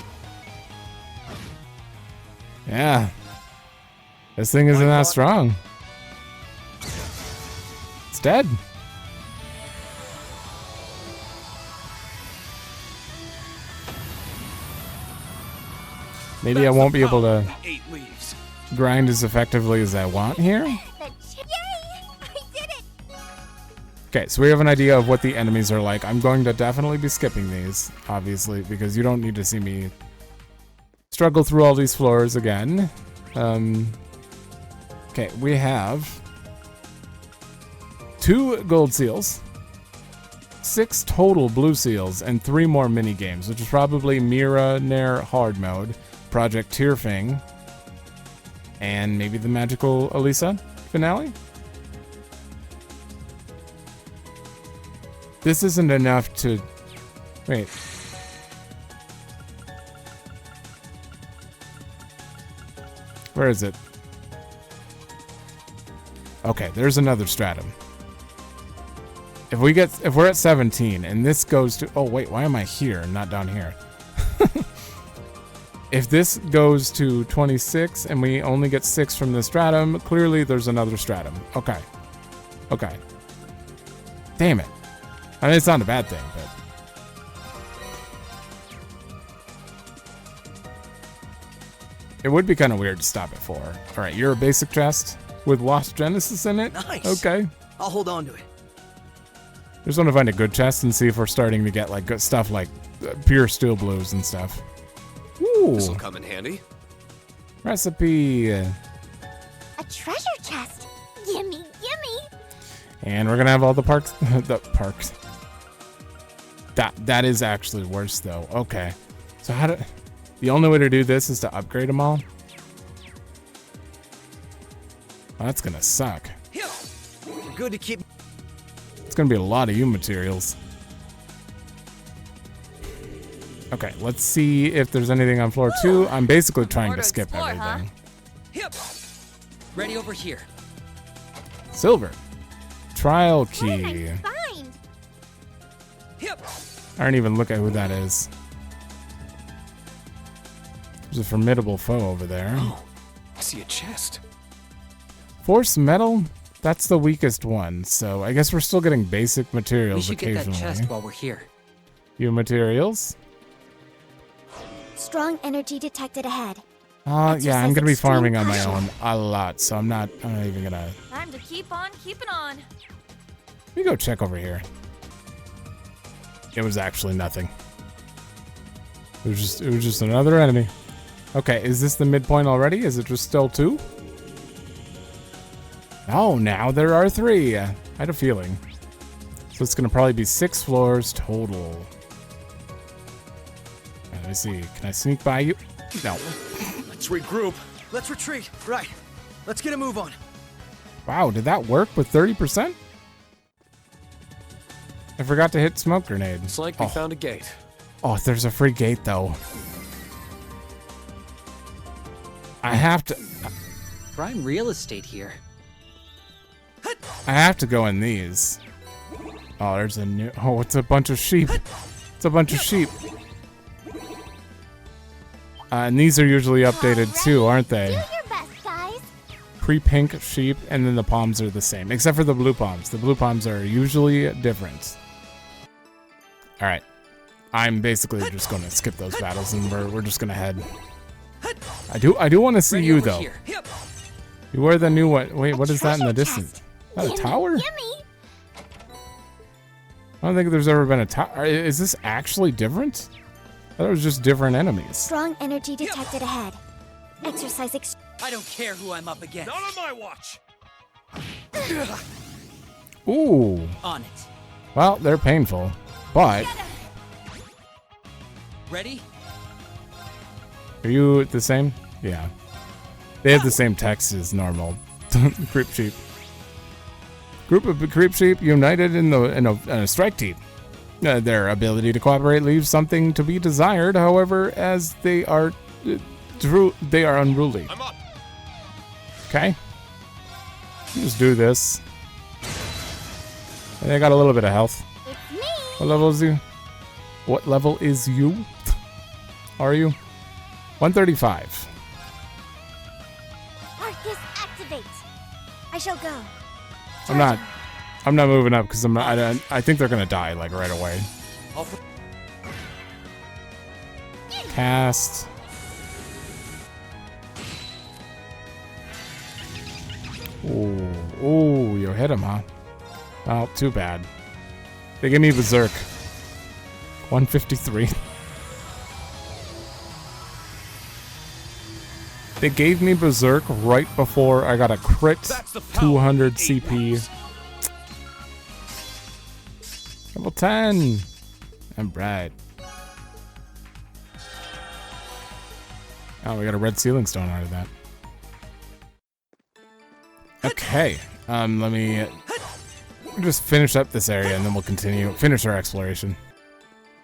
Yeah. This thing isn't that strong. It's dead. Maybe I won't be able to grind as effectively as I want here. Okay, so we have an idea of what the enemies are like. I'm going to definitely be skipping these, obviously, because you don't need to see me struggle through all these floors again. Okay, we have 2 gold seals, 6 total blue seals, and 3 more mini games, which is probably Mira Nair hard mode, Project Tearfing, and maybe the magical Elisa finale. This isn't enough to... Wait. Where is it? Okay, there's another Stratum. If we're at 17 and this goes to... Oh, wait, why am I here and not down here? If this goes to 26 and we only get 6 from the Stratum, clearly there's another Stratum. Okay. Okay. Damn it. I mean, it's not a bad thing, but... It would be kind of weird to stop at 4. Alright, you're a basic chest with Lost Genesis in it? Nice. Okay. I'll hold on to it. I just want to find a good chest and see if we're starting to get like good stuff like pure steel blues and stuff. Ooh. This'll come in handy. Recipe. A treasure chest. Gimme, gimme. And we're gonna have all the parks. The parks. That is actually worse though. Okay. So how do... The only way to do this is to upgrade them all? Well, that's gonna suck. Good to keep. It's gonna be a lot of U materials. Okay, let's see if there's anything on floor 2. I'm basically trying to skip everything. Ready over here. Silver. Trial key. I don't even look at who that is. There's a formidable foe over there. Oh, I see a chest. Force metal? That's the weakest one, so I guess we're still getting basic materials We should occasionally. get that chest while we're here. Few materials. Strong energy detected ahead. Yeah, I'm gonna be farming on my own a lot, so I'm not even gonna. Time to keep on keeping on. Let me go check over here. It was actually nothing. It was just another enemy. Okay, is this the midpoint already? Is it just still 2? Oh, now there are 3. I had a feeling. So it's gonna probably be 6 floors total. Let me see. Can I sneak by you? No. Let's regroup. Let's retreat. Right. Let's get a move on. Wow, did that work with 30%? I forgot to hit smoke grenade. It's like we found a gate. Oh, there's a free gate though. I have to. Prime real estate here. I have to go in these. Oh, there's a new. Oh, it's a bunch of sheep. It's a bunch of sheep. And these are usually updated too, aren't they? Do your best, guys. Pre-pink sheep, and then the palms are the same, except for the blue palms. The blue palms are usually different. All right, I'm basically just going to skip those battles, and we're just going to head. I do want to see you though. You are the new one. Wait, what is that in the distance? Is that a tower? I don't think there's ever been a tower. Is this actually different? I thought it was just different enemies. Strong energy detected ahead. Exercise I don't care who I'm up against. Not on my watch. Ooh. On it. Well, they're painful, but. Ready? Are you the same? Yeah. They have the same text as normal. Creep sheep. Group of creep sheep united in a strike team. Their ability to cooperate leaves something to be desired. However, as they are unruly. I'm up. Okay. Just do this. And I got a little bit of health. It's me. What level is you? What level is you? Are you? 135. Arcus activate. I shall go. I'm not moving up because I think they're gonna die like right away. Cast. Ooh, you hit him, huh? Oh, too bad. They gave me Berserk. 153. They gave me Berserk right before I got a crit 200 CP. Level 10. I'm bright. Oh, we got a red sealing stone out of that. Okay. Let me just finish up this area and then we'll finish our exploration.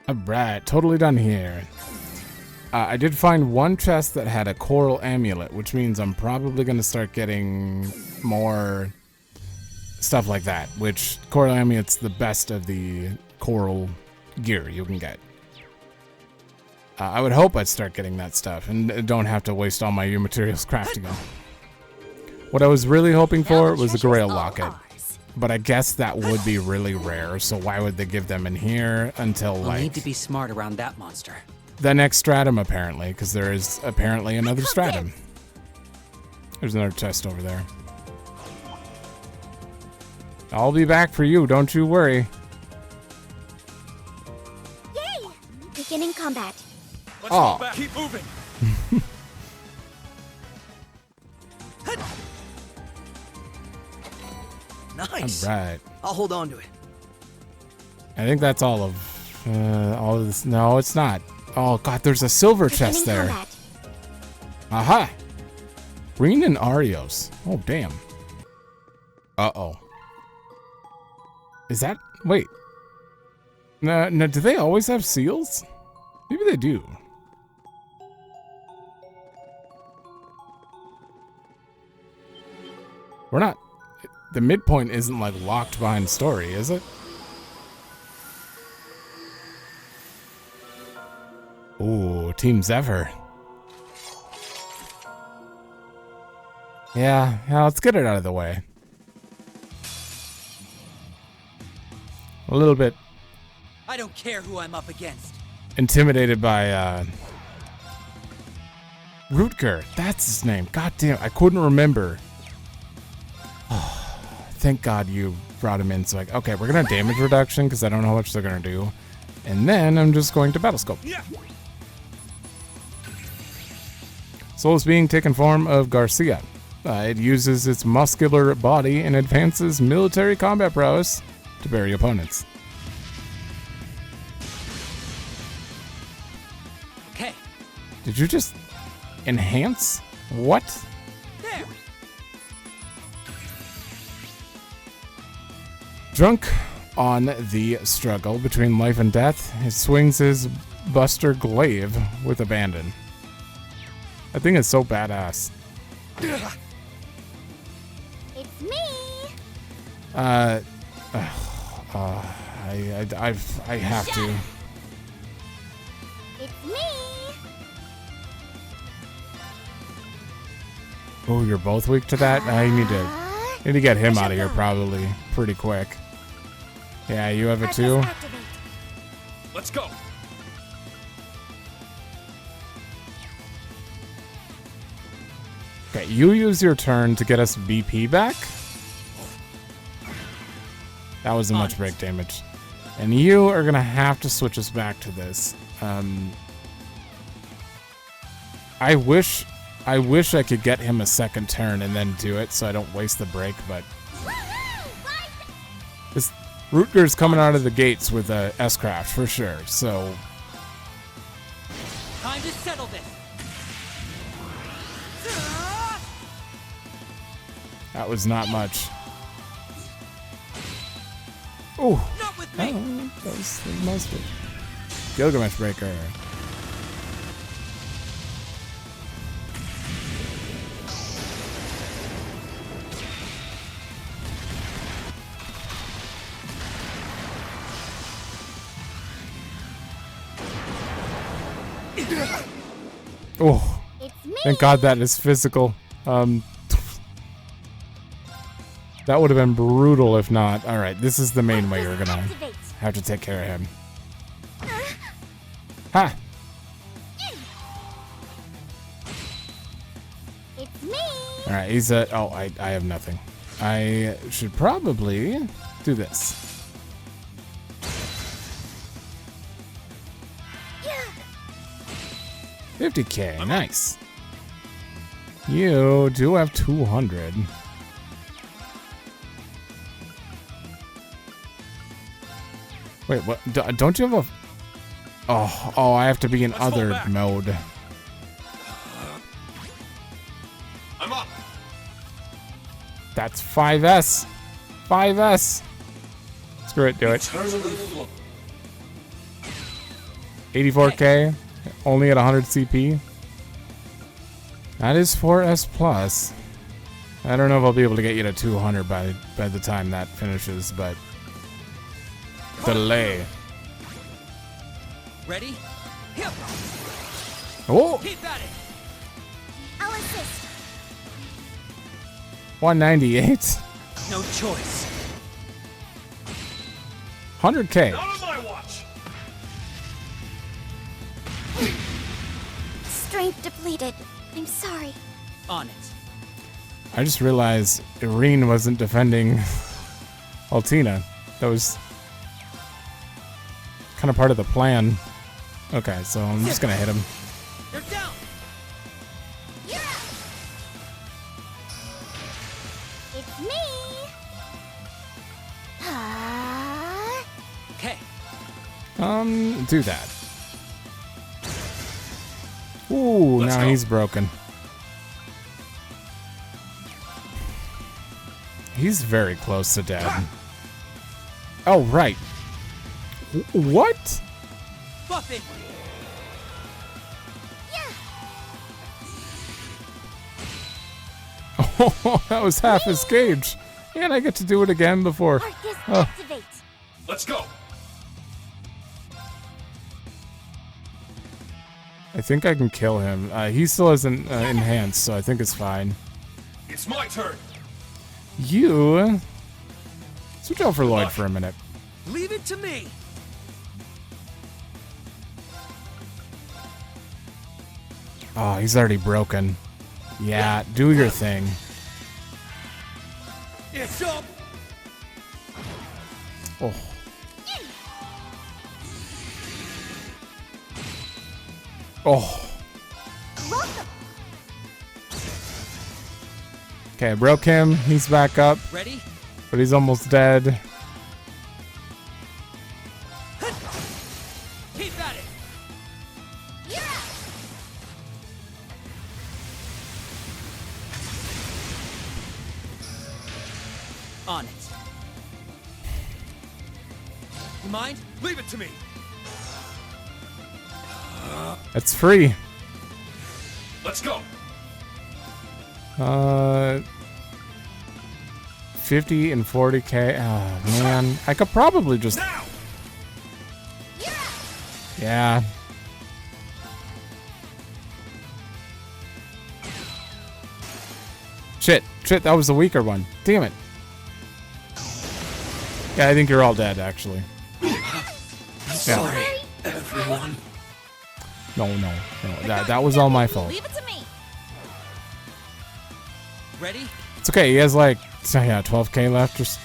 Alright, totally done here. I did find one chest that had a coral amulet, which means I'm probably going to start getting more stuff like that, which coral amulet's the best of the coral gear you can get. I would hope I'd start getting that stuff and don't have to waste all my U materials crafting them. What I was really hoping for was the Grail Locket, but I guess that would be really rare, so why would they give them in here until We'll need to be smart around that monster. the next Stratum, apparently, because there is apparently another Stratum. There's another chest over there. I'll be back for you, don't you worry. Yay! Beginning combat. Let's go back. Keep moving. Nice. All right. I'll hold on to it. I think that's all of this. No, it's not. Oh god, there's a silver chest there. Aha! Green and Arios. Oh damn. Uh-oh. Is that... Wait. No, do they always have seals? Maybe they do. We're not... The midpoint isn't, like, locked behind story, is it? Ooh, Team Zephyr. Yeah, let's get it out of the way. A little bit I don't care who I'm up against. intimidated by Rutger. That's his name. God damn, I couldn't remember. Thank God you brought him in. So like, okay, we're gonna damage reduction because I don't know how much they're gonna do, and then I'm just going to battle scope. Soul is being taken form of Garcia. It uses its muscular body and advances military combat prowess to bury opponents. Okay. Did you just enhance? What? There. Drunk on the struggle between life and death, he swings his Buster Glaive with abandon. I think it's so badass. It's me. I have to. It's me. Oh, you're both weak to that? I need to get him out of here probably pretty quick. Yeah, you have it too? Let's go. Okay, you use your turn to get us BP back. That was a much break damage. And you are gonna have to switch us back to this. I wish I could get him a second turn and then do it so I don't waste the break, but this Rutger's coming out of the gates with a S-Craft for sure, so Time to settle this. that was not much. Ooh. Not with me. Oh, that was most of it. Gilgamesh Breaker. Oh, thank God that is physical. That would have been brutal if not. All right, this is the main way you're gonna have to take care of him. Ha! It's me. All right, he's a. Oh, I have nothing. I should probably do this. Yeah. 50K, nice. You do have 200. Wait, what? Don't you have a... Oh, I have to be in other mode. I'm up. That's 5S. 5S. Screw it, do it. 84K, only at 100 CP. That is 4S plus. I don't know if I'll be able to get you to 200 by the time that finishes, but delay. Ready? Oh, Keep at it. I'll assist. 198. No choice. 100K. Not on my watch. Strength depleted. I'm sorry. On it. I just realized Irene wasn't defending Altina. That was kind of part of the plan. Okay, so I'm just gonna hit him. You're down. You're up. It's me. Okay. Do that. Ooh, Let's now go. he's broken. He's very close to dead. Oh, right. What? Buff it. Oh, that was half his gauge. And I get to do it again before. Oh. Let's go. think I can kill him. He still hasn't enhanced, so I think it's fine. It's my turn. You switch out for Lloyd for a minute. Leave it to me. Oh, he's already broken. Yeah, do your thing. It's up. Oh. Oh. Okay, I broke him. He's back up. Ready? But he's almost dead. Keep at it. On it. You mind? Leave it to me. It's free. Let's go. 50 and 40k. Oh man, I could probably just. Yeah. Shit, that was the weaker one. Damn it. Yeah, I think you're all dead, actually. Sorry, everyone. No. That was all my fault. Leave it to me. Ready? It's okay. He has like 12k left. Just.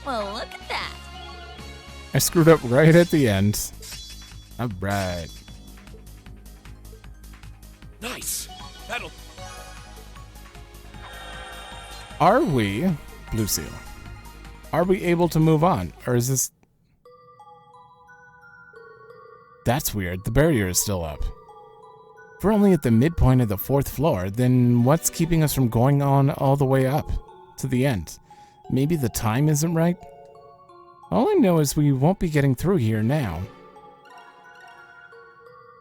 Well, look at that. I screwed up right at the end. All right. Nice. That'll. Are we, Blue Seal? Are we able to move on, or is this? That's weird. The barrier is still up. If we're only at the midpoint of the 4th floor, then what's keeping us from going on all the way up to the end? Maybe the time isn't right? All I know is we won't be getting through here now.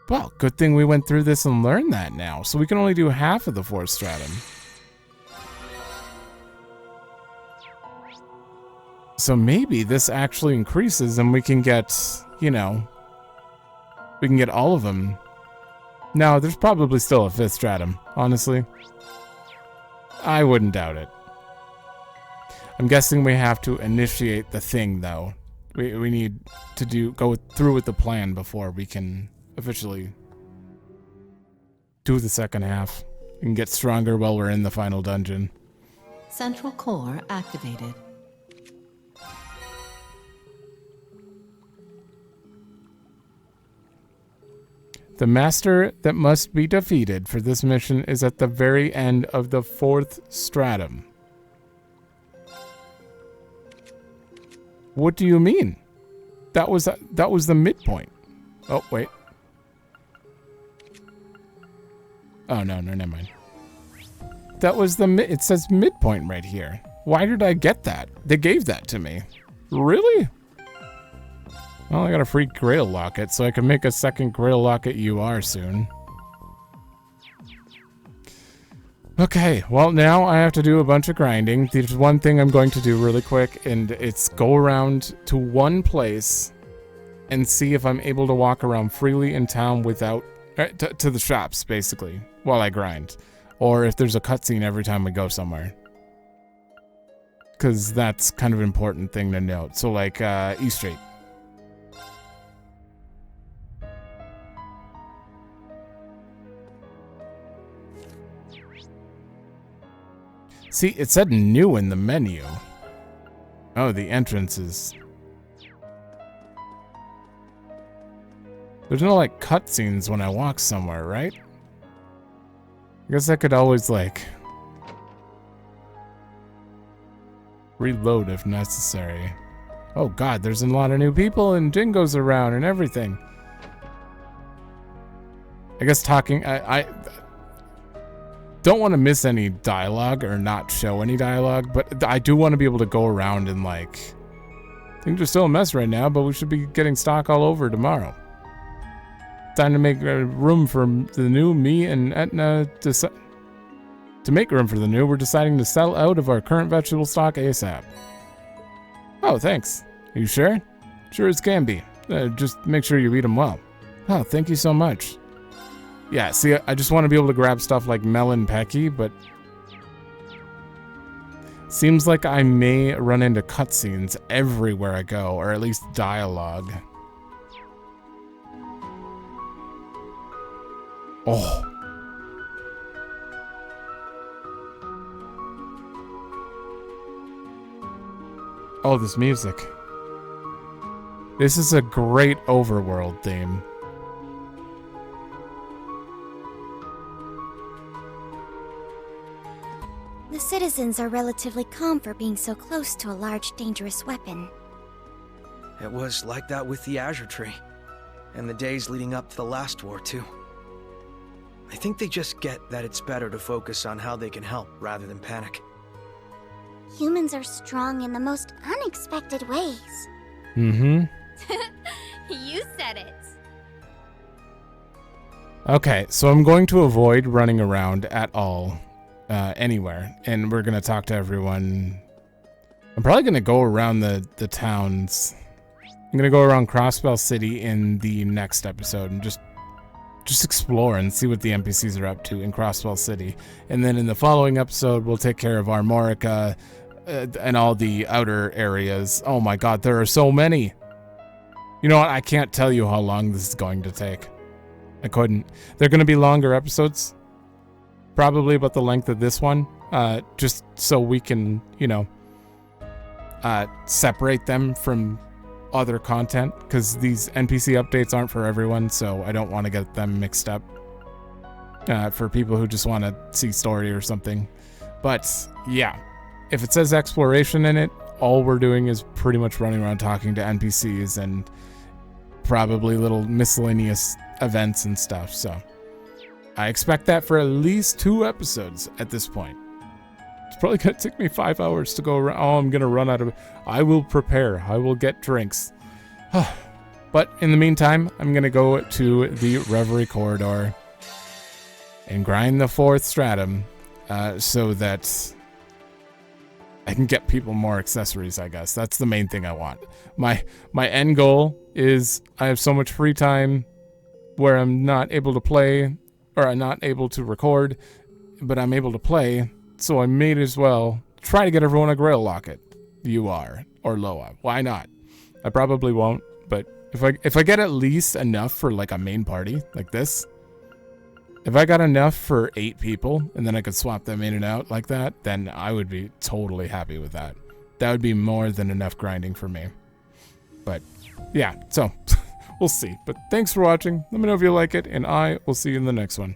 Well, good thing we went through this and learned that now, so we can only do half of the 4th stratum. So maybe this actually increases and we can get, you know, we can get all of them. No, there's probably still a 5th stratum, honestly. I wouldn't doubt it. I'm guessing we have to initiate the thing, though. We need to go through with the plan before we can officially do the second half and get stronger while we're in the final dungeon. Central core activated. The master that must be defeated for this mission is at the very end of the 4th stratum. What do you mean? That was the midpoint. Oh, wait. Oh, no, never mind. That was it says midpoint right here. Why did I get that? They gave that to me. Really? Well, I got a free Grail Locket, so I can make a second Grail Locket UR soon. Okay, well now I have to do a bunch of grinding. There's one thing I'm going to do really quick, and it's go around to one place and see if I'm able to walk around freely in town without... to the shops, basically, while I grind. Or if there's a cutscene every time we go somewhere. Because that's kind of an important thing to note. So like, E Street. See, it said new in the menu. Oh, the entrances. There's no, like, cutscenes when I walk somewhere, right? I guess I could always, like, reload if necessary. Oh god, there's a lot of new people and Jingo's around and everything. I guess talking... I don't want to miss any dialogue or not show any dialogue, but I do want to be able to go around and like... Things are still a mess right now, but we should be getting stock all over tomorrow. Time to make room for the new. Me and Etna to make room for the new, we're deciding to sell out of our current vegetable stock ASAP. Oh, thanks. Are you sure? Sure as can be. Just make sure you eat them well. Oh, thank you so much. Yeah, see, I just want to be able to grab stuff like melon pecky, but seems like I may run into cutscenes everywhere I go, or at least dialogue. Oh. Oh, this music. This is a great overworld theme. The citizens are relatively calm for being so close to a large, dangerous weapon. It was like that with the Azure Tree, and the days leading up to the last war, too. I think they just get that it's better to focus on how they can help rather than panic. Humans are strong in the most unexpected ways. Mm-hmm. You said it. Okay, so I'm going to avoid running around at all, anywhere, and we're going to talk to everyone. I'm probably going to go around the towns. I'm going to go around Crossbell City in the next episode and just explore and see what the NPCs are up to in Crossbell City. And then in the following episode, we'll take care of Armorica and all the outer areas. Oh my god, there are so many. You know what? I can't tell you how long this is going to take. I couldn't. They're going to be longer episodes. Probably about the length of this one. Just so we can, you know, separate them from other content, because these NPC updates aren't for everyone, so I don't want to get them mixed up for people who just want to see story or something. But yeah, if it says exploration in it, all we're doing is pretty much running around talking to NPCs and probably little miscellaneous events and stuff. So I expect that for at least 2 episodes at this point. It's probably going to take me 5 hours to go around. Oh, I'm going to run out of... I will prepare. I will get drinks. But in the meantime, I'm going to go to the Reverie corridor and grind the 4th Stratum so that I can get people more accessories, I guess. That's the main thing I want. My end goal is I have so much free time where I'm not able to play, or I'm not able to record, but I'm able to play. So I may as well try to get everyone a Grail Locket. UR or Loa. Why not? I probably won't, but if I get at least enough for like a main party like this, if I got enough for 8 people and then I could swap them in and out like that, then I would be totally happy with that. That would be more than enough grinding for me. But yeah, so we'll see. But thanks for watching. Let me know if you like it, and I will see you in the next one.